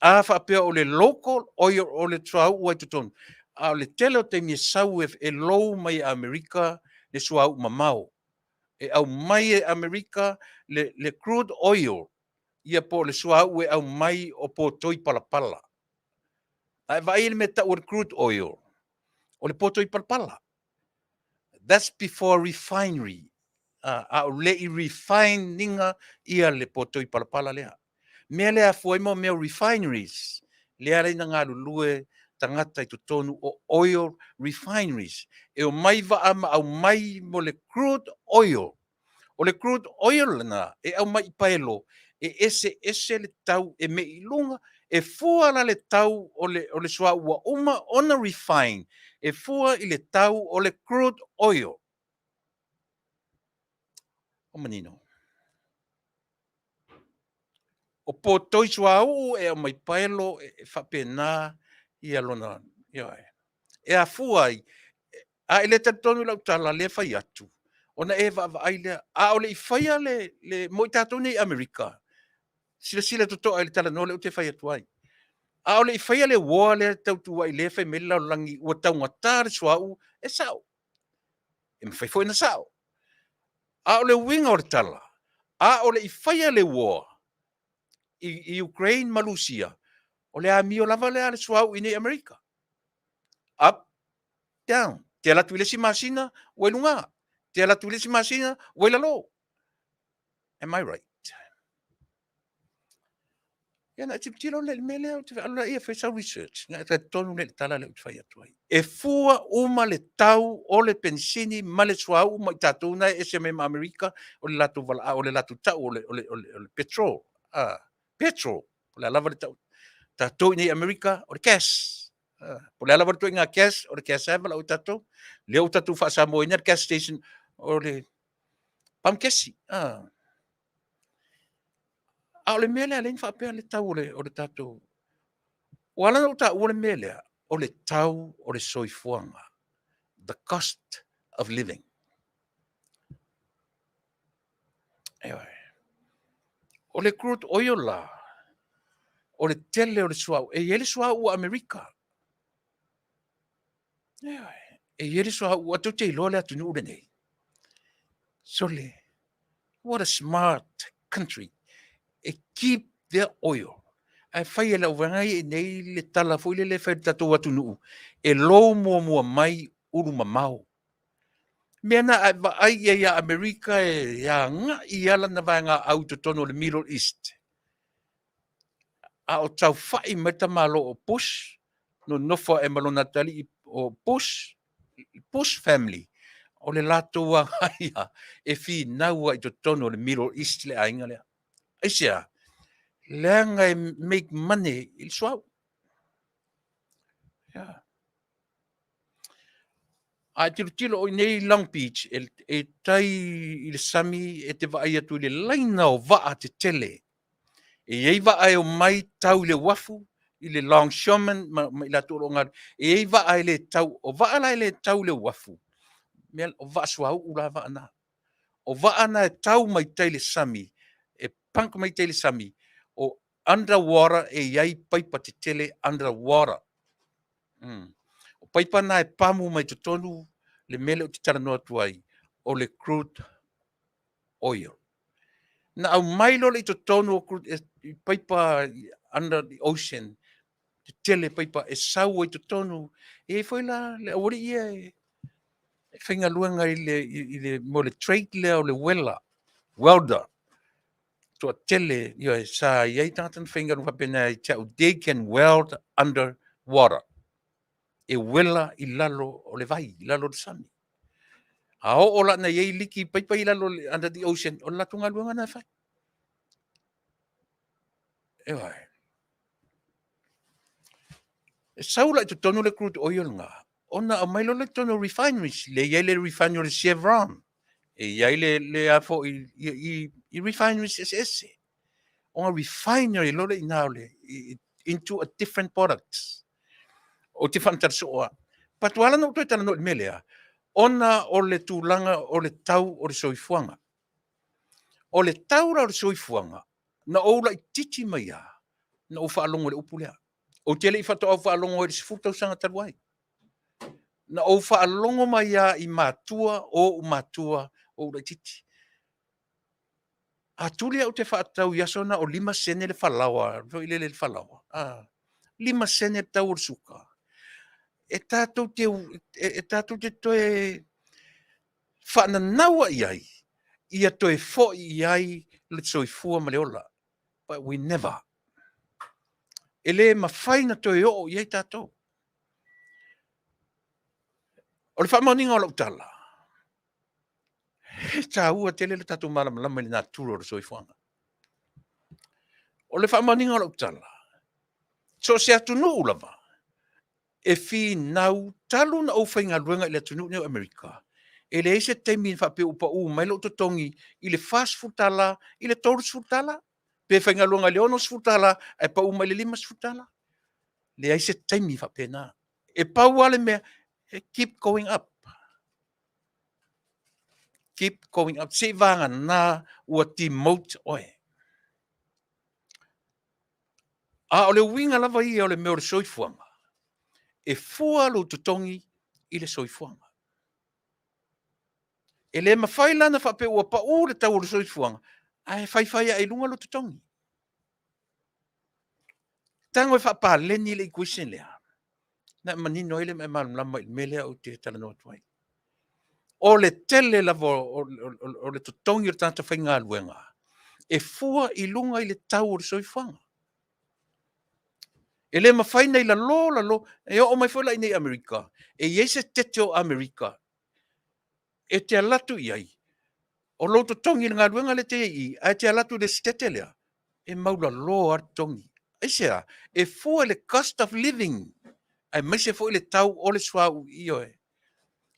A whapea o le local oil o le trau ua tutonu. A le tele o te mi sau e lou mai Amerika le suau mamau. E au mai e Amerika le crude oil ia po le suau e au mai o po toi palapala. A vai ele meta o crude oil. O le po toi palapala. That's before refinery. A le i refininga ia le po toi palapala lea. Mea lea foi mo mea refineries. Lea reina ngā lulue tangata i tonu o oil refineries. E o mai vaama au mai mo le crude oil. O le crude oil na e au mai paelo. E ese le tau e me ilunga. E fua la le tau o le sua ua uma ona refine. E fua i le tau o le crude oil. O manino. O po toi suau e o mai paelo e whapena i alona. E a fuai. A ele te tonu lau tala le whai atu. Ona e ai le a o le faia le mo tatou nei Amerika. Sila to ai le tala no le te faia tuai. A o le faia le woa le tau tu ai le fai mela langi o tau ngata le suau e sao. E me fai foi na sao. A o le winga o le tala. A o le faia le woa i Ukraine Malusia. O le a mio lava le ale suau i nei Amerika. Up, down. Te ala tuile si masina, wailunga. Te ala tuile si masina, wailalo. Am I right? Ia na tip tilo le mele o te ala ia fai sa research. Nga ta tonu le tala le utfai atuai. E fua uma le tau o le pensini ma le suau ma i tatou na SMM Amerika o le latu vala o le latu tau o le petrol. Petrol. O le alava le tau. Tatou nei Amerika o le gas. Po le alava le tau inga gas o le gas ava o tatou. Le o tatou Fasa mo ina gas station o le pamkesi. A o le mele alen whapea le tau o le tatou. O ala o ta o le mele o le tau o le soifuanga. The cost of living. Ewa. O le crude oil la. O le tele o le suau. E ele suau o Amerika. Ewa. E ele suau o atu te ilo le atu nure nei. So le. What a smart country. E keep their oil. Ai fai e lau vangai e nei le tala fo le fai tatou atu nuu. E lo mua mai uru mamau. Mena ai ia Amerika e ia nga i ala na vanga au to tono le Middle East. A o tau fai meta malo o push no nofo e malo natali o push family. O le lato wa ia e fi naua i to tono le Middle East le ainga le. Aisia, leanga e make money il suau. Yeah. A tilo o nei Long Beach e tai i le sami e te vai atu le laina o vaa te tele. E ei vai o mai tau le wafu i le longshoreman ma i la toro ngar. E ei vai le tau o vaa lai le tau le wafu. Mel o vaa suau ula vaa na. O vaa na e tau mai tai le sami e punk mai tai le sami o underwater e iai paipa te tele underwater. O paipa na e pamu mai te tonu le mele o te tara noa tuai o le crude oil. Na au mailo le to tonu o crude paipa under the ocean te tele paipa e sau e to tonu e foi la le ori ia e whainga luanga i le mo le trade le o le welder to a tele ia e sa iei tangatan whainga luanga pena i tau they can weld under water. E wela i lalo o le vai, i lalo le sami. A o la na iei liki paipa i lalo under the ocean, o la tunga luanga na whai. E wai. E saula i to tonu le crude oil nga. Ona a mailo le tono refineries, le iei le refinery Chevron. E iei le afo i refineries esse. O refinery lo le inaule into a different products. O te whantar soa. Patuala no toi tala no melea. Ona o le tūlanga o le tau o le soifuanga. O le tau o le soifuanga. Na oula i titi mai a. Na o whaalongo le upulea. O tele i whatoa whaalongo e le sifurtau sanga taruai. Na o whaalongo mai a i mātua o mātua o le titi. A tuli au te whaatau yasona o 5 sene le whalawa. Roi le whalawa. 5 sene tau o suka. E tātou te toe whaana naua iai. Ia toe fo iai le soifua maleola. But we never. Ele mawhaina toe o iai tātou. O le whaamaninga o lau tala. Tā ua tele le tātou malama le nā tūro o le soifuanga. O le whaamaninga o lau tala. So se atunu ulava. E fi nau talu na au whainga ruenga i le atunu neo Amerika. E le eise teimi whape upa mai lo totongi i le fast futala, i le torus futala. Pe whainga luanga le onos futala, e pa mai le 5 futala. Le eise teimi whape na. E pau ale mea, keep going up. Keep going up. Se vanga na ua demote oe. A ole winga lava ia ole meo le soifuanga. E fua lo tutongi i le soifuanga. E le mawhai lana whape ua pa u le tau le soifuanga. Ai whai ai lunga lo tutongi. Tango e whapa leni le ikuisen lea. Na manino ele mai malum lama il melea o te tala noa tuai. O le tele lava o le tutongi o tanta whainga luenga. E fua i lunga i le tau le soifuanga. E le mawhai nei la lo. E o mai whala i nei Amerika. E iese tete o Amerika. E te alatu iai. O lo tutongi ngā luenga le te i. A te alatu le stete lea. E maula lo artongi. Aisea, e fua le cost of living. Ai mai se fo le tau o le swau i oe.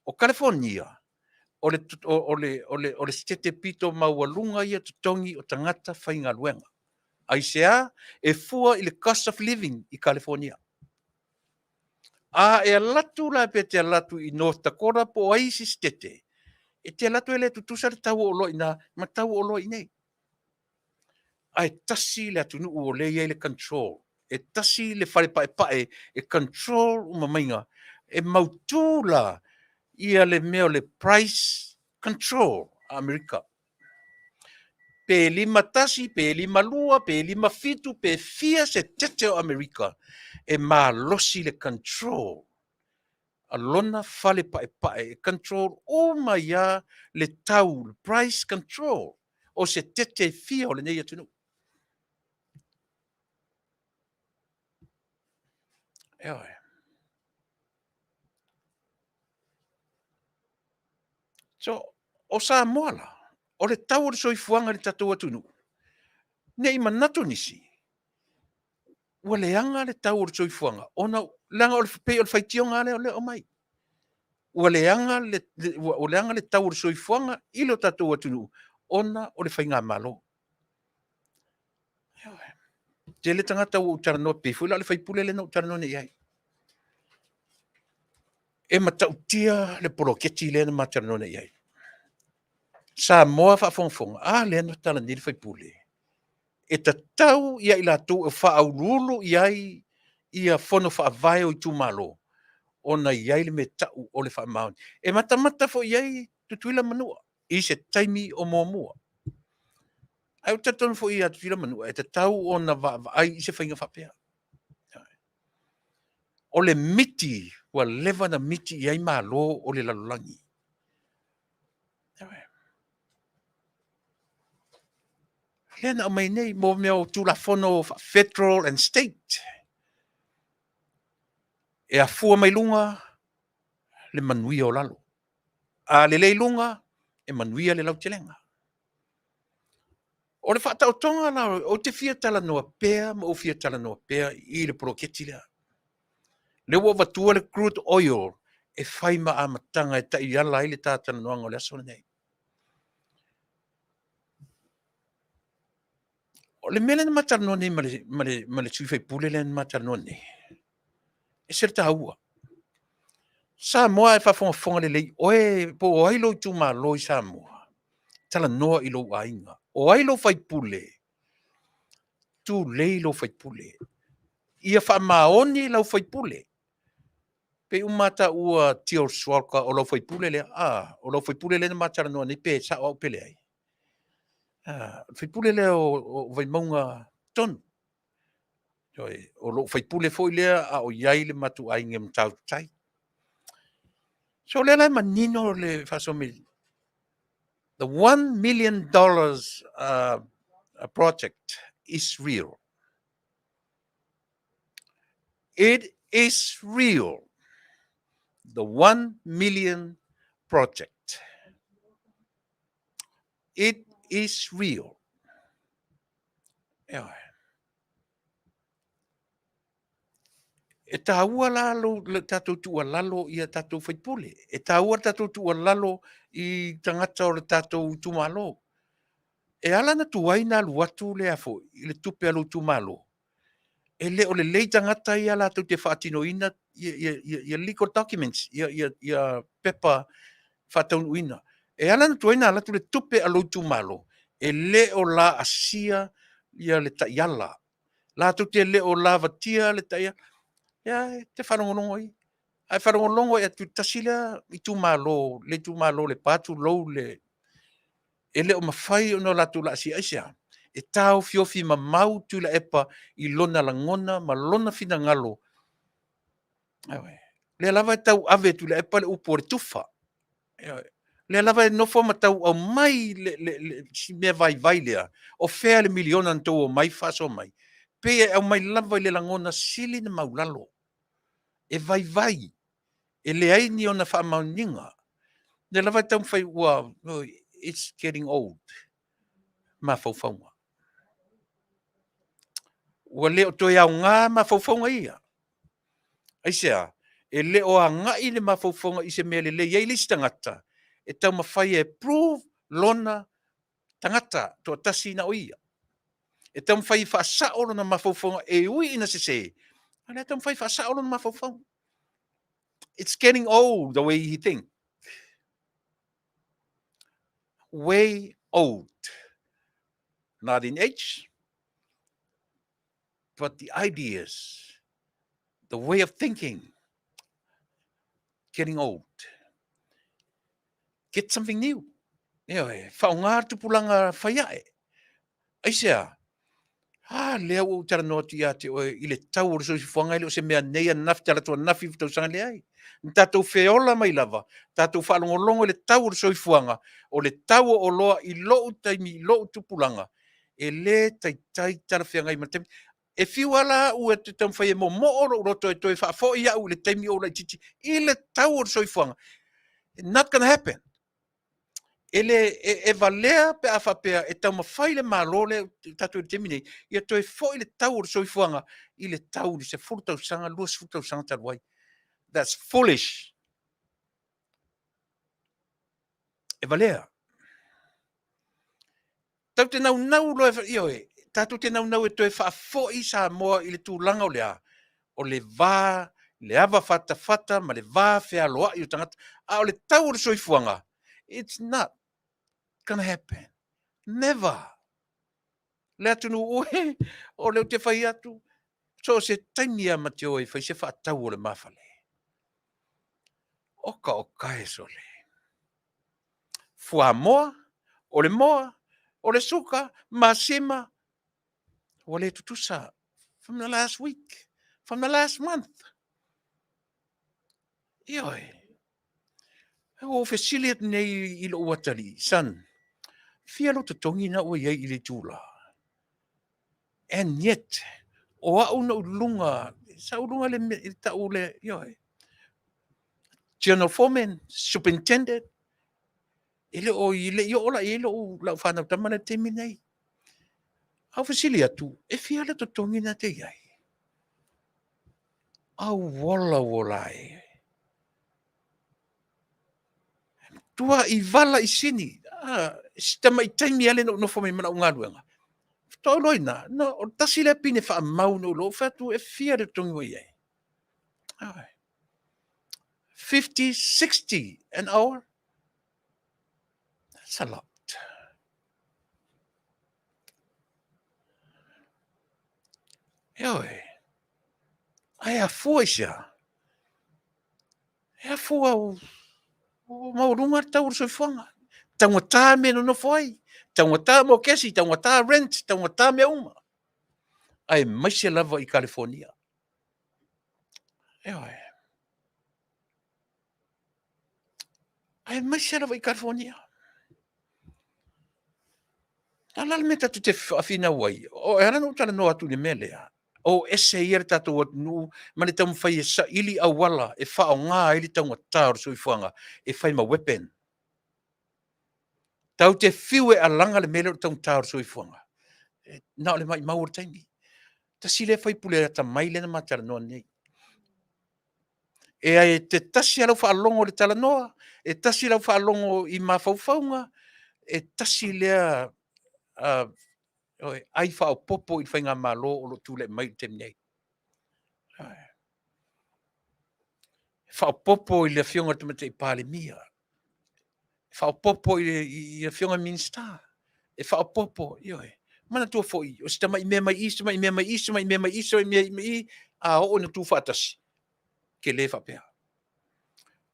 O California. O le stete pito maualunga ia tutongi o tangata whainga luenga. Aisea, e fua i le cost of living i California. A e alatu la pe te alatu i North Dakota po ai si stete. E te alatu ele tutusa le tau o lo ina, ma tau o lo inei. Ai tasi le atunu o le ia le control. E tasi le whare pae e control umamainga. E mautula ia le meo le price control Amerika. Pe lima tasi, pe lima lua, pe lima fitu, pe fia se tete o Amerika. E losi le control. Alona fale pae e control uma ia le tau, le price control. O se tete fia o le nei atunu. Eoi. So, o Samoa la, o le tau o le soifuanga le tatou atunu. Nei manatu nisi. Ua leanga le tau o le soifuanga. Ona langa o le pei o le whaitionga le o mai. Ua leanga le tau o le soifuanga i lo tatou atunu. Ona o le whainga malo. Te le tangata o taranoa pefu, la le Faipule le no taranoa ni iai. E matautia le poroketi le na mataranoa ni iai. Samoa Faafofoga'aga le no tala ni le Faipule. E tatau ia i latou e whaaurulu iai ia fono whaavae o Itumalo. Ona iai le me tau o le whaamaoni. E matamata fo iai tutuila manua. I se taimi o muamua. Ai o tatonu fo ia tutuila manua. E tatau ona vaai i se whainga whapea. O le miti, wa lewa na miti iai malo o le lalolangi. Lena o mai nei, mo mea o tulafono federal and state. E Afua mai lunga, le Manuia o lalo. A le lunga, e Manuia le Lautimuia. O le whata o tonga la, o te fia tala noa pea, ma o fia tala noa pea, i le poroketi lea. Le ua watua le crude oil, e whaima a matanga e tai ala i le tātana noanga o le aso nei. O le mele na mataranoa nei, ma le tui Faipule le na mataranoa nei. E sere ta ua. Samoa e whafonga le lei, oe, po o ailo i Itumalo i Samoa. Tala noa i lo ainga. O ailo Faipule. Tu lei lo Faipule. Ia whamaoni lau Faipule. Pe umata ua tio swalka o lo Faipule le, o lo Faipule le na mataranoa nei pe sa o pele ai. Faipule le o Vaimauga tonu. O lo Faipule foi lea a o iai le matu ainga mtau tai. So le la manino le fasomi. The $1 million project is real. It is real. The 1 million project. It is real. E tāua lalo le tātou tua lalo i a tātou Faipule. E tāua tātou tua lalo i tangata o le tātou Itumalo. E ala na tuaina luatu le afo, i le tupe alu Itumalo. E le o le lei tangata i ala te whaatinoina, i legal documents, i pepa whaataunuina. E ala na tuaina ala tu le tupe a Lautimuia, e le o la asia ia le taiala. La tu te le o la vatia le taiala. Ia, te whanongolongo i. Ai whanongolongo e tu tasila Itumalo, le Itumalo le patu lou le. E le o mawhai o no la tu la asia aisia. E tau fiofi ma mau Tuilaepa i lona langona, ma lona fina ngalo. Ewe. Le lava e tau ave Tuilaepa le upo le tufa. Le lava e nofo matau au mai le mea vai lea. O fea le miliona ntou o mai faso mai. Pe au mai lava le langona sili na maulalo. E vai. E le aini o na wha mauninga. Le lava e tau mwhai ua, it's getting old. Ma faufaunga. Ua leo toi au ngā ma faufaunga ia. Aisea, e leo a ngai le ma faufaunga i se mea le iei lisi tangata. E tau mawhai e prove lona tangata to tasi na o ia. E tau mwhai whaasa oro na ma faufaunga e ui ina se se. Ale tau mwhai whaasa oro na ma faufaunga. It's getting old the way he think. Way old. Not in age, but the ideas, the way of thinking, getting old. Get something new. Whaonga tupulanga whaiae. Aisea, lea o tara noti a te oe i le tau o so si whanga ile o se mea nei anafi tala tua nafi vitau sanga le ai. Tatou feola mai lava, tatou whaalongolongo le tau o so i whanga, o le tau o loa i loo taimi, i loo tupulanga, e le tai tala whea ngai matemi. E fiu ala u e te tam whai e mo oro roto e toi whaafo i au le taimi o la titi, i le tau o so i whanga. Not gonna happen. Ele e valea pe a whapea e tau mawhai le malole tatu e temine i a toi fo i le tau o soifuanga i le tau li se furtau sanga, luas furtau sanga taruai. That's foolish. E valea. Tau te nau lo e ioe, tatu te nau e toi whaafo i Samoa i le tūlanga o lea. O le vā, le ava fata, ma le vā whea loa i o tangata. A o le tau o soifuanga. It's not gonna happen. Never. Le atu nu ue, o leo te whai atu. So se taimia matio e whai se whaatau o le mawhale. Oka e sole. Fua moa, o le suka, masima. O le tutusa. From the last week. From the last month. Ioi. O fesiliat nei ilo uatari. Son. Fia lo te tongi na o iei ili tūla. And yet, o au na ulunga, sa ulunga le ta ule, ioi. General Foreman, Superintendent, ile o ola o la whanau tamana te minei. Au fasili atu, e fia le to tongi na te iai. Au wala e. Tua I vala I sini. Stama I taimi ale no fome mana unga luenga. Tau loina, no, o tasi le pine wha mau no lo, fatu e fia le tongi o iai. 50, 60 an hour. That's a lot. Ioi. Ai Afoa isia. Afoa o maurunga tau soifuanga. Tangata me no foi. Tangata mo kesi, tangata rent, tangata me uma. Ai maise lava I California. Ioi. Ai maise lava I California. Alal me tatu te afina wai. O era no tala no atu le melea. O ese ia tatu at nu mane tamu fai sa ili awala e fa o ngā ili tangata o soifuanga e fai ma weapon. Tau te fiwe alanga le mele o tangata o soifuanga. Na le mai maur taimi. Ta sile Faipule ta maile na matara no nei. E ai te tasi alau whaalongo le tala noa, e tasi alau whaalongo I mawhauwhaunga, e tasi lea ai whao popo I whainga malo o lo tūle mai te nei. Whao popo I le whionga tamata I pāle mia. whaopopo i Afioga Minster. E whaopopo, ioe. Mana tua foi, o sta mai mea mai iso, mai mea mai iso, mai mea mai iso, mai mea mai a o na tu whaatasi. Ke le whapea.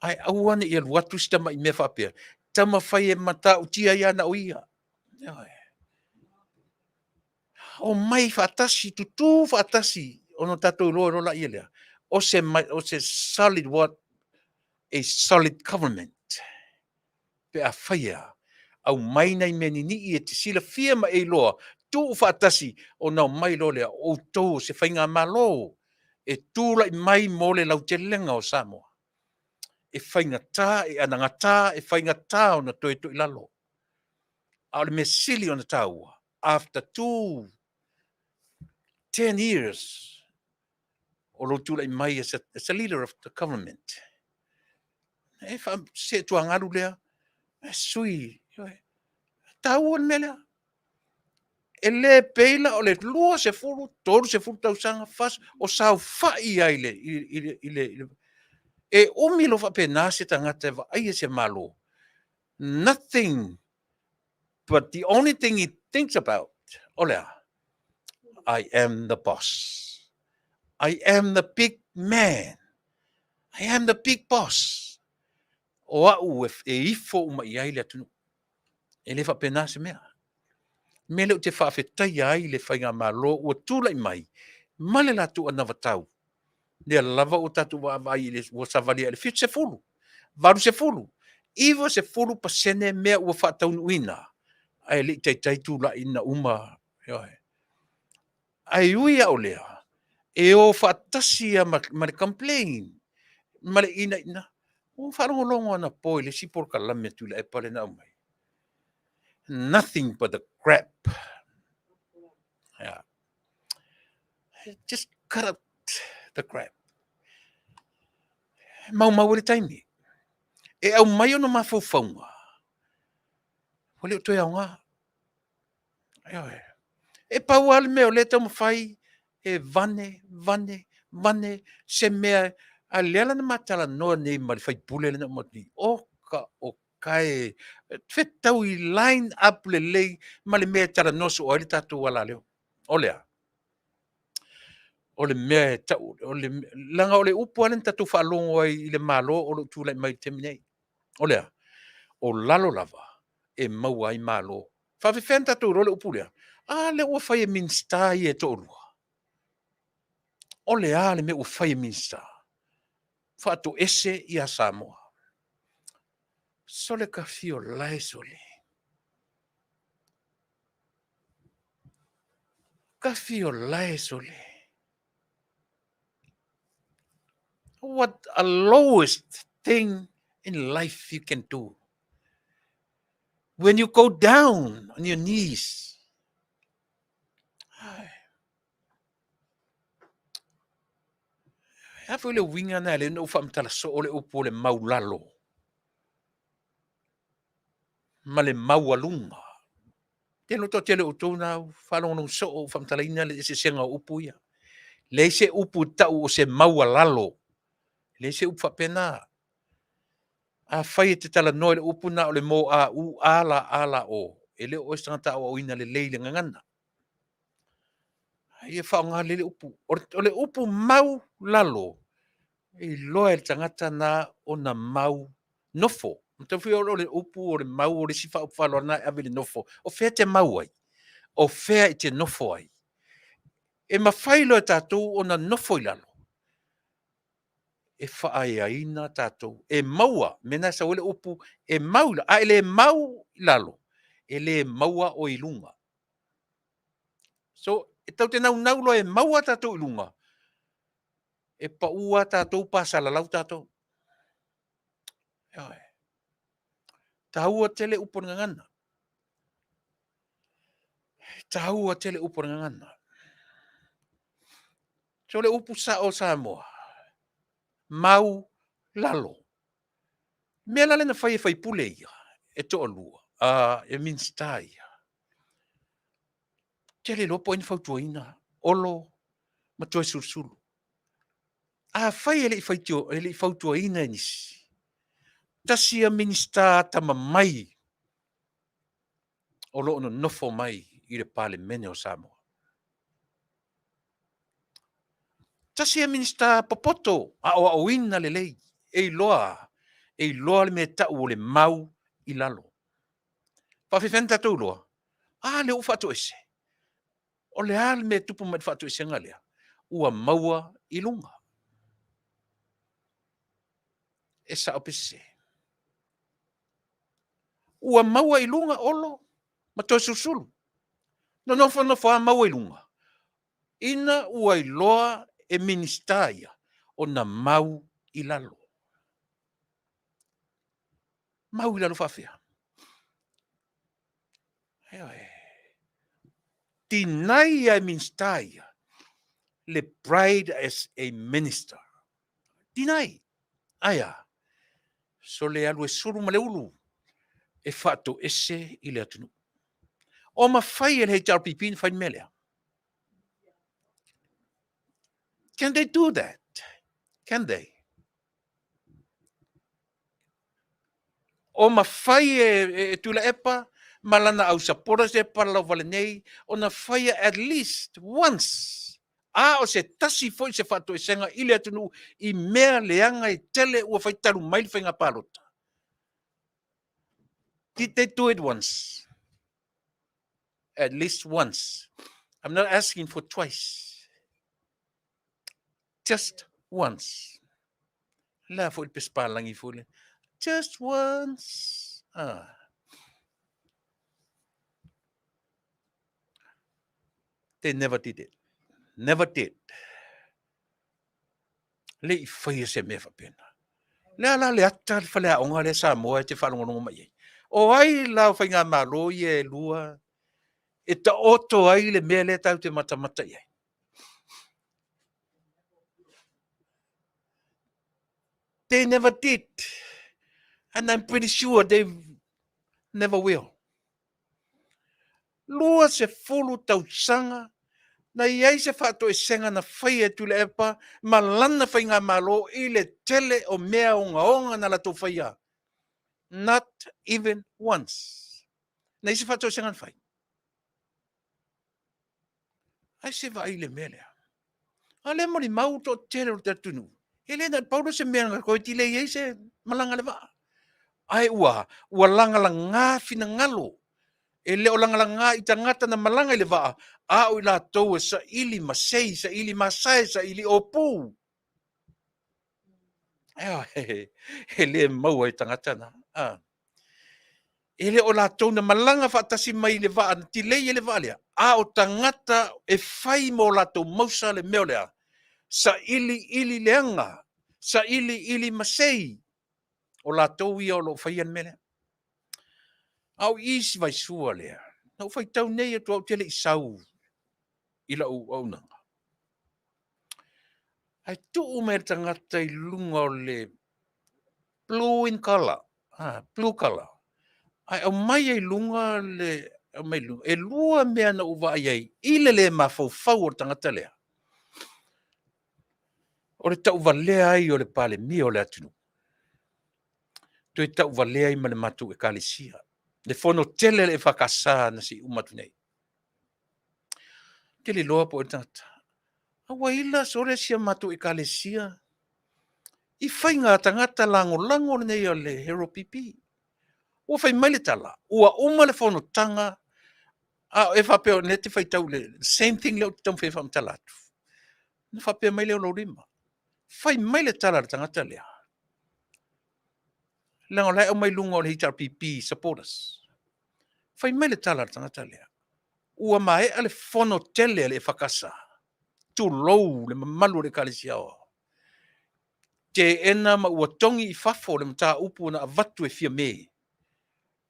Ai auane i aluatu sta mai mea whapea. Tama whai e mata utia ia na uia. Ioe. O mai whaatasi, tutu whaatasi, ono tatou loa rola ia lea. O se solid what? A solid government. Pe a whaia. Au mai nei meni ni i e te sila fia ma e loa. Tu whaatasi o nau mai lo lea. O tō se whainga malo. E tūla i mai mole lau te lenga o Samoa. E whainga tā, e ananga tā, e whainga tā o na toi toi lalo. A le me sili o na tāua. After 10 years, o lo tūla i mai as a leader of the government. E wha se tua ngaru lea, e sui, tāua me lea. E le peila o le lua se furu, toru se furu tau sanga, fas, o sau whai ai le, e umilo fa pena se tangata wa ai se malo. Nothing, but the only thing he thinks about, olea, I am the boss. I am the big man. I am the big boss. O au e ifo uma i ai le atunu. E le fa pena se mea. Mele o te faafetai ai le whainga malo ua tūlai mai. Male la tu ana watau. Lea lava o tatu wa vai le ua savali le fitu se fulu. Varu se fulu. Iwa se fulu pasene mea ua whaataunu ina. Ai li tai tūla ina uma. Ai uia o lea. E o whaatasi a male complain. Male ina. O whaarongolongo ana poi le sipor kalame Tuilaepa le na umai. Nothing but the crap. Yeah. Just cut out the crap. Mau le taimi. E au mai ono mawhauwhaunga. Wale o toi au ngā. E pau ale mea o le tau mawhai. E vane. Se mea a leala na matala noa nei ma le Faipule le na umati. Oka o kai. Whetau i line up le lei ma le mea tala noso o ele tatu wala leo. Olea. O le mea tau, o le langa o le upu alen tatu whaalongo ai i le malo o le tūlai mai teminei. O lea, o lalo lava e mau ai malo. Whawhiwhen tatu ro le upu lea. A le ua whai e minsta i e tōrua. O lea le me ua whai e minsta. Whaato ese i a Samoa. So le ka fio lai sole. Ka fio lai sole. What a lowest thing in life you can do. When you go down on your knees. Hafu le winga na le no famtala so ole upo le maulalo. Ma le maualunga. Tēno to tele o tōna whalongo so o famtala ina le se senga upu ia. Le se upu tau o se maualalo. Le se upu whapena. A whai te tala noe le upu na o le mo a u ala o. E le o estangata o ina le leile ngangana. Ia whaonga le upu. O le upu mau lalo. E loa le tangata na o na mau nofo. Mta fui o le upu o le mau o le sifa upu whalo na ave le nofo. O whea te mau ai. O whea i te nofo ai. E mawhailo e tātou o na nofo i lalo. E whaai aina tātou. E maua. Mena sa o le upu. E mau. A ele mau i lalo. Ele maua o ilunga. So, e tau te nau lo e maua tātou ilunga. E pa ua tātou pasala lau tātou. Tahua tele upo ngangana. Tahua tele upo ngangana. So le upu sa o Samoa. Mau lalo. Mea lale na Faipule ia. E to alua. E minstai ia. Tele lopo ina fautuaina. Olo. Matoe sursulu. A whai ele i fautuaina nisi. Tasia minista tamamai o lo no nofo mai i le pale mene o Samoa. Tasia minista popoto a o ina le lei e loa le me tau o le mau i lalo. Whawhiwhenta tau loa. Le ufatu ese. O le al me tupu mai whatu ese ngalea. Ua maua i lunga. E sa opese. Ua maua i lunga olo. Ma toi susulu. No nofo a maua i lunga. Ina ua i loa e ministaia o na mau i lalo. Mau i lalo whawhia. Tinai ai ministaia le bride as a minister. Tinai. Aia. So le alu e suru ma le ulu. E whato ese i le atunu. O ma whai e le HRPP whai melea. Can they do that? Can they? O ma whai e Tuilaepa, malana au sapora se parala vale nei, o na whai at least once. O se tasi foi se whato e senga i le atunu i mea leanga i tele ua whai taru mail whainga palota. Did they do it once? At least once. I'm not asking for twice. Just once. La foi il pespalangi fule. Just once. They never did it. Never did. Le I whai se me whapena. Le ala le ata le whale aonga le Samoa te whanongonongo mai. O ai lau whainga malo I e lua. E ta oto ai le mea le tau te matamata iai. They never did. And I'm pretty sure they never will. Lua se fulu tau sanga. Na iai se whato e senga na whai e Tuilaepa, ma lana whai ngā malo I le tele o mea o ngaonga na lato whaia. Not even once. Na se whato e senga na whai. Ai se vai le mea lea. A le mori mau to tele o te tunu. E le na paulo se mea nga koe tile iai se malanga le waa. Ai ua langa la ngā fina ngalo. E leo langa ngā I tangata na malanga I le waa. O I la tau sa ili masei, sa ili masai, sa ili opu. E le maua I tangata na. E le o la tau na malanga whaatasi mai le waa, ti lei e le waa lea. O tangata e whai mo la tau mausa le meo lea. Sa ili leanga, sa ili masei. O la tau ia o lo whaian mele. Au isi vai sua lea. Nau whai tau nei atu au tele I sau. Ila au nanga. Ai tuu me tangata I lunga o le blue in color. Blue color. Ai au mai ai lunga le au mai lunga. E lua mea na uwa ai ile le mafau o tangata lea. O le tau valea ai o le pale mi o le atunu. Toi tau valea ai ma le matu e kalisia. Le fono tele le whakasa na si umatu nei. Tele loa po e tangata. Awa ila sore sia matu e kalisia. I whai ngā tangata lango nei o le hero pipi. Ua whai maile tala. Ua le fono tanga. E whapeo ne te whai tau le. Same thing leo te tau whai whamtala atu. Ne whapeo maile o lo rima. Whai maile tala le tangata lea. Lango lai au mai lunga o le HRPP supporters. Whai maile tala le tangata lea. Ua mai ale fono tele le whakasa. Tu lou le mamalu le kalisia o. Te ena ma ua tongi I fafo le mta upu na avatu e fia me.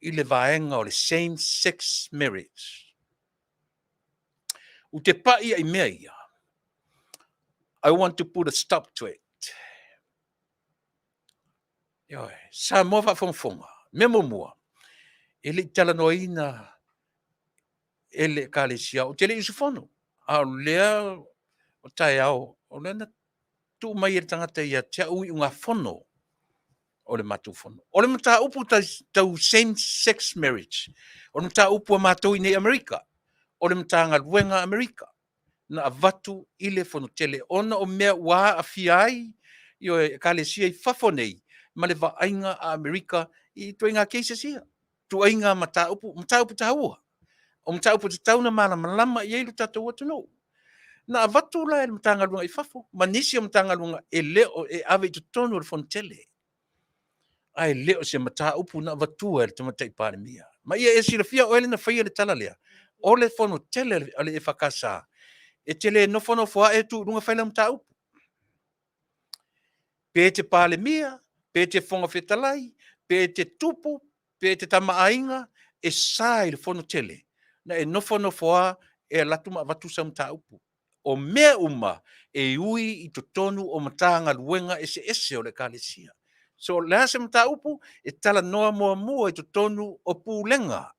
I le vaenga o le same-sex marriage. U te pai ai mea ia. I want to put a stop to it. Sa moa whafonga. Memo mua. Ele tala noina. Ele kalisia o tele usufono. Lea o tai au. O lena tu mai e tangata ia tia ui unga fono. o le matufono. O le mata upu tau same-sex marriage. O le mata upu a mātou i nei Amerika. O le mata ngaluenga Amerika. Na avatu i le fonotele. Ona o mea ua afiai i o kalesia i fafo nei. Ma le vaainga a Amerika i toinga keisa sia. Tuainga mata upu taua. O mata upu tauna malama i eilu tatou atu no. Na avatu la e mata ngalunga i fafo. Manisi o mata ngalunga e leo e ave i tutonu o le fonotele. Ai leo se mata upu na vatua le tamata i pare mia. Ma ia e sirafia o ele na whaia le tala lea. O le fono tele ale e whakasa. E tele no fono fua e tu runga whaila mata upu. Pe te pale mia, pe te fonga whetalai, pe te tupu, pe te tamaainga, e sai le fono tele. Na e no fono fua e latuma vatu sa mata upu. O mea uma e ui i totonu o matanga luenga ese o le kalesia. So le ase mata upu e tala noa mua i totonu o pūlenga.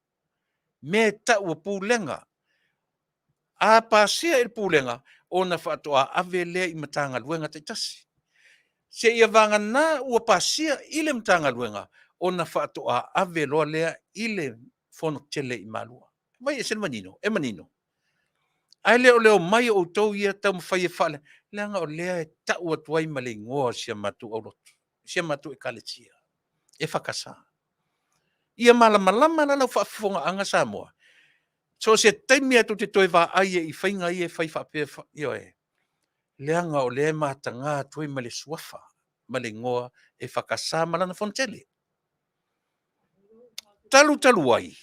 Me tau o pūlenga. A pasia i pūlenga o na whatoa ave lea i matanga luenga te tasi. Se ia vanga na ua pasia i le matanga luenga o na whatoa ave loa lea i le fono tele i malua. Vai e sen manino, e manino. Ai leo mai o tau ia tau mwhai e whale. Leanga o lea e tau atuai ma le ngoa sia matu au lotu. Sia matu e kaletia. E whakasa. Ia malama la lau Faafofoga'aga Samoa. So se taimi atu te toi Vaai e i whainga i e whai whapea io e. Leanga o le matanga toi ma le suafa. Ma le ngoa e whakasa malana fontele. Talu ai.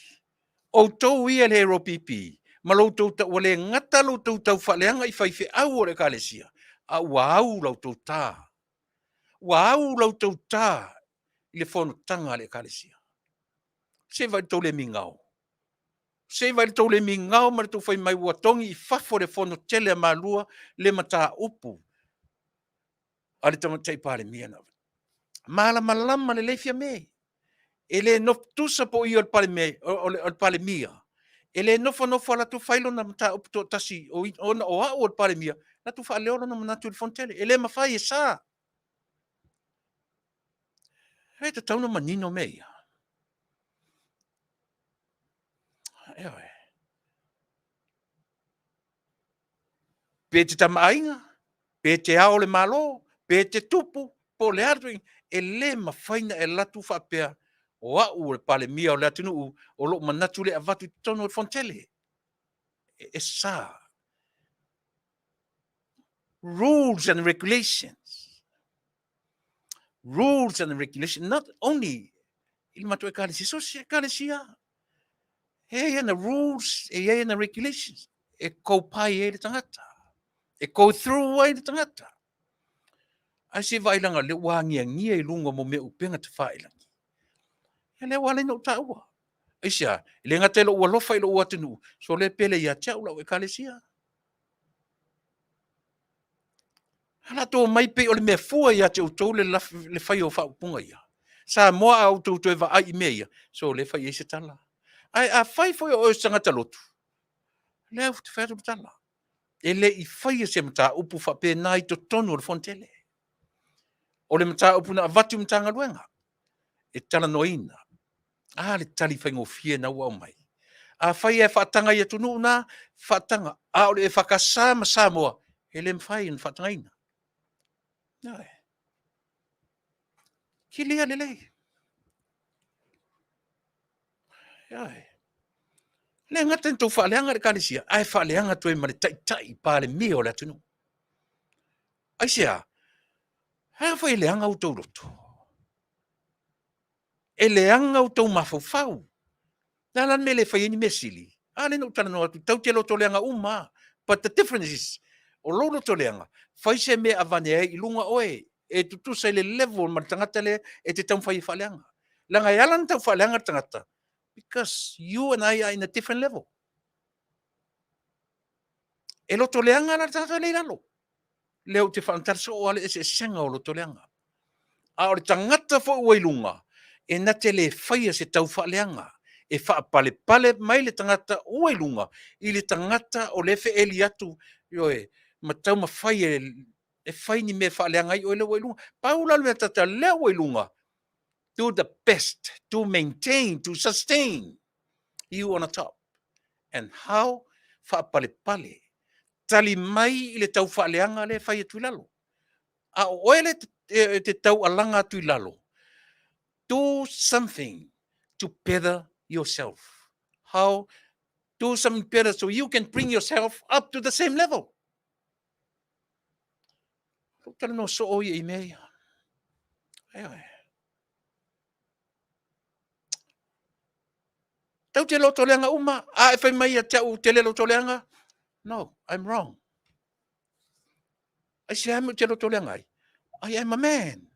O tau ia le ropipi. Ma lau tau ta wale ngata lau tau whaleanga i whai au o le kalesia. A wau lau tau tā. Wau lau tau tā. I le whono tanga le kalesia. Se vai tau le mingau. Se vai tau le mingau ma le tau whai mai watongi i fafo le whono tele malua le mata upu. Ale tamatai pare mia na. Malama le leifia me. Ele no tusa po i o pale me o pale mia. Ele no ala tu failo na mata upu to tasi o ona o pale mia. Na tu fa leolo na manatu il fontele. Ele mafai e sa. Hei te tauna manino mea. Ewe. Pe te tamaainga, pe te ao le malo, pe te tupu, po le artuing, e le mawhaina e latu whapea o au le pale mia o le atunuu o lo manatu le avatu tono o fontele. E sa. Rules and regulations. Rules and regulations, not only il mato e kalesia, so se kalesia. He na rules, e na regulations. E kou pai e le tangata. E go through ai le tangata. Ai se vailanga le wangia ngia i lunga mo me upenga te whailangi. E le wale no taua. Ai sia, le ngate lo ua lofa i lo ua tenu. So le pele ia tiau lau e kalesia. Hala tō mai pe o le mea fua ia te utou le whai o whaupunga ia. Sa moa au tō e wa ai mea. So le whai e se tala. Ai a whai foi o sangata lotu. Le au te whairu tala. E le i whai e se mata upu whape nai to tonu o le fontele. O le mata upu na avatu mtanga luenga. E tala noina. Le tali whaingo fie na ua o mai. A whai e whaatanga i atunu na whaatanga. A ole e whakasa ma Samoa. E le mwhai in whaatanga ina. Ki lia lelei. Le ngata ntou whaaleanga le kalesia. Ai whaaleanga toi ma le tai pa le mea o le atunu. Ai sea. Hai whai leanga au tau roto. E leanga au tau mafau. Nalan me le whai ni mesili. Le no tala no atu. Tau te loto leanga uma. But the difference is, o lo loto leanga, whai se me avane ai ilunga oe. E tutu sa le level ma tangata le e te tau whai whaaleanga. Langa e alan tau whaaleanga tangata. Because you and I are in a different level. E loto leanga na tangata le lalo. Leo te whantarso o ale e se senga o loto leanga. A o le tangata fo uailunga. E na te le whaia se tau whaaleanga. E whaapale mai le tangata uailunga. I le tangata o le fe eli atu. Ioe, ma tau ma whai e whai ni me whaaleanga i o le uailunga. Paula le tata le uailunga. do the best to maintain, to sustain you on the top. And how whaapale-pale, tali mai i le tau whaaleanga le whai Tuilalo. A oele te tau alanga Tuilalo. Do something to better yourself. How? Do something better so you can bring yourself up to the same level. Tala no so o i mea. Tau te loto leanga uma, a e whai mai a tau te le loto leanga. No, I'm wrong. I say I'm te loto leanga ai. I am a man.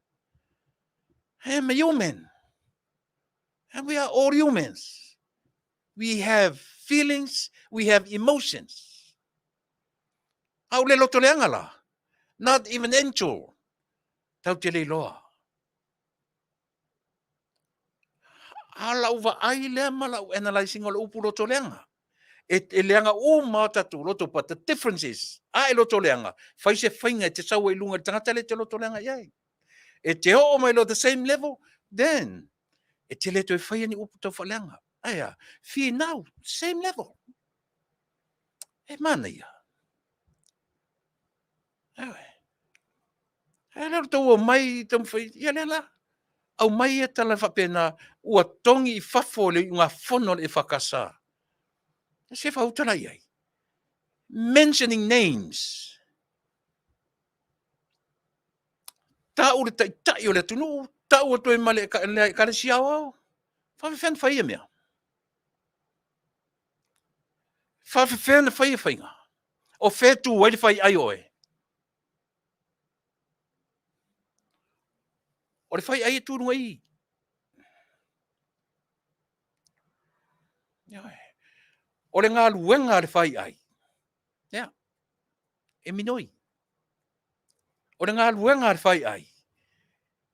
I am a human. And we are all humans. We have feelings, we have emotions. Au le loto leanga la. Not even angel. Tau te le loa. Ala uva ai lea malau analyzing o le upu loto leanga. E leanga o mātatu loto, but the difference is, a e loto leanga, whai se whainga te sau e lunga tangata le te loto leanga iai. E te ho mai lo the same level, then, e te le toi whai ani upu tau whaleanga. Aia, fi now, same level. E mana ia. Awe. E lero tau o mai tam whai, ia lela. Au mai e tala whapena, ua tongi I whafo le unga whono le whakasa. Se whautana iai. Mentioning names. Ta ule tai o le tunu, ta ua toi male ka le siau au. Whawhiwhen whai e mea. Whawhiwhen whai e whainga. O whetu wairi whai ai oe. O le whai ai e tūrunga I. O le ngā luenga le whai ai. Ia. E minoi. O le ngā luenga le whai ai.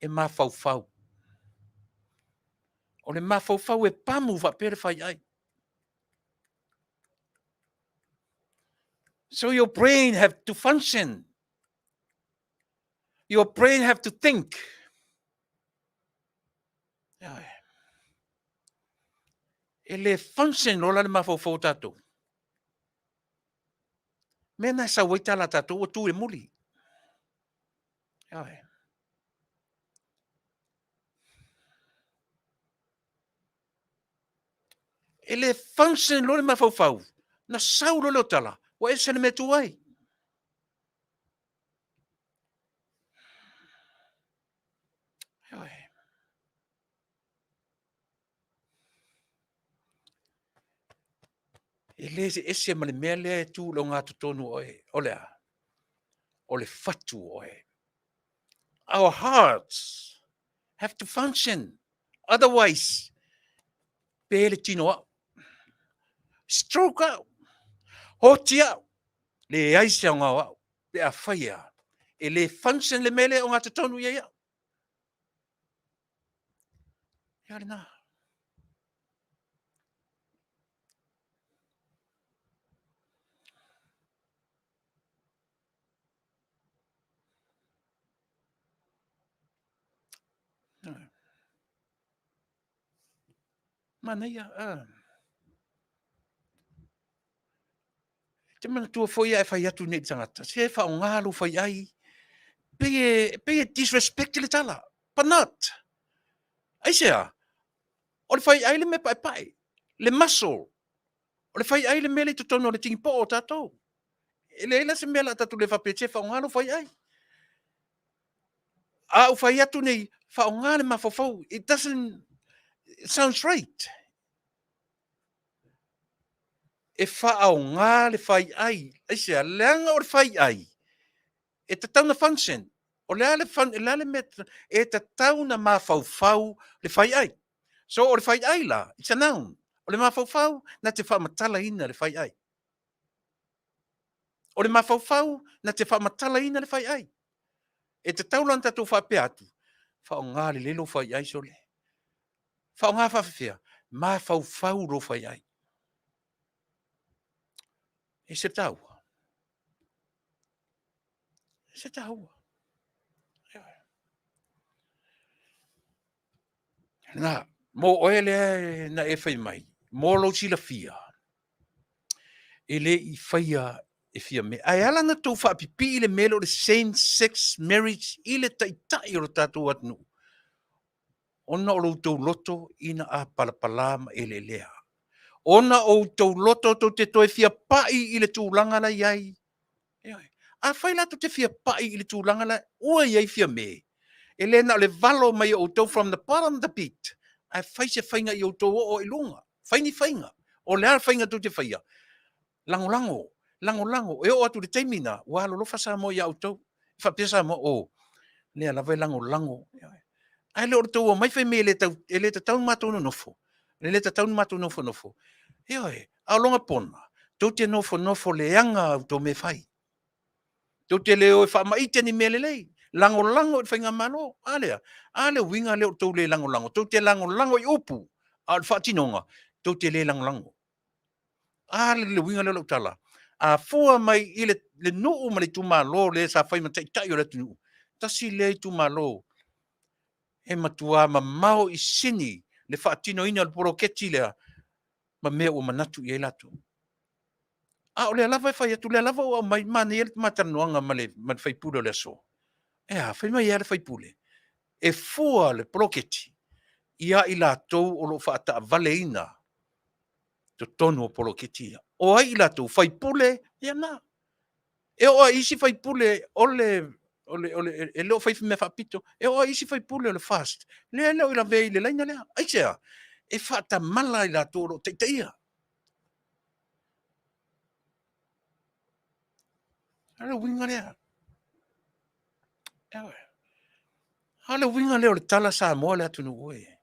E mawhauwhau. O le mawhauwhau e pamu whapere whai ai. So your brain have to function. Your brain have to think. E le function o la le mawhauwhau tātou. Mena sa waitala tātou o tū e muli. E le function lo le mawhauwhau. Na sau lo tala. Wa e sene me tu ai. E le se ese ma le mea lea e tū lo ngā tutonu oe. Olea. O le fatu oe. Our hearts have to function. Otherwise, pele tino au. Stroke out. Hoti au. Le aise au ngā au. Pe a whaia. E le function le mele o ngā tutonu ia ia. Ia le nā. Mana ia. Te mana tua foi ai whai atu nei tangata. Se wha o ngālu whai ai. Peye disrespect le tala. But not. Aisea. O le whai ai le me pai pai. Le muscle. O le whai ai le mele to tono le tingi po o tātou. E le ela se mela tatu le whapeche wha o ngālu whai ai. A o whai atu nei wha o ngāle mawhawhau. It doesn't... It sounds right. E wha o ngāle whai ai. Aisea, leanga o le whai ai. E te tauna function. O le ale metra. E te tauna mawhawhau le whai ai. So o le whai ai la, it's a noun. O le mawhawhau, na te whamatala ina le whai ai. O le mawhawhau, na te whamatala ina le whai ai. E te taulan tatu whapea atu. Wha o ngāle lelo whai ai so le. Wha o ngā whawhawhia. Mawhawhau ro whai ai. E se tau. E se tau. Na, mo oele na e fai mai. Mo lo sila fia. Ele I faia e fia me. Ai ala na tau wha pipi ile melo de same-sex marriage ile tai o tatu atnu. Ona o tau loto ina a palapalama ele lea. Ona o tau loto to te toi fia pai ile tūlanga la iai. A whai lato te fia pai ile tūlanga la ua iai fia me. Ele na le valo mai o tau from the bottom of the pit. A whai se whainga I o tau o ilunga. Whaini whainga. O lea whainga tu te whaia. Lango. E o atu le taimina. Wa lo Fasa mo ia o tau. Whapesa mo o. Lea la vai lango. Ai le o tau o mai whai me ele tau matou no nofo. Le tau matou nofo. A longa pona. Tau te nofo leanga o tau me whai. Tau te leo e whamaite ni mele lei. Lango e whainga mano. Ale winga leo tau le lango. Tau te lango I upu. Al whatinonga. Tau te le lango. Ale le winga leo tala. Afoa mai I le nuu ma le Itumalo le sa whai tai o le tunu. Tasi le Itumalo. E matua ma mau I sini. Le whatino ina le poroketi lea. Ma mea o manatu I elatu. O le lava fai atu le lava o mai mane ele matanoanga ma le Faipule le so. Fai mai ele Faipule. E fua le proketi. Ia I latou o lo whaata valeina. To tonu o proketi. O ai I latou Faipule, ia na. E o isi Faipule ole e leo fai me whapito. E o isi Faipule o le fast. Le leo I la vei le laina lea. Aisea. E whaata mala I latou lo teiteia. Ale winga lea. Ale winga leo le tala Samoa le atu nuwe.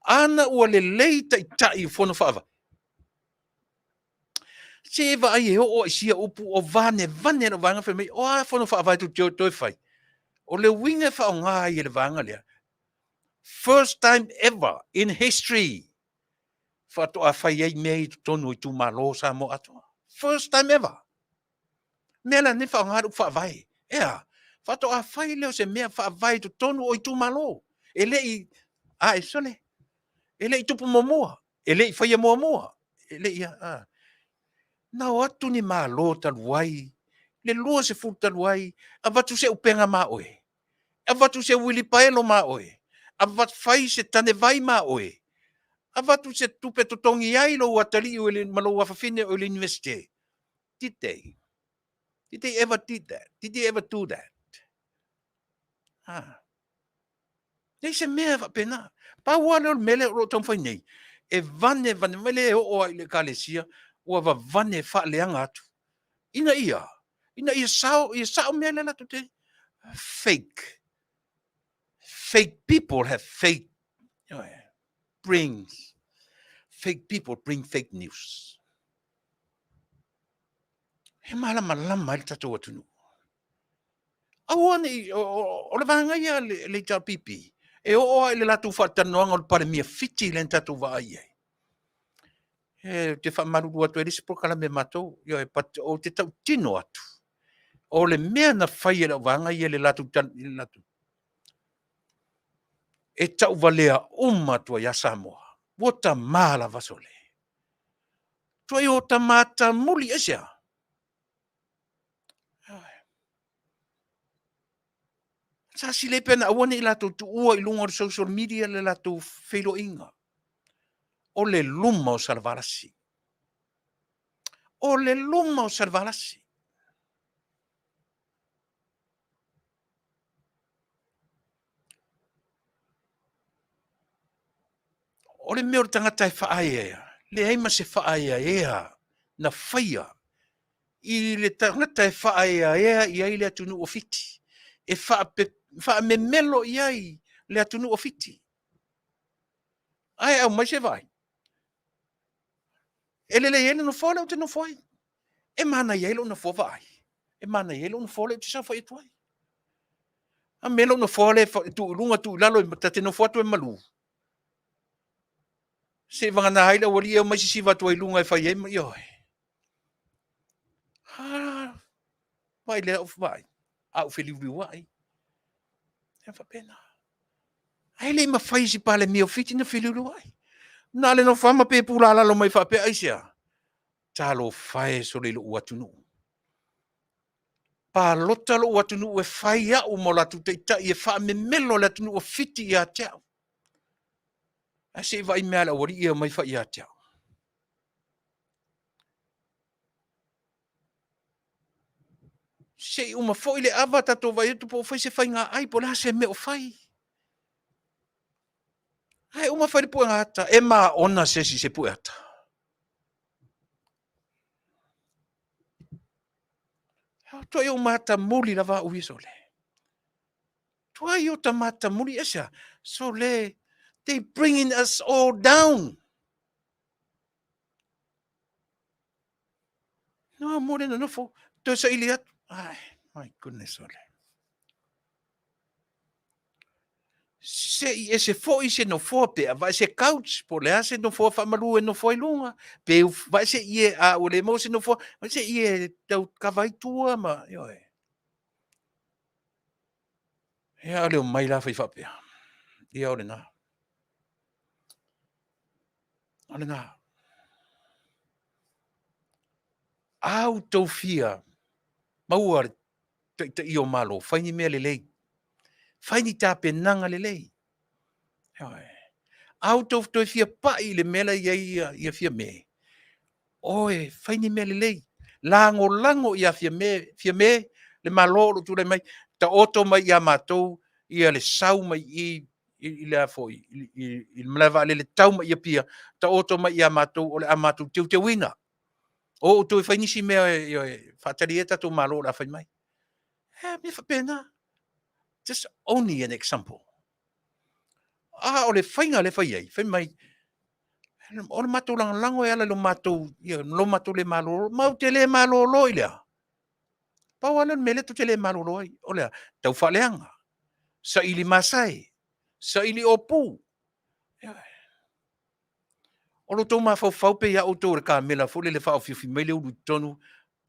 Ana ua le leita I tai fono whaava. Se eva ai e o isia upu o vane no vanga whai mai. O a fono whaava tu teo toi whai. O le winga wha o ngā I le vanga lea. First time ever in history. Wha to a whai ei mea I tonu Itumalo Samoa atua. First time ever. Mea la ne wha o ngā rupu whaavai. Wha to a whai leo se mea whaavai tu tonu o Itumalo. E le I sole. E le I tupu momoa. E le I whaia moa. E le I na o atu ni malo taluai. Le lua se fu taluai. A watu se upenga maoe. A watu se wili paelo maoe. A watu fai se tane vai maoe. A watu se tupe totongi ai lo watali o le malo wafafine o le universite. Did they? Did they ever did that? Did they ever do that? Nei se mea wapena. Pa wale o mele o tong fai nei. E vane mele o le kalesia. Ua vane fa leanga atu. Ina ia sao mele la tute. Fake people have fake fake people bring fake news. He malama le tatu atunu. Awani o le vanga ia le tau pipi. E o le latu whatanoanga o le pare mia fiti le tatu vai. Te whamaru atu e risi pokala me matou. O te tau tino atu. O le mea na whai e la vanga ia le latu. E tau valea tua ia Samoa. Wota mala vasole. Toi o ta mata muli esia. Sa si le pena awane I lato tu ua I lunga o social media le lato whelo inga. O le luma o salvarasi. O le luma o salvarasi. O le meo tangata e whaaia. Le eima se whaaia ea na whaia. I le tangata e whaaia ea I ai le atunu o fiti. E wha me melo I ai le atunu o fiti. Ai au mai se vai. Ele no fole o te no foi. E mana yelo no fo vai. E mana yelo no fole te sa foi tuai. A melo no fole tu lunga tu lalo te no foto e malu. Se vanga na haila wali e mai si va tu lunga e fai e yo. Vai le of vai. Au feliu vai. E fa pena. Ai le mawhai si pale mio fiti na whiliru ai. Nā le no whama pe pūrala lo mai whape aisia. Talo whae so le lo uatunu. Pa lota lo uatunu e whai au mo la tu te ita i e wha me melo le atunu o fiti i a teau. A se vai mea la wari ia mai wha i a teau. Se uma foi le ava tato vai tu po foi se whai ngā ai po la se me o whai. Ai uma whai po ngata e ma ona se si se pu ata. Toi o mata muli la va ui so le. Toi o ta mata muli esa. So le, they bringing us all down. No, more than enough. To sa ili atu. Ai, my goodness ole. Se i ese foi se no fo pe vai se couch po le ase no fo fa malu no foi lunga pe vai se ie a o le mo se no fo vai se ie tau kavai tua ma yo e. E ale o mai la fai fa pe. Ia ole na. Ole na. Au tau fia. Maua te io malo fai ni me le lei. Fai ni ta pe nanga le lei. Yo e. Out of to fia pa i le mela ia fia me. Oe, fai ni me le lei. Lango ia fia me, le maloro tu le mai, ta oto mai ia matou, ia le sau mai i le afo, i mlewa le tau mai ia pia, ta oto mai ia matou, o le amatou tiu te wina. O tu fai nisi mea, whatari e tatu maloro a fai mai. Me fa pena. Just only an example. O le whainga le fai ai, fai mai, o le matou lango e ala lo matou le maloro, mau te le maloro i lea. Pau ala mele tu te le maloro ai, o lea, tau whaleanga, sa ili masai, sa ili opu. O lo tau mawhau pe ia o tō re ka mela fole le whao Afiafi mai le uru tonu,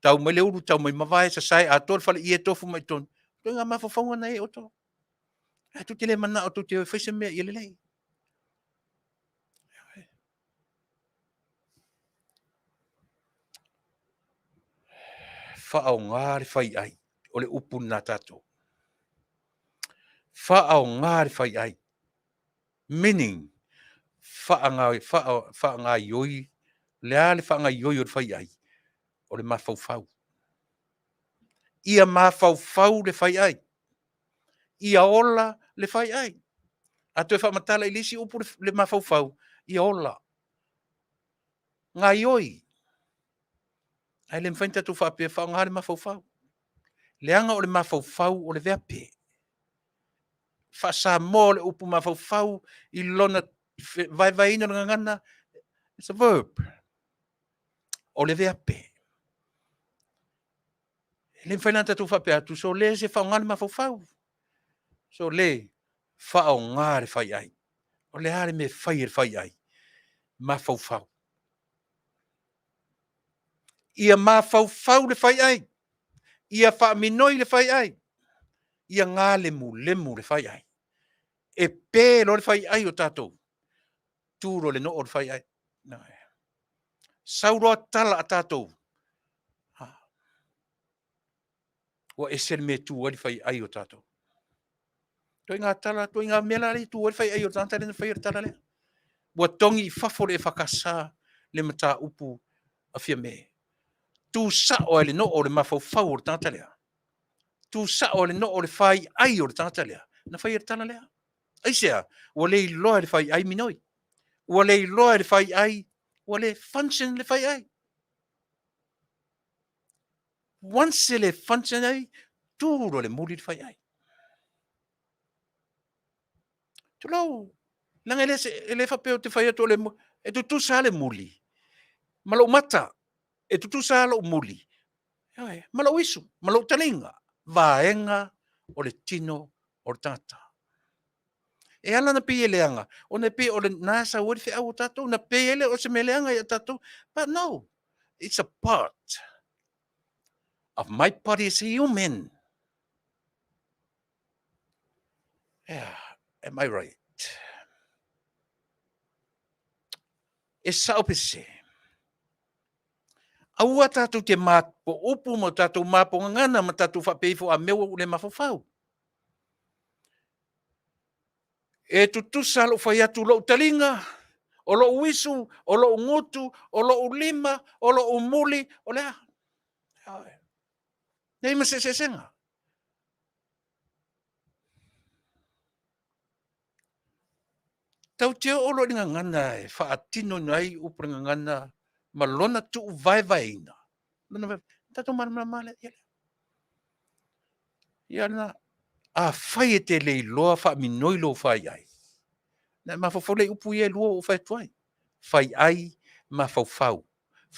tau mai le uru tau mai mawai sa sai a tō whale i e tofu mai tonu. Tō ngā mawhau na e o tō. E tu te le mana o tō te whaisa mea i le lei. Whaau ngāre whai ai, o le upu nā tātou. Whaau ngāre whai ai. Meaning, whaanga ioi, lea le whaanga ioi o le whai ai, o le mawhau. Ia mawhau le whai ai. Ia ola le whai ai. A tu e whamatala i lisi upu le mawhau, ia ola. Ngā ioi. Ai le mwhainta tu whapea whaanga le mawhau. Leanga o le mawhau o le veape. Fasa mo le upu mawhau i lona vai ino ngana. It's a verb. O le veape. Le mwhainata tu whapea tu so le se whaanga le mawhau. So le whao ngāre whai ai. O le hare me whai ai. Mawhau. Ia mawhau le whai ai. Ia whaaminoi le whai ai. Ia ngā lemu le whai ai. E pē lo le whai ai o tātou. Tūro le no o le whai ai. Sauroa tala a tātou. Wa esel me tu wali whai ai o tātou. Toi ngā tala, toi ngā mela ri tu wali whai ai o tātou le whai o tala le. Wa tongi whafore e whakasa le mata upu a fia me. Tu sa o le no o le mawhau o tātou le. Tu sa o le no o le whai ai o tātou le. Na whai o tala le. Aisea, wa le loa le whai ai minoi. Wa le loa le whai ai, wa le function le whai ai. Once le function ai, tūro le muri le whai ai. Tulau, langa ele whapeo te whai ato le muri, e tu sa le muri. Malo mata, e tu sa le muri. Malo isu, malo talinga, vaenga o le tino o le tata. E ala na pe leanga, o na pe o le nasa o le whi au tato, na pe ele o se me leanga i tato, but no, it's a part of my body as a human. Yeah, am I right? e sao pese. Aua tātou te māpo upu mo tātou māpo ngana ma tātou whapeifo a mewa ule mawhawhau. E tutusa lo whai atu lo talinga, o lo uisu, o lo ngotu, o lo ulima, o lo umuli, o lea. Nei ma se senga. Tau te olo ni ngana e whaatino nai upra ngana malona tu Vaimauga. Tātou maramale. Ia na a whai e te lei loa wha minoi lo whai ai. Na mawhawhole upu e lua o whai tuai. Whai ai mawhawhau.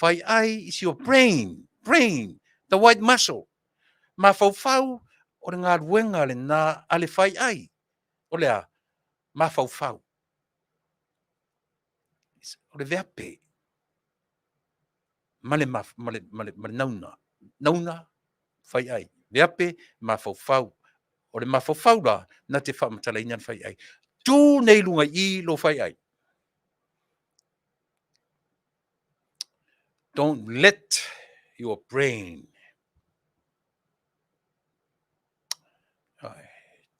Whai ai is your brain, the white muscle. Mawhawhau o ngā ruenga le nā ale whai ai. O lea, mawhawhau. O le veape. Male nauna. Nauna, whai ai. Veape, mawhawhau. O le mawhawhau la, na te whamatala inan whai ai. Tū nei lunga I lo whai ai. Don't let your brain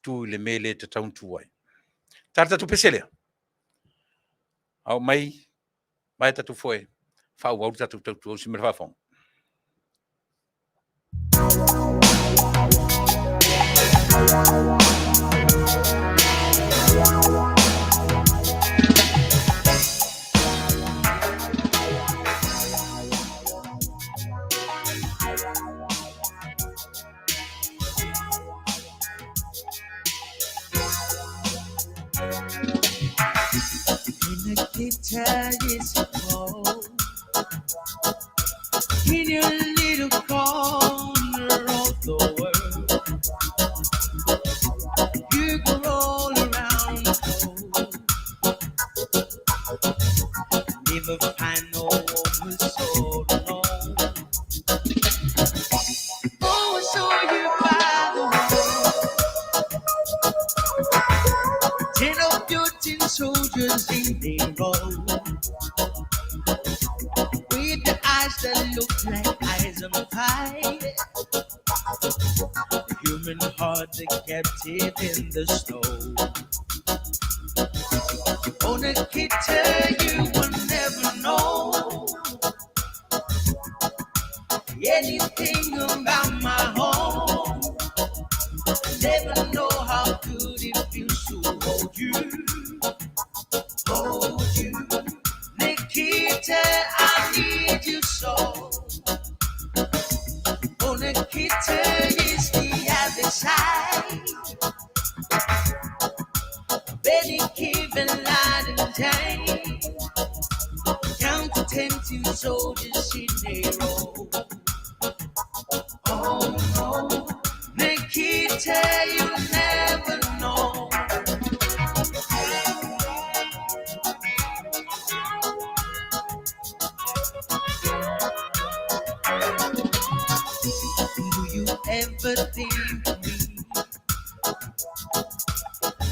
tu le mele te tauntu ai. Tata tu peselea. Au mai tatu foi. Whau au tatu tautu au si mera whawhong. In your little corner of the world, you can roll around the cold, never find no woman so alone. Oh, I saw you by the wall, 10 of your tin soldiers in the row. The eyes that look like eyes on fire, the human heart that captive in the snow. On a kid tell you will never know anything about my home. Never know how good it feels to hold you. Nikita, I need you so. Oh, Nikita is the other side. Betty keeping light and day. Count to 10 to soldiers in a row. Oh no, Nikita, you never know. Ever think of me?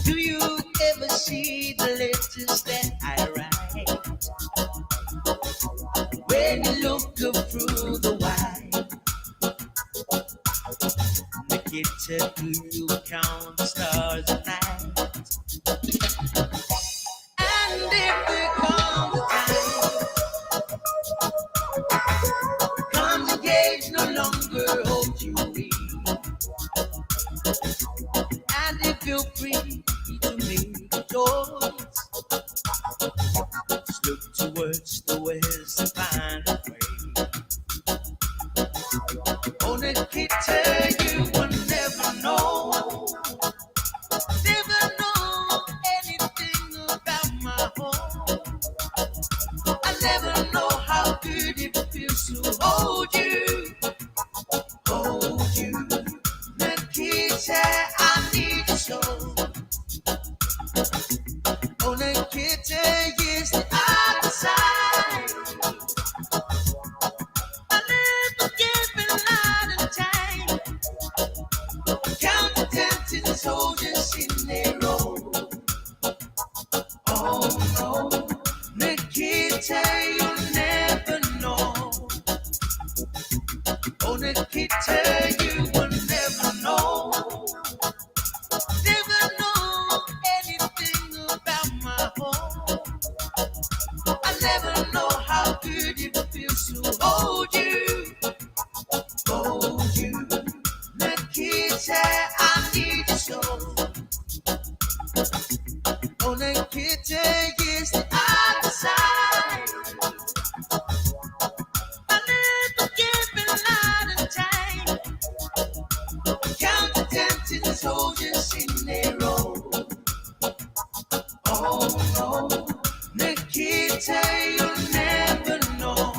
Do you ever see the letters that I write? When you look up through the wire, Nikita, do you count the stars at night? And if there comes a time, comes the gauge no longer holds you in. And if you're free to make a choice, just look towards the west and find a way. On a Nikita, you will never know anything about my home. I never know how good it feels to hold you. Nikita, I need you so. Oh, Nikita, yes, the other side. to hold you. Nikita, I need you so. Oh, Nikita, yes, the other side. I never give me a lot of time. Count the 10 till the soldiers in their row. Oh, no, Nikita, you'll never know.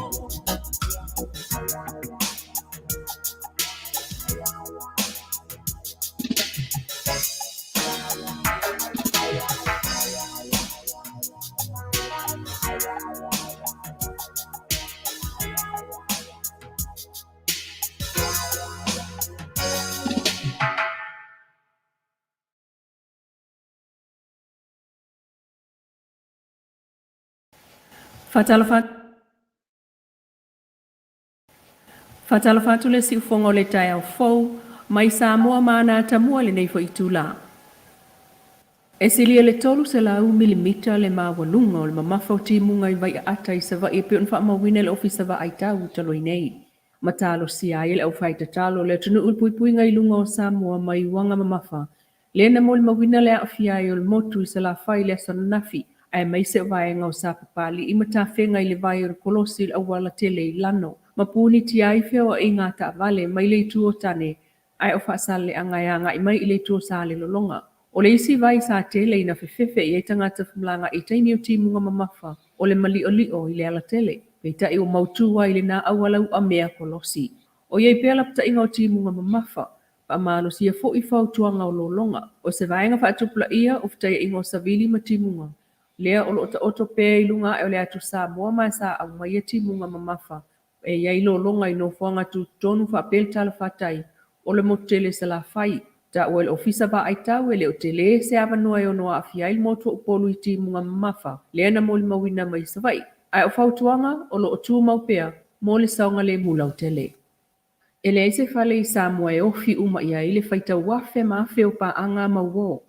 Fatalafatu le si ufongo le tai au fou, mai Samoa mana tamua le nei fo itula. E silia le tolu se lau milimita le mawalunga o le mamafa o timunga i vai ata i sa vai e pe unfa mawina le ofisa va aitau talo i nei. Matalo si ai le au faita talo le tunu ulpui ngai lunga o Samoa mai wanga mamafa. Le na mo le mawina le Afiafi o le motu i sa la fai le asanafi. Ai mai se vai ngau sa papali i matawhenga i le vai o kolosi le awala Tele i lano. Mapuni ti ai feo i ngā ta Vale mai le tuo tane. Ai o whaasale anga i mai i le tuo sale lolonga. O le isi vai sa Tele ina fefefe i tangata whamlanga i taini o timunga mamafa. O le mali o lio i le ala Tele. Peita i o mautua i le nā awalau a mea kolosi. O iei pēla pata inga o timunga mamafa. Pa malo si fo i fau tuanga o lolonga. O se vaenga whaatupula ia o ftai ingo savili ma timunga. Lea o lo oto pē i lunga e o le atu Samoa mai sa au mai timunga mamafa. E iei lolonga i no fuanga tu tonu whaapel tala whatai. O le motele se la fai. Ta o le ofisa ba aitau e le o Tele se avanua e o noa afia il motu upolu i timunga mamafa. Lea na moli mawina mai sa vai. Ai o fau tuanga o lo o tu maupea. Mo le saunga le mula o Tele. E le se fale i Samoa e ofi uma ia i le faita wafe maafeo pa anga mauo.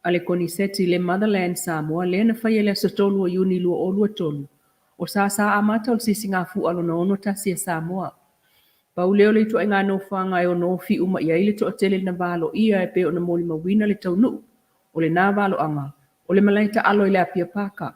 Ale koniseti le Motherland Samoa le na fai le asotolu o yuni lua o lua tolu. O sa amata o sisi ngā fu alo na ono tasi e Samoa. Pauleo le tu ngā no whanga e o no fi uma ia i le to Tele na valo ia e pe o na moli mawina le Taunuu. O le nā valo anga. O le malaita alo i le apia paka.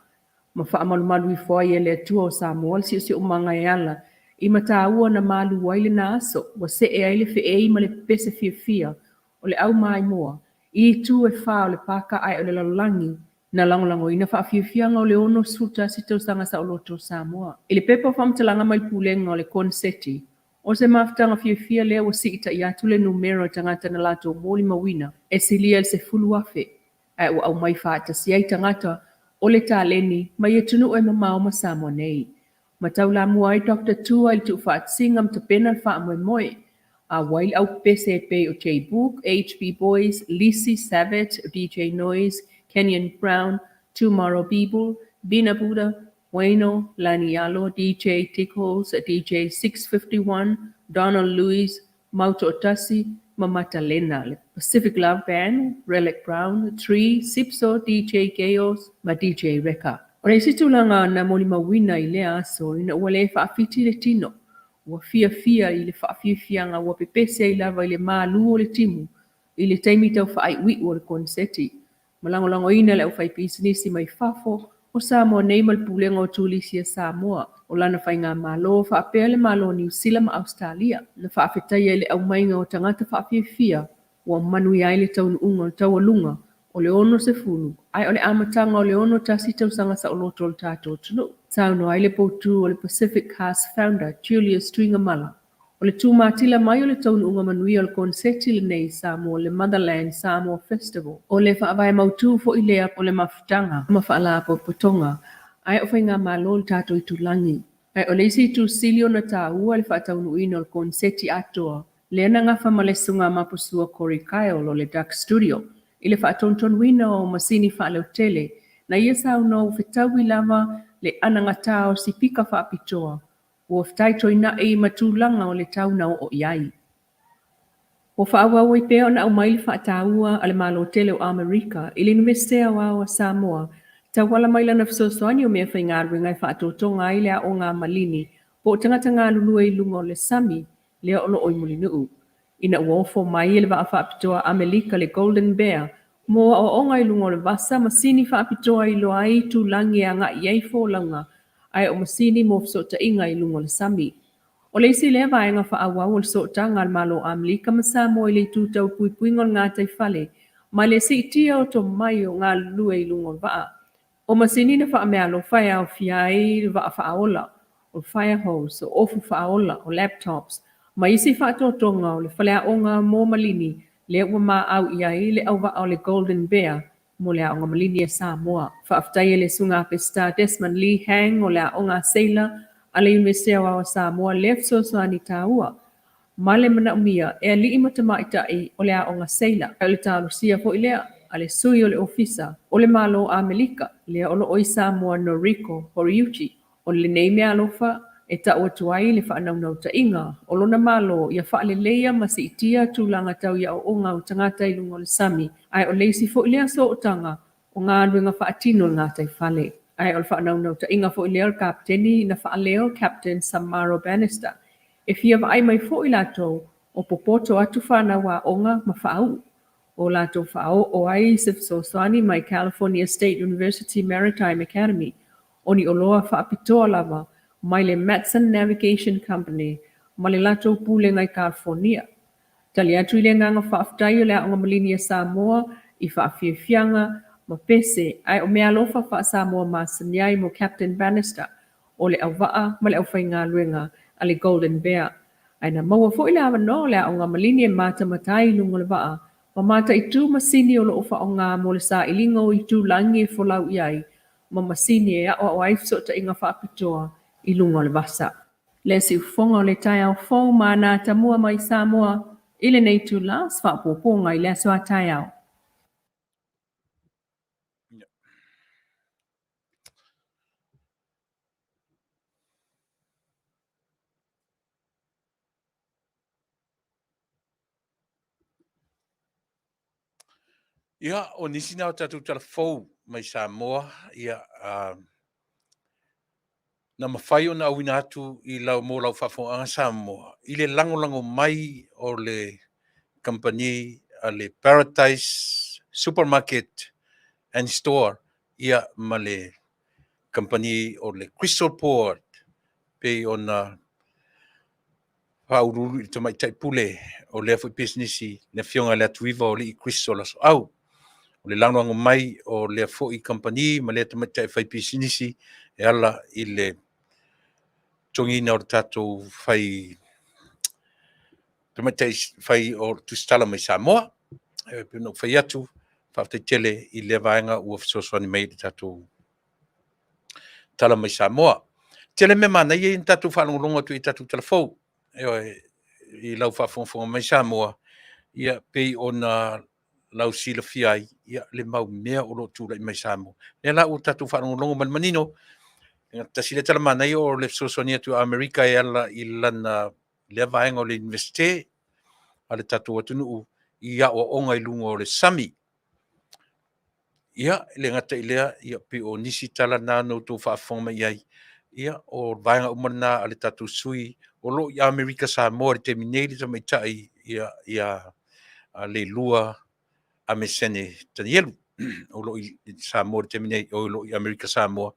Ma wha amalu i fwai e le atua o Samoa si umanga e ala. I mataua na malu waile na aso, wa se e aile fe e ima le pese fia, o le au mai moa, i tu e wha o le paka ai o le lalangi, na langolango ina wha fia o le ono suta si tau sanga sa o loto Samoa. I le pepa whamtalanga mai pulenga o le konseti, o se maftanga fia lea wa si ita i atu le numero tangata na lato moli mawina, e silia se fulu afe, ai o au mai whaata si ai tangata o le taleni, mai e tunu e mamao ma Samoa nei. Matau la muai Dr. Tua il tu faat singam te pena fa moe. A wail au pese pe o J Book, HB Boys, Lisi Savage, DJ Noise, Kenyon Brown, Tomorrow People, Bina Buddha, Wayno, Lanialo, DJ Tickles, DJ 651, Donald Lewis, Mauto Otasi, Mamata Lena, Pacific Love Band, Relic Brown, Tree, Sipso, DJ Chaos, ma DJ Reka. O le situlanga na moli mawina i le aso ina ua le whaafiti le tino. Ua fia i le whaafiafianga ua pepese i lava i le mālu o le timu. I le taimi tau whaai ui o le konseti. Malangolango ina le au whai pisinisi mai Fafo o Samoa nei malpulenga o tulisia Samoa. O lana whai ngā malo whaapea le malo New Zealand ma Australia. Na Faafetai le au mainga o tangata whaafiafia. Ua Manuia i le Taunuu o taualunga. O le ono se fulu, ai o le amatanga o le ono tasi tau sanga sa o loto o le tātou tunu. Tauno ai le poutu o le Pacific Cast founder, Julius Tuingamala. O le tūmātila mai o le Taunuu Manuia o le konseti le nei Samoa le Motherland Samoa Festival. O le whaavai mautu fo i lea o le mafutanga, mawhaala po potonga. Ai o whai ngā malo le tātou i tulangi. Ai o le isi tu silio na tā ua le whaataunu ino o le konseti atoa. Le na ngafa malesunga mapusua Corey Kyle o le Duck Studio. I le whaatonton wina o masini whaaleo Tele, na ia sau no whetau i lava le anangata o si pika whaapitoa, o whetaito ina e matulanga o le tauna o iai. O whaawawa i pēo na au maili whaataua a le malo Tele o Amerika, i le Universitea o Samoa, ta wala maila na whasosoani o mea whaingaruenga i whaatotonga i lea o ngā malini, po tangata ngā lulu e lunga o le sami lea olo oi muli nuu. Ina ua ofo mai le whaapitoa Amerika le Golden Bear mo o onga i lunga o le vasa masini whaapitoa i loa ai tu langi a ngā iei fō langa ai o masini mo fsota inga i lunga o le sami. O le isi lea vaenga whaawau o le sota ngā malo Amerika masa mo i le tūtau puipuingon ngā taifale ma le si itia o to mai o ngā lulu e lunga o le vaa. O masini na whaamea lo whai au fiai le vaa whaaola o fire hose o ofu whaaola o laptops ma isi whaatotonga o le whalea onga mō malini le ua mā au iai le au vaa o le Golden Bear mo le aonga malini e Samoa. Faafetai e le sunga pe Star Desmond Lee Hang o le aonga Sailor a le University o Samoa le fsosoani tāua. Ma le Manuia e li i matamaʻitaʻi o le aʻoga Sailor o le talusia foʻi lea a le sui o le ofisa o le malo Amerika lea o loo i Samoa Noriko Horiuchi o lenei mea alofa e taʻu atu ai le whaanaunau-taʻiga o lona malo ia whaaleleia ma se itia tulaga tau ia o onga o tagata i lunga o le sami ai o leisi foʻi lea soʻotaga o ngā aluega whaatino o ngā taifale. Ai o le whaanaunau-taʻiga foʻi lea o le kapteni na whaaleo Captain Samaro Bannister e fia vaai mai foʻi latou o popoto atu whanau a onga ma whaau. O latou whaau o ai se fesoasoani mai California State University Maritime Academy o ni oloa whaapitoa lava mai le Matson Navigation Company ma le latou pulenga i California. Tali atu i le nganga Faafetai o le aonga malini e Samoa i whaafiafianga ma pese ai o mea lofa wha Samoa masaniai mo Captain Bannister o le au waa ma le au whainga luenga a le Golden Bear. Ai na maua fo i le awa no le aonga malini e mata matai lunga le waa ma mata i tū masini o lo ofa o ngā mo le sa ilinga o i tū langi e folau iai ma masini e o aifsota inga whaapitoa i lunga le vasa. Le si ufonga o le tai au fōu ma nā tamua mai Samoa i le nei tū la swapoponga i le aswa tai au. Ia, o nisi nā o tātou tala fōu mai Samoa, ia, na mawhai o na awina atu i lau mō lau Faafofoga'aga Samoa. I le lango mai o le company a le Paradise Supermarket and Store, ia ma le company o le Crystal Port, pe o na haururu i tamai Faipule o le afu businessi, na fionga le atuiva o le i Crystal aso au. O le lango mai o le afu i company, ma le tamai Fai businessi, e ala i le tongina o tātou whai whai o tustala mai Samoa, pino whai atu, whaftai Tele i le vaenga ua whasoswani mai le tātou tala mai Samoa. Tele me mana i e tātou whanongolonga tu i tātou telefou, i lau whafonga mai Samoa, ia pei o na lau sila fiai, ia le mau mea o lo tūla i mai Samoa. Le la o tātou whanongolonga man manino, ta sila tala mana i o le whasoswani atu Amerika e ala i lana le vaenga o le universite, a le tātou atunuu, ia o onga i lunga o le sami. Ia, le ngata i lea, ia pe o nisi tala nā no tō whaafonga mai ai. Ia, o vaenga umana a le tātou sui, o lo i Amerika Samoa, le te mineri ta mai tai, ia le lua a me sene tani elu. O lo i Samoa, le te mineri, o lo i Amerika Samoa.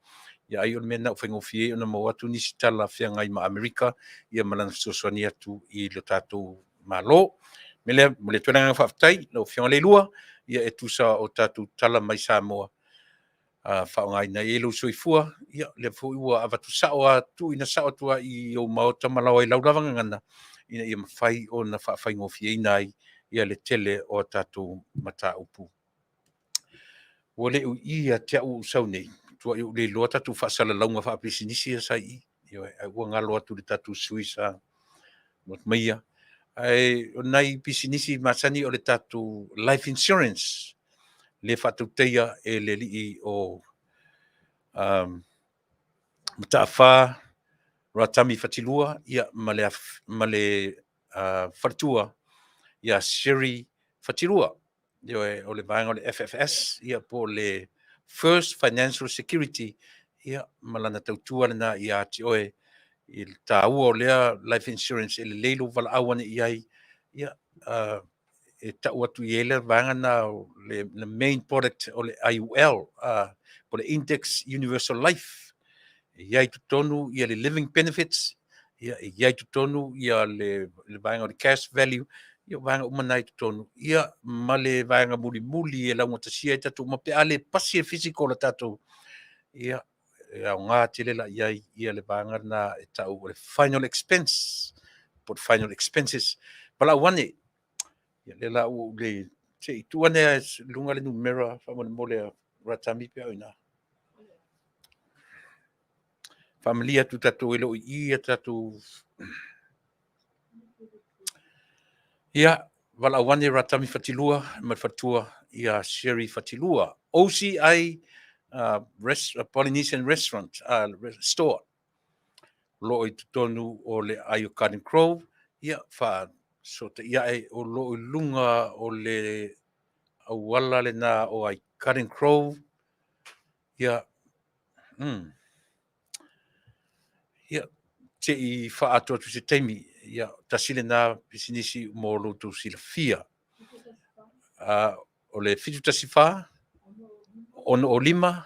Ia ai o mena o whaingofie, o na mau atu nisi tala whia ngai ma Amerika, ia malana whasoswani atu i le tātou malo. Mele tuenanga Faafetai, no whionga le lua, ia e tusa o tātou tala mai Samoa. Whaongaina e lo soifua, ia le fo ua avatu sao atu, ina sao atua i o maota malawa i laulavanga ngana, ina ia mawhai o na whaingofie inai, ia le tele o tātou mata upu. Ua le u ia tea u sau nei, tua i le loa tātou whaasala launga whaapisinisi a sai, ia ua ngalo atu le tātou suisa, mot maia. Ai o nai pisinisi masani o le tātou life insurance, le whātauteia e le lii o matawha, ratami whatilua, ia ma le whatua, ia siri whatilua. Ia o le vaenga o le FFS, ia po le First Financial Security, ia malana tautua lana ia ati oe, I tāua o lea life insurance e le leilo wala awane i ai, ia, e tau atu i ele vanga na le main product o le IUL, po le Index Universal Life. Ia i tutonu ia le living benefits, ia i tutonu ia le vanga o le cash value, ia vanga umana i tutonu. Ia ma le vanga muli e launga tasia i tatu, ma pe ale pasi e physical la tatu. Ia au ngā tele la ia le vanga na e tau le final expense, po final expenses. Pala wane, ia le la u le te i tuane lunga le numera whamone mole ratami pe au ina. Familia tu tatu elo i tatu. Ia, wala wane ratami fatilua, ma fatua ia sherry fatilua. OCI Polynesian restaurant, store. Lo i tonu o le Ayo Garden Grove, ia fa so te ia e o lo i lunga o le awala le na o ai Garden Grove, ia, ia, te i fa ato atu se teimi, ia, tasile na pisinisi mo lo tu sila fia. O le fitu tasifa, ono o lima,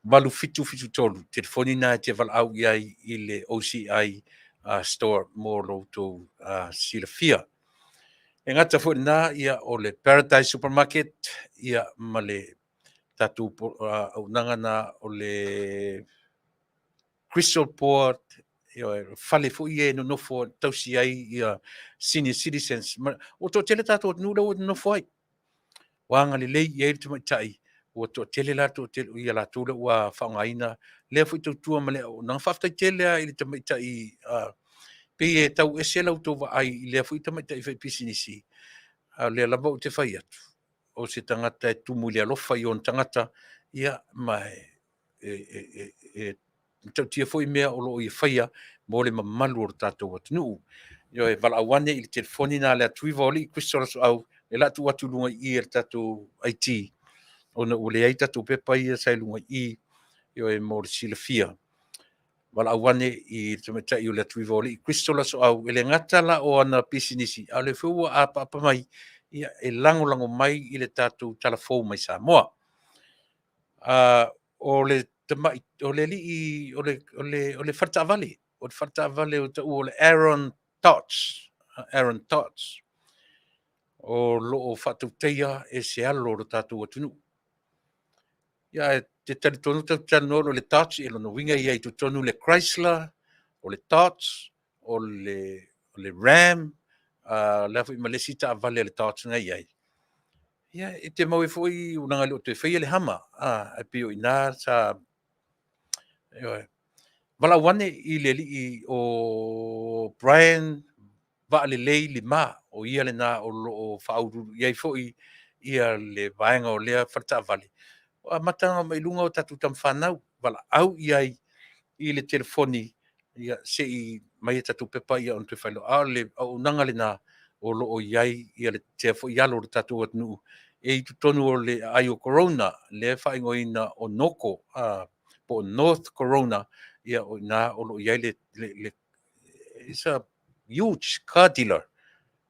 walu fitu tolu. Telefoni na te val au iai i le OCI store mo lo tu sila fia. E ngata fu na ia o le Paradise Supermarket, ia ma le tatu au nanga na o le Crystal Port, ia fale fu ie no nofo tausi ai ia senior citizens. O to tele tatu o nula o nofo ai. Wanga le lei ia tu mai o to tele la to tele ia la tula ua whaungaina. Lea fu i tautua ma le o nang whaftai tele a ili tamai tai pe e tau e sela uto wa ai lea fu i tamai tai whai pisinisi. Lea lava o te whai atu. O se tangata e tumu lea lofa i on tangata ia mai tau tia foi mea o loo i whaia mo le mamalu o tātou atu nuu. Yo e wala awane i le telefoni na lea tuiva oli i Crystal au e la tu atu lunga i e tātou IT. Ona ule ai tātou pepa i e sai lunga i yo e mo le sila fia. Wala awane i tamata i o lea tuiva oli i Crystal au ele ngata la o ana pisinisi. A le fua a papa mai ia e lango mai i le tātou talafou mai Samoa. O le tamai o le li o le farta vale o le Aaron Tots o lo fatu teia e se alo o tātou atunu. Ia te tari tonu tano o le Tots e lono winga ia i tu tonu le Chrysler o le Tots o le Ram lefu i malesi ta vale le Tots ngai ai. Ia e te mau e foi unanga le o te whaia le hama a pio ina sa wala wane i le li o Brian Vaale lei lima o ia le na o lo whauru iai foi ia le vaenga o lea wharta vale. O matanga mai lunga o tatu tam whanau wala au iai i le telefoni ia se i mai tatu pepa ia on te whailo a le o nanga le na o lo o iai ia le te fo ia lo tatu at nu e i tu tonu o le aio corona le whaingoina o noko po North Corona ia o na o lo iai le it's a huge car dealer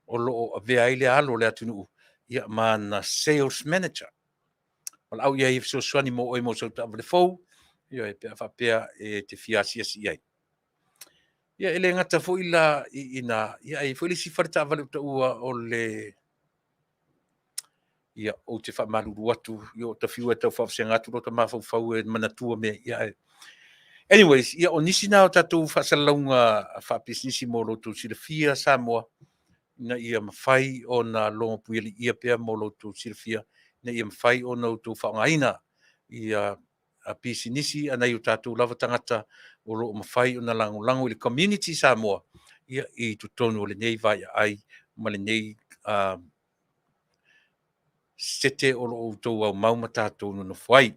o lo vea ile alo le atunu ia mana sales manager wala au ia so swani mo o mo so ta le fo ia e fa pea e te fiasia si ai ia ele ngata fo ila ina ia e fo le si farta vale ta o le ia o te fa malu atu yo ta fiu e ta fa se ngatu ta ma fa e mana tua me ia anyways ia o nisi na o tatu fa salunga fa business mo lo tu si le fia Samoa na ia mawhai o na longa puili ia pia mo lo tu silfia na ia mawhai o na tu whaungaina ia a pisinisi ana i tatu lava tangata o lo mawhai o na lango i le community Samoa ia i tu tonu o le nei vai ai ma le nei sete o lo tau au mauma tātou no whai.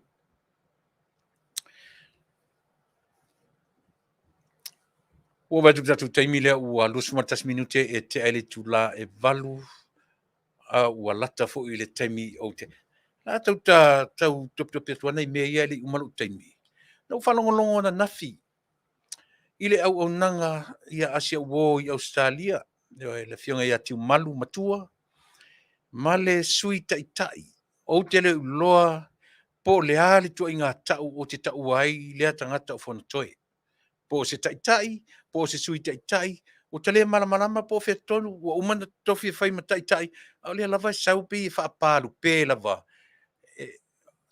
O watu tatu taimi lea ua lusu martas minute e te ele tu la e valu ua lata fo i le taimi o te. La tau top tuana i mea ia li umalu taimi. Nau whalongolongo na nafi. I le au nanga ia Asia wo i Australia, le fionga ia Itumalo matua, ma le sui taitai, o te le uloa, po le ali tua inga tau o te tau ai, lea tangata o whanatoe. Po se taitai, po se sui taitai, o te lea malamalama po whea tonu, o umana tofi whai ma taitai, au lea lava saupi i whaapalu, pē lava.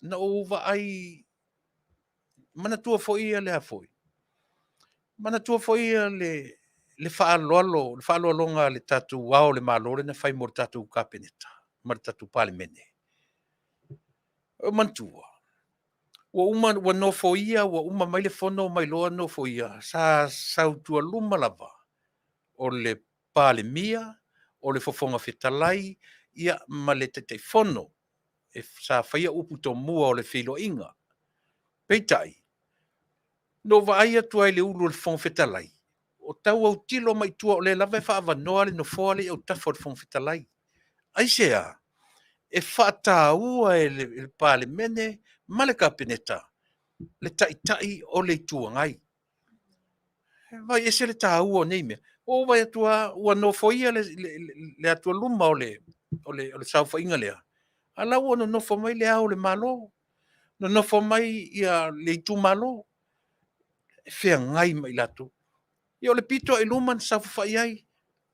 Na uva ai, mana tua fo ia lea foi. Mana tua fo ia le whaalolonga le tatu wao le malore na whai mo tatu kapeneta, ma tatu palimene. O mantua. Wa uma wa no fo ia, wa uma mai le fono mai loa no fo ia, sa sautua luma lava. O le palimia, o le fofonga fetalai, ia ma le te fono, e sa whaia upu to mua o le filo inga. Peitai. No vai atu ai le ulu le fong fetalai. O tau au tilo mai tua o le lava e wha noa le no foale au tafo le fong fetalai. Ai sea, e whata ua e le pale mene, ma le kapeneta, le tai o le tua ngai. Vai e se le ta ua nei mea. O vai atua ua no foia le atua luma o le saufa inga lea. Ala ua no fo mai le au le malo. No fo mai ia le Itumalo. Fea ngai mai lato. Ia o le pito e luma na saufa iai.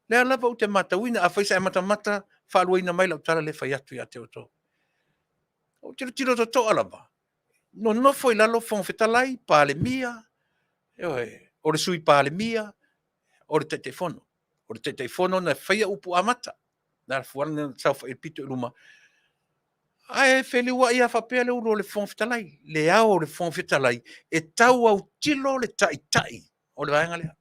Lea lava o te matawina, a whaisa e matamata, whaaluaina mai lau tala le whai atu ia te oto. O tiro to toa lava. No foi lalo fong fetalai, pale mia, o le sui pale mia, o le telefono. O le telefono na whaia upu amata. Na fuana saufa e pito e luma. Ai feli wa ia whapea le uro le fong fetalai. Le ao le fong fetalai, e tau au tilo le tai. O le vaenga lea.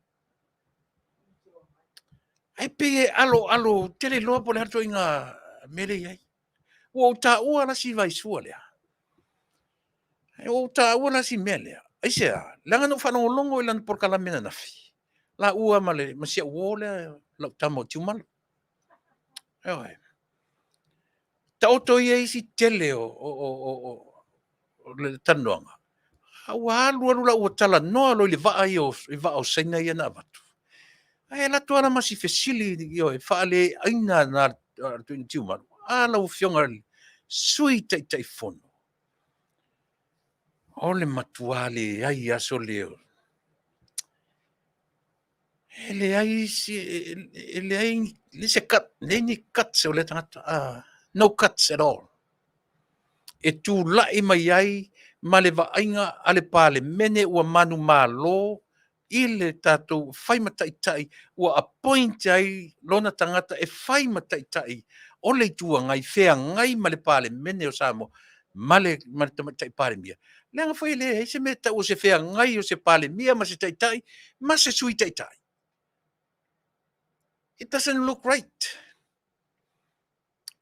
Ai pe alo tele loa po le harto inga mele iai. O ta ua la si vai sua lea. O ta ua la si mele. Ai sea, langa no whanau longo ilan por kalamena nafi. La ua male, masia uole, lau tamo Itumalo. Eoi. Ta oto ia isi tele o le tanuanga. Awa alu la ua tala noa lo i le vaa o saina ia na avatu. Ai la tuana masi fesili io e whaale aina na Itumalo. Ala u fionga sui tai fono. Ole matuale ai aso leo. Ele ai se cut, ni cuts o le tangata. No cuts at all. E tu lai mai ai ma le vainga ale pale mene ua manu malo i le tatou whai mataitai ua appoint ai lona tangata e whai mataitai o le tua ngai whea ngai ma le pale mene o Samoa ma le tamatai pale mia. Leanga whai le se me tau o se whea ngai o se pale mia ma se taitai ma se sui taitai. It doesn't look right.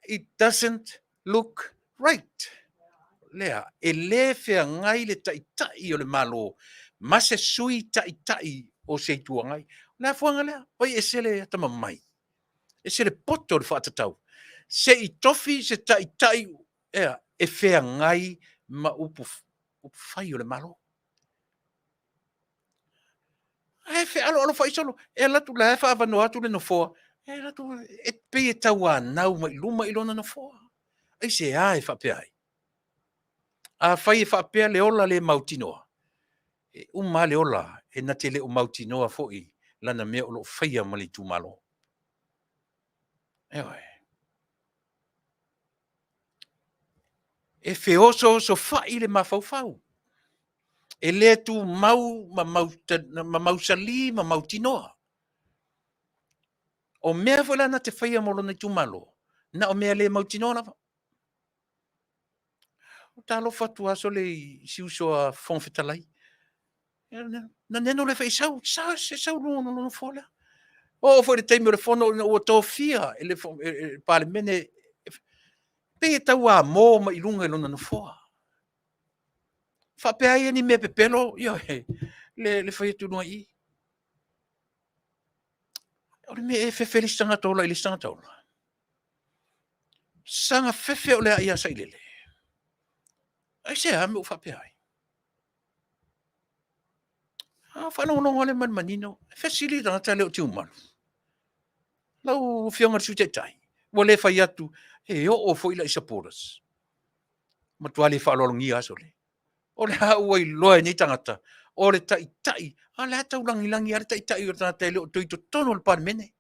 It doesn't look right. Lea, e le whea ngai le taitai o le malo, ma se sui taitai o se tua ngai. Lea fuanga lea, oi e sele atama mai. E sele poto le whaatatau. Se I tofi se taitai, ea, e whea ngai ma upu whai o le malo. E whea alo whai solo, e latu la e whaavano atu le no foa, e latu, e pe e tau anau mai luma ilona no foa. Ai se ai whapeai. A whai e whapea le ola le mautinoa. E uma le ola e na te le o mautinoa fo'i lana mea o lo whaia ma le Itumalo. Eoi. E whioso so whai le mawhauwhau. E le tu mau ma mausali ma mautinoa. O mea fo lana te whaia mo lona Itumalo. Na o mea le mautinoa lava. O talo fatua so le siusoa whongwhetalai. Na neno le whai sau no fola. O foi le teime le fono o tofia ele pale mene pe tau a mo ma ilunga e lona no foa. Fa pe ai ni me pepelo yo le foi tu no i. O me e fefeli sanga tola ili sanga tola. Sanga fefe o le ia sa ilele. Ai se a me fa pe ai. Whanonga le manino. Fesili ranga ta leo Itumalo. Lau whionga su te tai. Wa le whai atu. E o fo ila isaporas. Matuale whalolongi asole. O le haua I loa ni tangata. O le tai. A le hata ulangi a le tai o tangata leo tui to tono le parmene.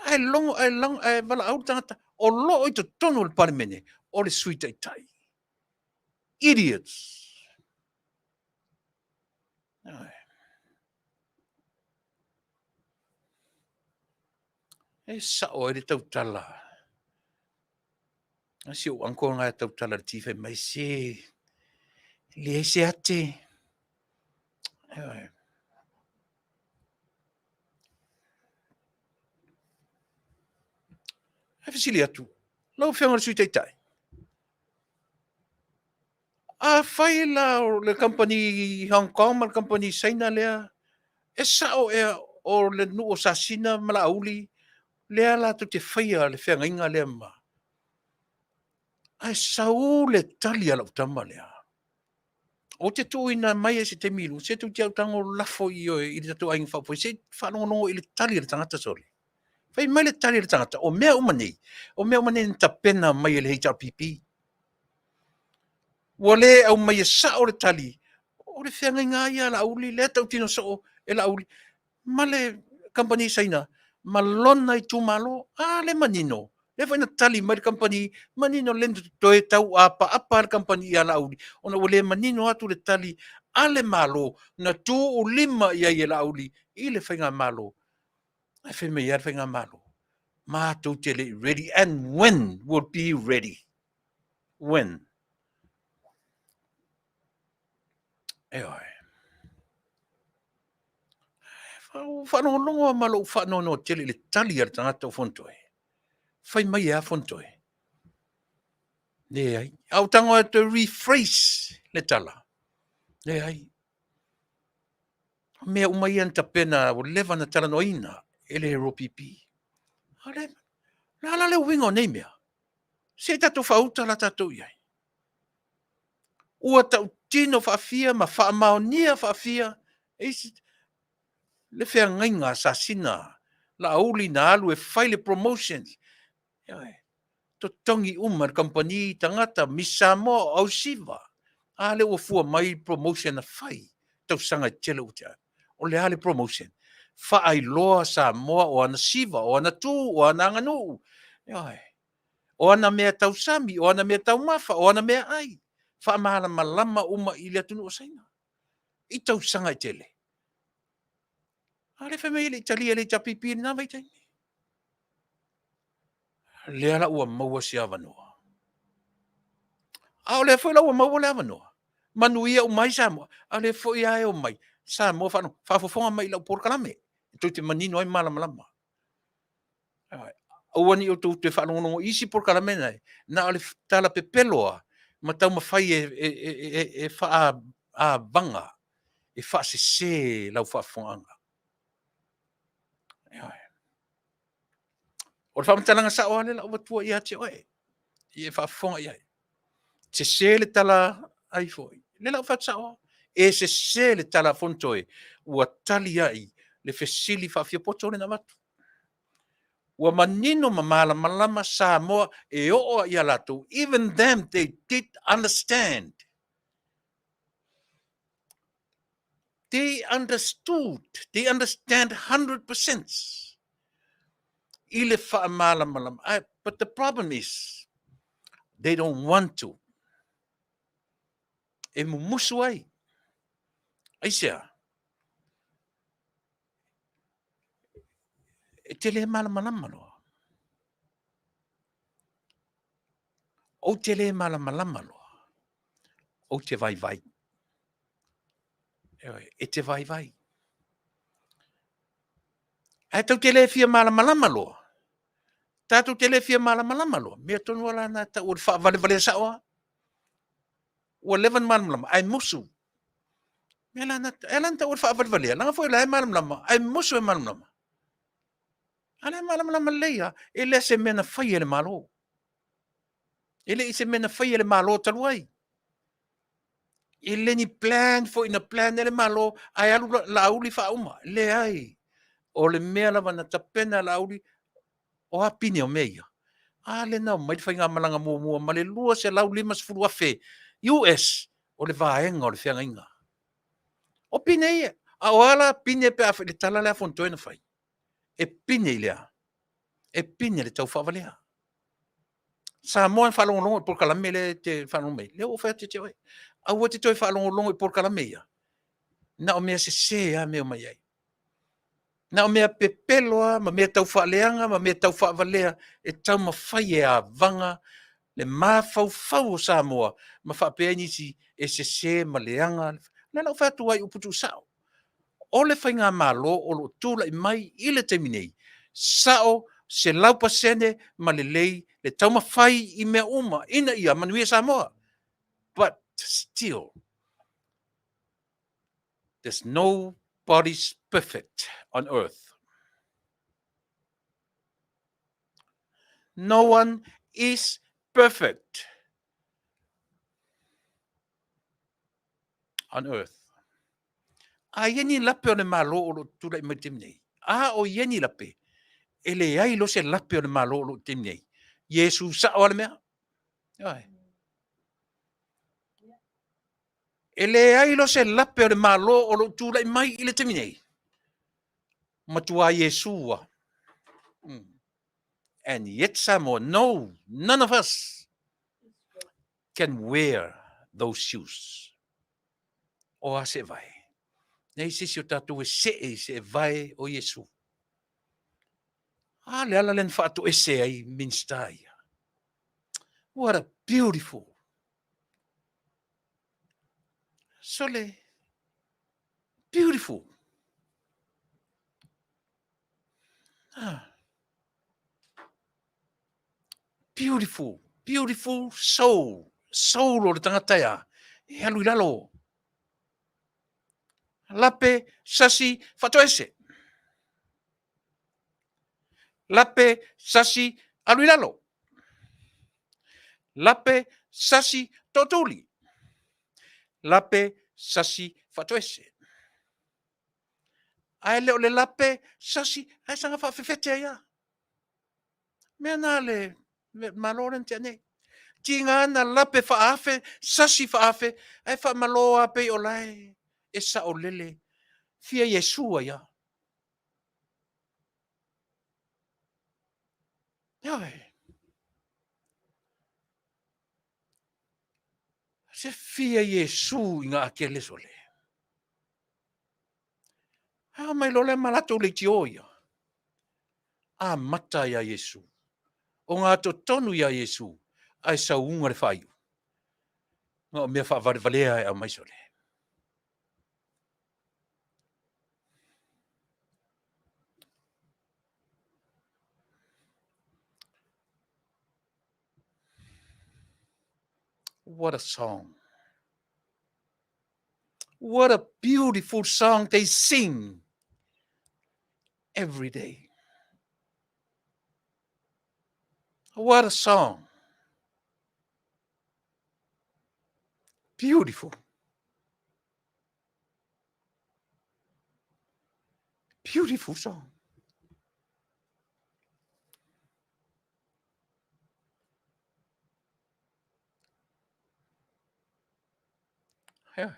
Ai wala au tangata. O lo I to tono le parmene. O le sui tai. Idiots. E sa o le tautala. Si o anko nga tautala le tife mai se. Le se ate. E fisili atu. Lau whionga sui tai. A whai la le company Hong Kong, ma company China lea. E sa o le nu o sasina mala auli. Lea la to te whaia le whianga inga lea ma. Ai sau le tali ala utama lea. O te tuina mai se te milu, se tu te au tango lafo I o I le tatu ainga whapoi, se whanongo I le tali le tangata sori. Whai mai le tali le tangata, o mea umanei nta pena mai le HRPP. Wale au mai sa o le tali, o le whianga inga ia la auli, le tau tino so e la auli. Ma le company saina, ma lona Itumalo, le manino. Le whaina tali mai le company, manino lendo toe tau apa le company ia la auli. Ona wale manino atu le tali, ale malo, na tu o lima ia ia la auli, I le whainga malo. Ai whaima ia le whainga malo. Ma tau te le ready, and when will be ready? When? Eoi. Whanonga malo whanono tele le tali ar tangata o fontoe. Whai mai a fontoe. Le ai. Au tango a to rephrase le tala. Le ai. Mea umai anta pena o leva na tala noina. Ele hero pipi. Ale. La le wingo nei mea. Se tato whauta la tato iai. Ua tau tino whaafia ma whaamaonia whaafia. Eisi. Le whea ngainga sa sina. La auli na alu e whaile promotions. Iai. To tongi umar company tangata misamo au siva. Ale o fua mai promotion na whai. Tau sanga tele utea. O le ale promotion. Whaai loa Samoa o ana siva, o ana tu, o ana nganu. Iai. O ana mea tau sami, o ana mea tau mafa, o ana mea ai. Whaamahana malama uma ili atunu o saina. I tau sanga tele. Ale whame ili talia le tapipi na vaitai. Le ala ua maua si avanoa. A ole foi la ua maua le avanoa. Manuia o mai Samoa. Ale foi ai o mai. Samoa whanu. Faafofoga'aga mai lau porkalame. Tui te manino ai malama. Auani o tau te whanongonongo isi porkalame nei. Na ole tala pepeloa. Ma tau mawhai e wha a vanga. E wha se lau faafofoga'aga. O le whamatalanga sa o ale lau watua ia te oe. I e faafofoga ia. Se le tala ai foi. Le lau whatsao. E se le tala fontoe. Ua tali ai. Le fesili whaafia poto le na watu. Ua manino mamala malama Samoa e o ia lato. Even them, they did understand. They understood. They understand 100%. Ile whaamala malama. But the problem is, they don't want to. E mumusu ai. Aisea. E tele malama loa. O tele malama loa. O te vai. E te vai. E tau tele fia malama loa. Tātou tele fia malama loa. Mea tonu wala na ta ua wha sa oa. Ua levan malama. Ai musu. Mea lana ta ua wha langa foi la e malama. Ai musu e malama. Ana malama leia. E le se mena whai ele malo. Ele i se mena whai ele malo taluai. I leni plan fo ina plan ele malo, ai alu la auli fa uma, le ai. O le mea lava na tapena la auli, o apine o meia. A le nau, mai whai ngā malanga mua, ma le lua se lau lima sefulu afe, US, o le vaenga o le whianga inga. O pine ia, a o ala pine pe afe, le tala lea fontoena whai. E pine i lea, e pine le tau whavalea. Samoa whalongolongo e por kalame le te whalongome, leo o whai te oi. A ua te toi whalongolongo e por kalame ia. Na o mea se a mea mai ai. Na o mea pepeloa, ma mea tau whaaleanga, ma mea tau whavalea, e tau mawhai e a vanga, le mafau o Samoa, ma whapea nisi e se ma leanga, le lau whatu ai uputu sao. O le whainga malo o lo tūla i mai i le teminei, sao se lau pasene ma le lei, le tau mawhai i mea uma, ina ia Manuia Samoa. But still, there's nobody's perfect on earth. No one is perfect on earth. A yeni lape o le malo o lo tula i mai temnei. A o yeni lape. E le ai lo se lape o le malo o lo temnei. Yesu sa o le mea. Ai. E le ai lo se lape o le malo o lo tula i mai i le temnei. Matua Yesua. And yet Samoa, no, none of us can wear those shoes. O a se vai. Nei sisi o tatu e se vai o Yesu. Ah, le ala len fatu e se ai minstai. What a beautiful. Sole. Beautiful. Ah. Beautiful. Beautiful soul. Soul o le tangata ia. E alu ilalo. Lape sasi fatu ese. Lape sasi alu ilalo. Lape sasi totuli. Lape sasi fatu ese. Ai leo le lape sasi ai sanga faafetai ia. Mea nā le maloren te ane. Tinga na lape faafe, sasi faafe, ai fa maloa pe o lai, e sa o lele, fia Yesua ia. Iai. Se fia Yesu inga akele sole. Ha mai lo le malato le tioia. A mata ia Yesu. O ngā to tonu ia Yesu, ai sa unga le whaiu. Ngā mea whavarvalea e au mai sole. What a song. What a beautiful song they sing every day. What a song. Beautiful. Beautiful song. Yeah.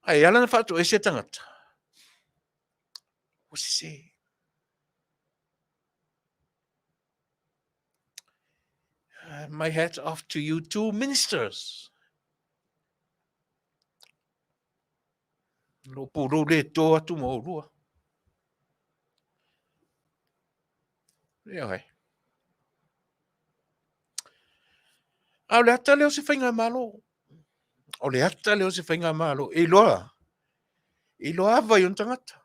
Ai ala na fatu e se tangata. O se se. My hat off to you two ministers. Lo puro le to atu mo rua. Ai. Au le ata leo se whainga malo. O le ata leo se whainga malo. E loa. E loa vai on tangata.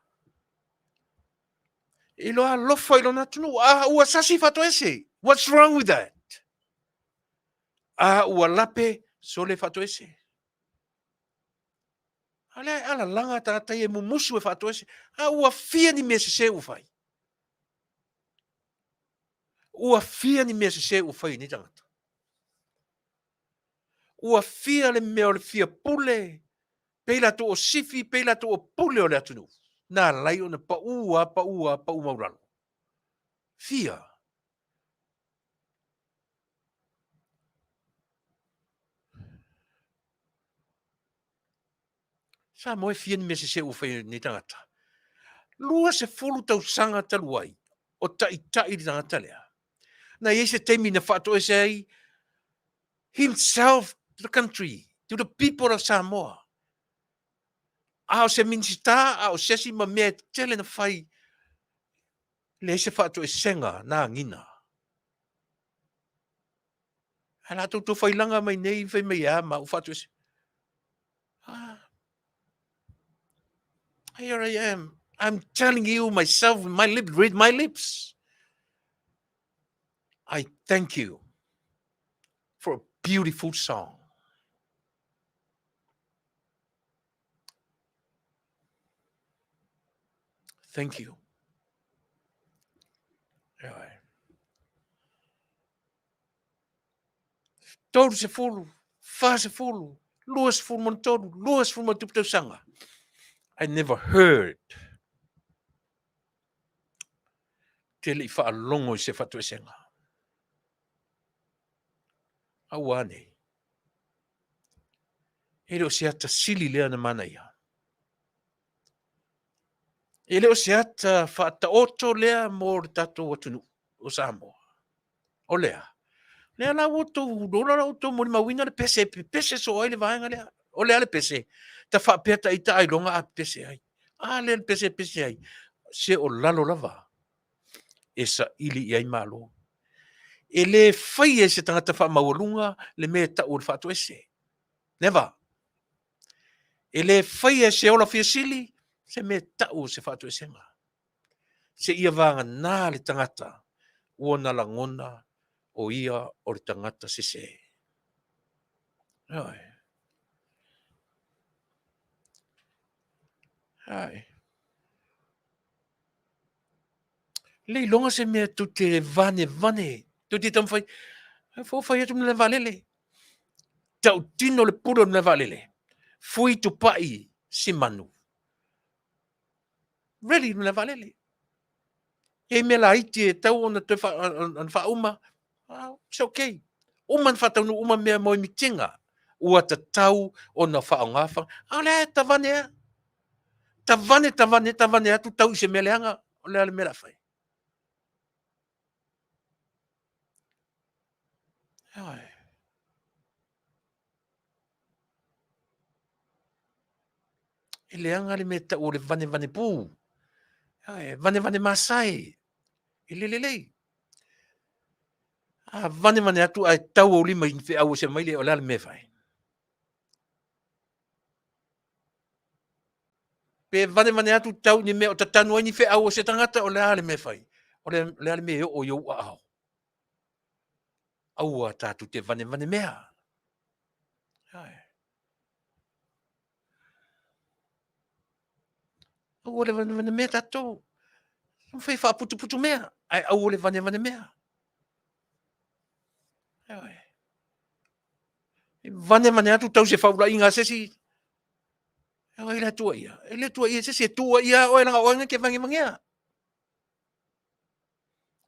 E loa lofa ilo na tunu. Ua sasi fatu ese. What's wrong with that? Ua lape so le fatu ese. Ala langa tata e mumusu e fatu ese. Ua fia ni me se ufai. Ua fia ni mea se ua whai ni tangata. Ua fia le mea o le fia pule. Peila to o sifi, peila to o pule o le atunu. Nā lai o na pa ua mauralo. Fia. Sa moe fia ni mea se ua whai ni tangata. Lua se fulu tau sanga taluai. O tai di tangata lea. Na se teimi na whato e se ai. Himself to the country, to the people of Samoa. Ao se minisita, ao sesi ma mea tele na whai. Le se whato e senga na ngina. Hala tau to whai langa mai nei whai mai a ma u whato e se. Here I am. I'm telling you myself, my lips, read my lips. I thank you for a beautiful song. Thank you. Todo se fulu, fa se fulu, luas fulu mon todo, luas fulu mon tuptau sanga. I never heard Tele fa longo se fatu e senga. Awane. Ele o se ata sili lea na mana ia. Ele o se ata fa ata oto lea mo tato watunu o Samoa. O lea. Lea la oto, dora la oto mo ni mawina le pese so oile vaenga lea. O lea le pese. Ta fa peta ita ai longa a pese ai. Le pese ai. Se o lalo lava. Esa ili iai malo. Ele fai e se tangata wha mawalunga le mea ta ur wha ese. Never. Ele fai e se ola fia sili se mea ta ur se wha ese nga. Se ia vanga nā le tangata ua na langona o ia o le tangata se se. Ai. Ai. Le longa se mea tu te vane. Tu te tamwhai. Fofai atu mle valele. Tau tino le puro mle valele. Fui tu pai si manu. Really mle valele. E me la iti e tau ona te wha uma. It's okay. Uma wha tau no uma mea moi mitinga. Ua ta tau ona wha o ngafa. Ale, ta vane. Ta vane atu tau se meleanga. O lea le mela whai. Ai. E leanga le me ta o le vane pū. Ai, vane masai. E lelelei. Vane atu ai tau o lima infe au se maile o lea le me whai. Pe vane atu tau ni me o tatanu ai ni fe au se tangata o lea le me whai. O lea le me o iau a au. Aua tātu te vane mea. Ai. Aua le vane mea tātou. Mwhai wha putu mea. Ai aua le vane mea. Ai. Vane atu tau se whaura inga sesi. Ai le tua ia. E le tua ia sesi e tua ia o e langa oanga ke vangi mangea.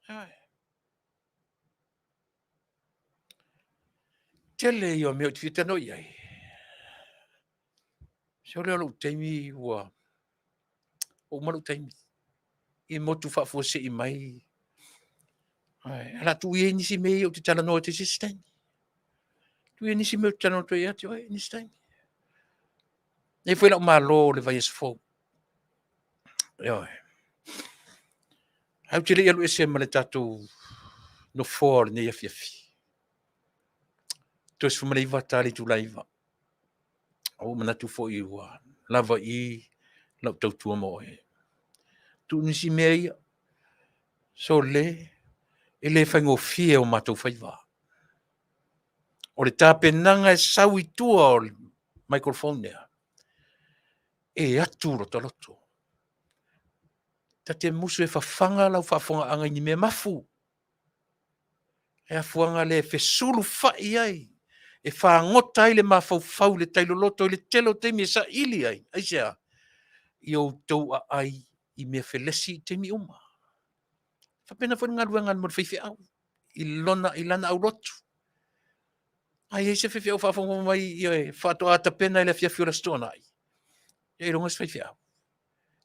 Ai. Tele i o meo te whitano i ai. Se ole alo teimi ua. O malu teimi. I motu whafo se i mai. Ai. Ala tu i nisi mei o te tala noa te sistemi. Tu i nisi meo te tala noa te iati o e nisi teimi. E foi la ma lo le vai esfo. Yo. Au te le alu ese ma le tatu no for ne Afiafi. To se mele va tali tu laiva. O mana tu fo i wa. Lava i la tau tu mo e. Tu nisi mei so le ele fango fie o matou faiva. O le tapenanga e sau i tua o microphone nea. E atu ro taloto. Ta te musu e fafanga lau fafonga anga ni me mafu. E afuanga le fesulu fai ai. E whaangota ai le mawhau le tailoloto le telo te mi sa ili ai. Aisea, i o tau a ai i mea felesi te mi uma. Whapena whani ngā ruanga mo whaiwhi au. I lana au lotu. Ai eise whaiwhi au whaafonga mai i e whātua ata pena i le Afiafi o la stona ai. E rongas whaiwhi au.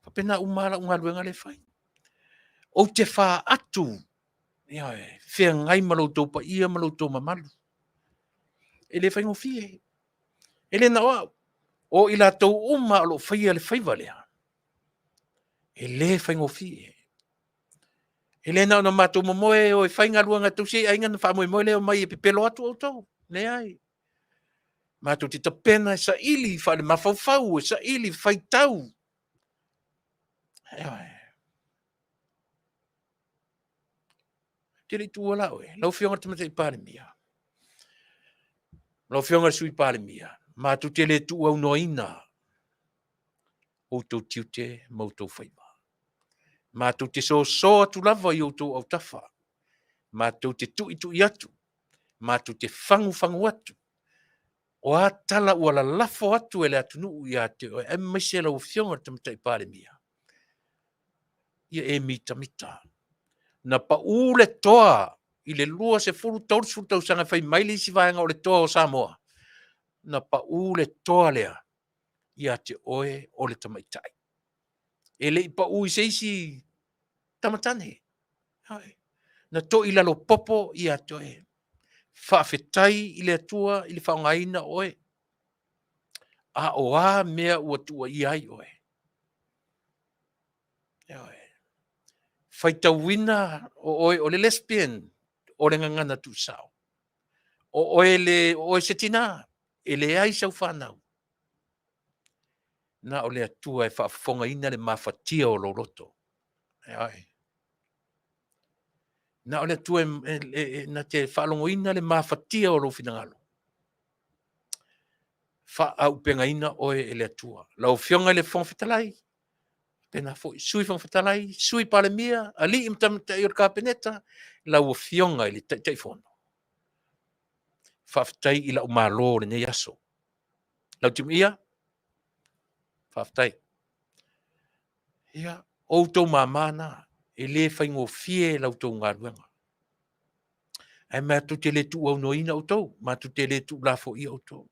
Whapena umara ngā ruanga le whai. O te wha atu. Ia e, whea ngai maloutou pa ia maloutou mamalu. E le whaingo fie. E le na wau. O ila tau uma alo whaia le whaiva lea. E le whaingo fie. E le na ona mātou momoe o e whainga ruanga tau sei ainga na whamoe moe leo mai e pepelo atu au tau. Ne ai. Mātou te tapena e sa ili whale mawhauwhau e sa ili whaitau. Ia e. Te rei tu ala oe. Lau whionga te mata i pāre mia. Lau whionga sui pāre mia. Mātou te le tu au noina. O tau tiute mautou whaiva. Mātou te so atu lava i o tau au tafa. Mātou te tui atu. Mātou te fangu atu. O a tala ua la lafo atu e le atunu i a te oe. E maise lau whionga te mata i pāre mia. Ia e mita. Na pa ule toa i le lua se furu tau sanga whai maili si vaenga o le toa o Samoa. Na pa ule toa lea i a te oe o le tamaitai. E le i pa ui seisi tamatane. Na to i lalo popo i a te oe. Faafetai i le atua i le Fofoga'ina oe. A oa mea ua tua i ai oe. Faitauina o oe o le lesbian o le ngangana tu sao. O oe setina e le ai sau whanau. Na o le atua e Faafofoga'ina le mafatia o lo roto. Na o le atua na te whaalongoina le mafatia o lo finangalo. Whaaupengaina oe e le atua. Lau whionga le Faafetai. Pena foi sui Faafetai, sui palemia, ali imtamta i orka peneta, lau whionga i le taifono. Faafetai i la umalo le ne yaso. Lautimuia, Faafetai. Ia, outou mamana, e le whaingo fie lautou ngā ruenga. Ai mātou te le tu au noina outou, mātou te le tu lafo i outou.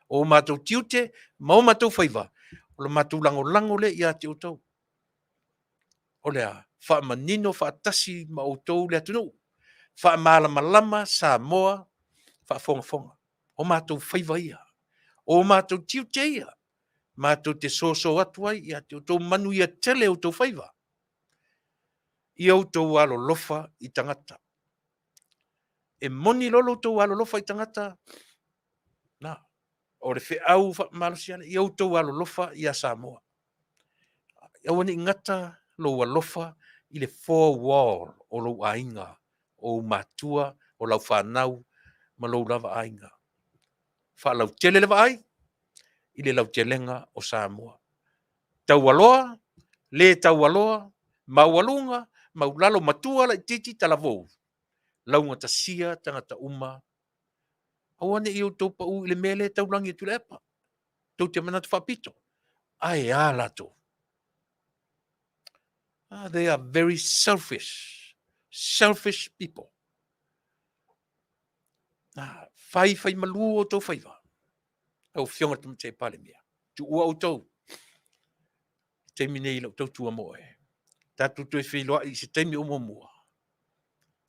O mātou tiute, mau mātou whaiva. O le mātou lango le i ate outou. O lea, wha manino, wha tasi ma outou le atunu. Wha malama Samoa, wha fonga. O mātou whaiva ia. O mātou tiute ia. Mātou te soso atuai ia te outou Manuia Tele outou whaiva. I outou alo lofa i tangata. E moni lolo outou alo lofa i tangata. Na, o le whi au wha malosiana, i outou alo lofa i a Samoa. Ia wani ingata lo alofa i le four wall o lo ainga, o matua, o lau whanau, ma lo lava ainga. Wha lau tele le vai, i le lau telenga o Samoa. Taualoa, le taualoa, maualunga, maulalo matua la titi talavou. Launga tasia tangata uma. Awane i o taupa u ile mele taulangi e Tuilaepa. Tau te manatu whapito. Ai alato. They are very selfish people. Fai malu o tau whaiva. Au whionga tamu te pale mea. Tu ua o tau. Teimi nei lau tau tua moe. Tatu tu e whiloa i se teimi o mua.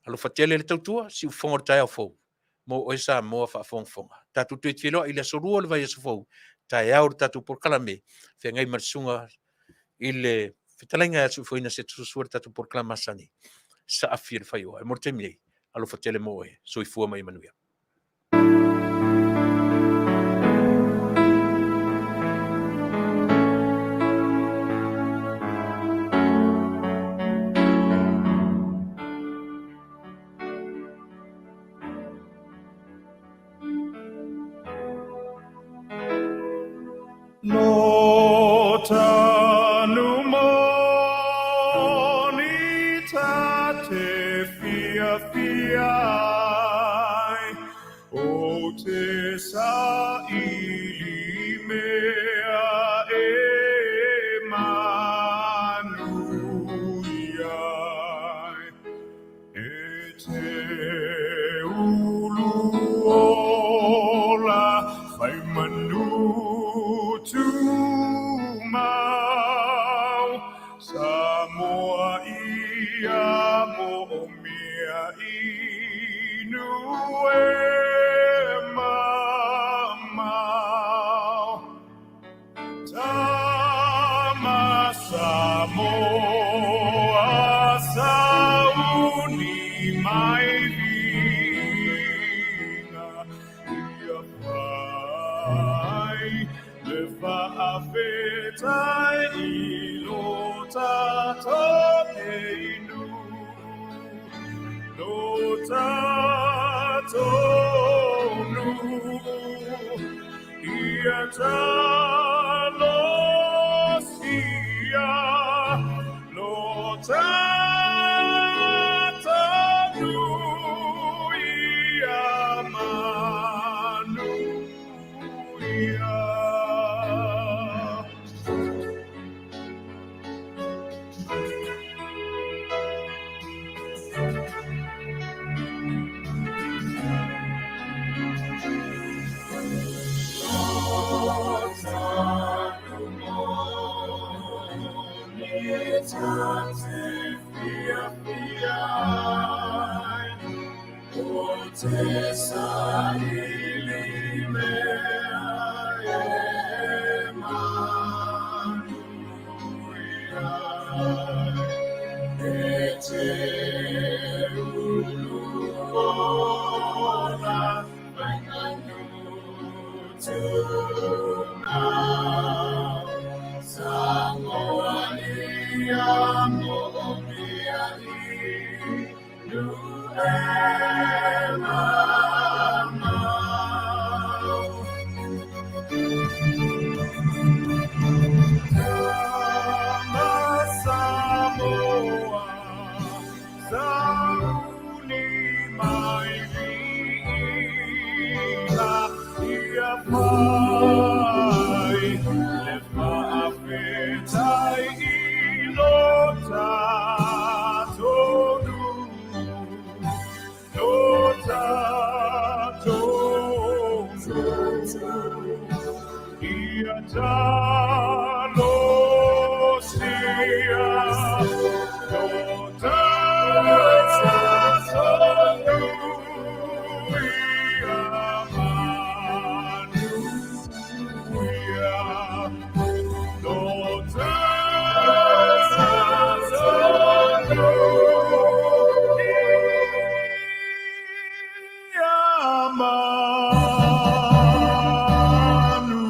Alo whatele le tau tua, si u whonga tai au fau. Mo o esa moa whaafonga. Tatu tu e whiloa i le sorua le vai aso fau. Tai au tatu por kalame. Whea ngai marsunga i le whetalenga asu fo ina se tususuar tatu por klamasani. Sa afi le whaioa. E mor teimi nei. Alo whatele moe. So i fua mai Manuia. No Taunuu moni tate fia Ilimea Manuia Ete uluola Vaimanu tu mau Samoa ia mo mia inue mamau Tama Samoa sauni mai vinga ia Vaai le Faafetai ilo tato einu lo Taunuu ia talosia lo Taunuu ia Manuia Samoa, Sauni mai vina ia Vaai le Faafetai ilo Taunuu lo Taunuu ia talosia lo Taunuu ia Manuia lo Taunuu ia Manu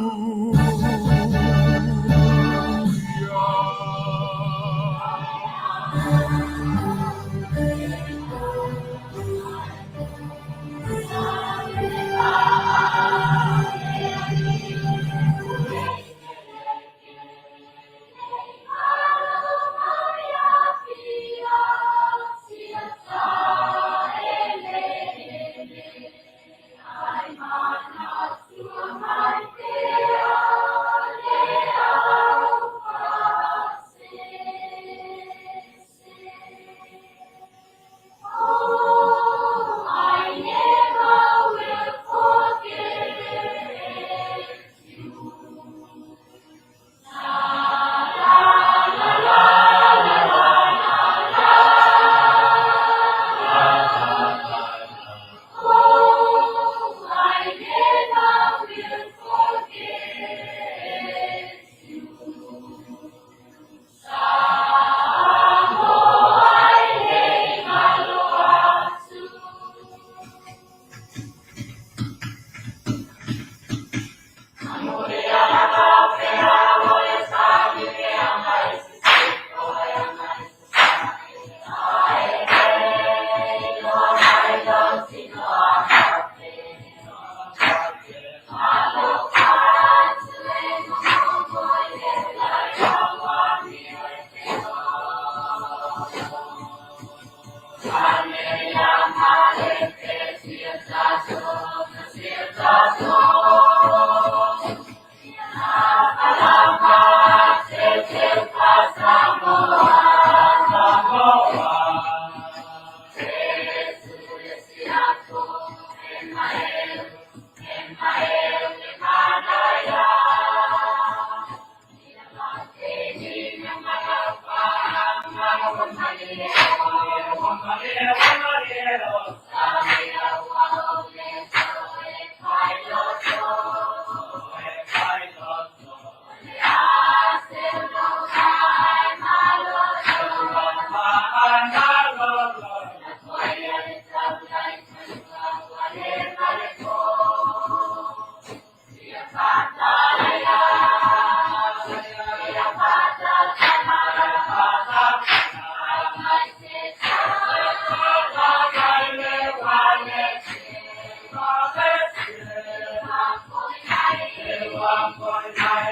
Amen.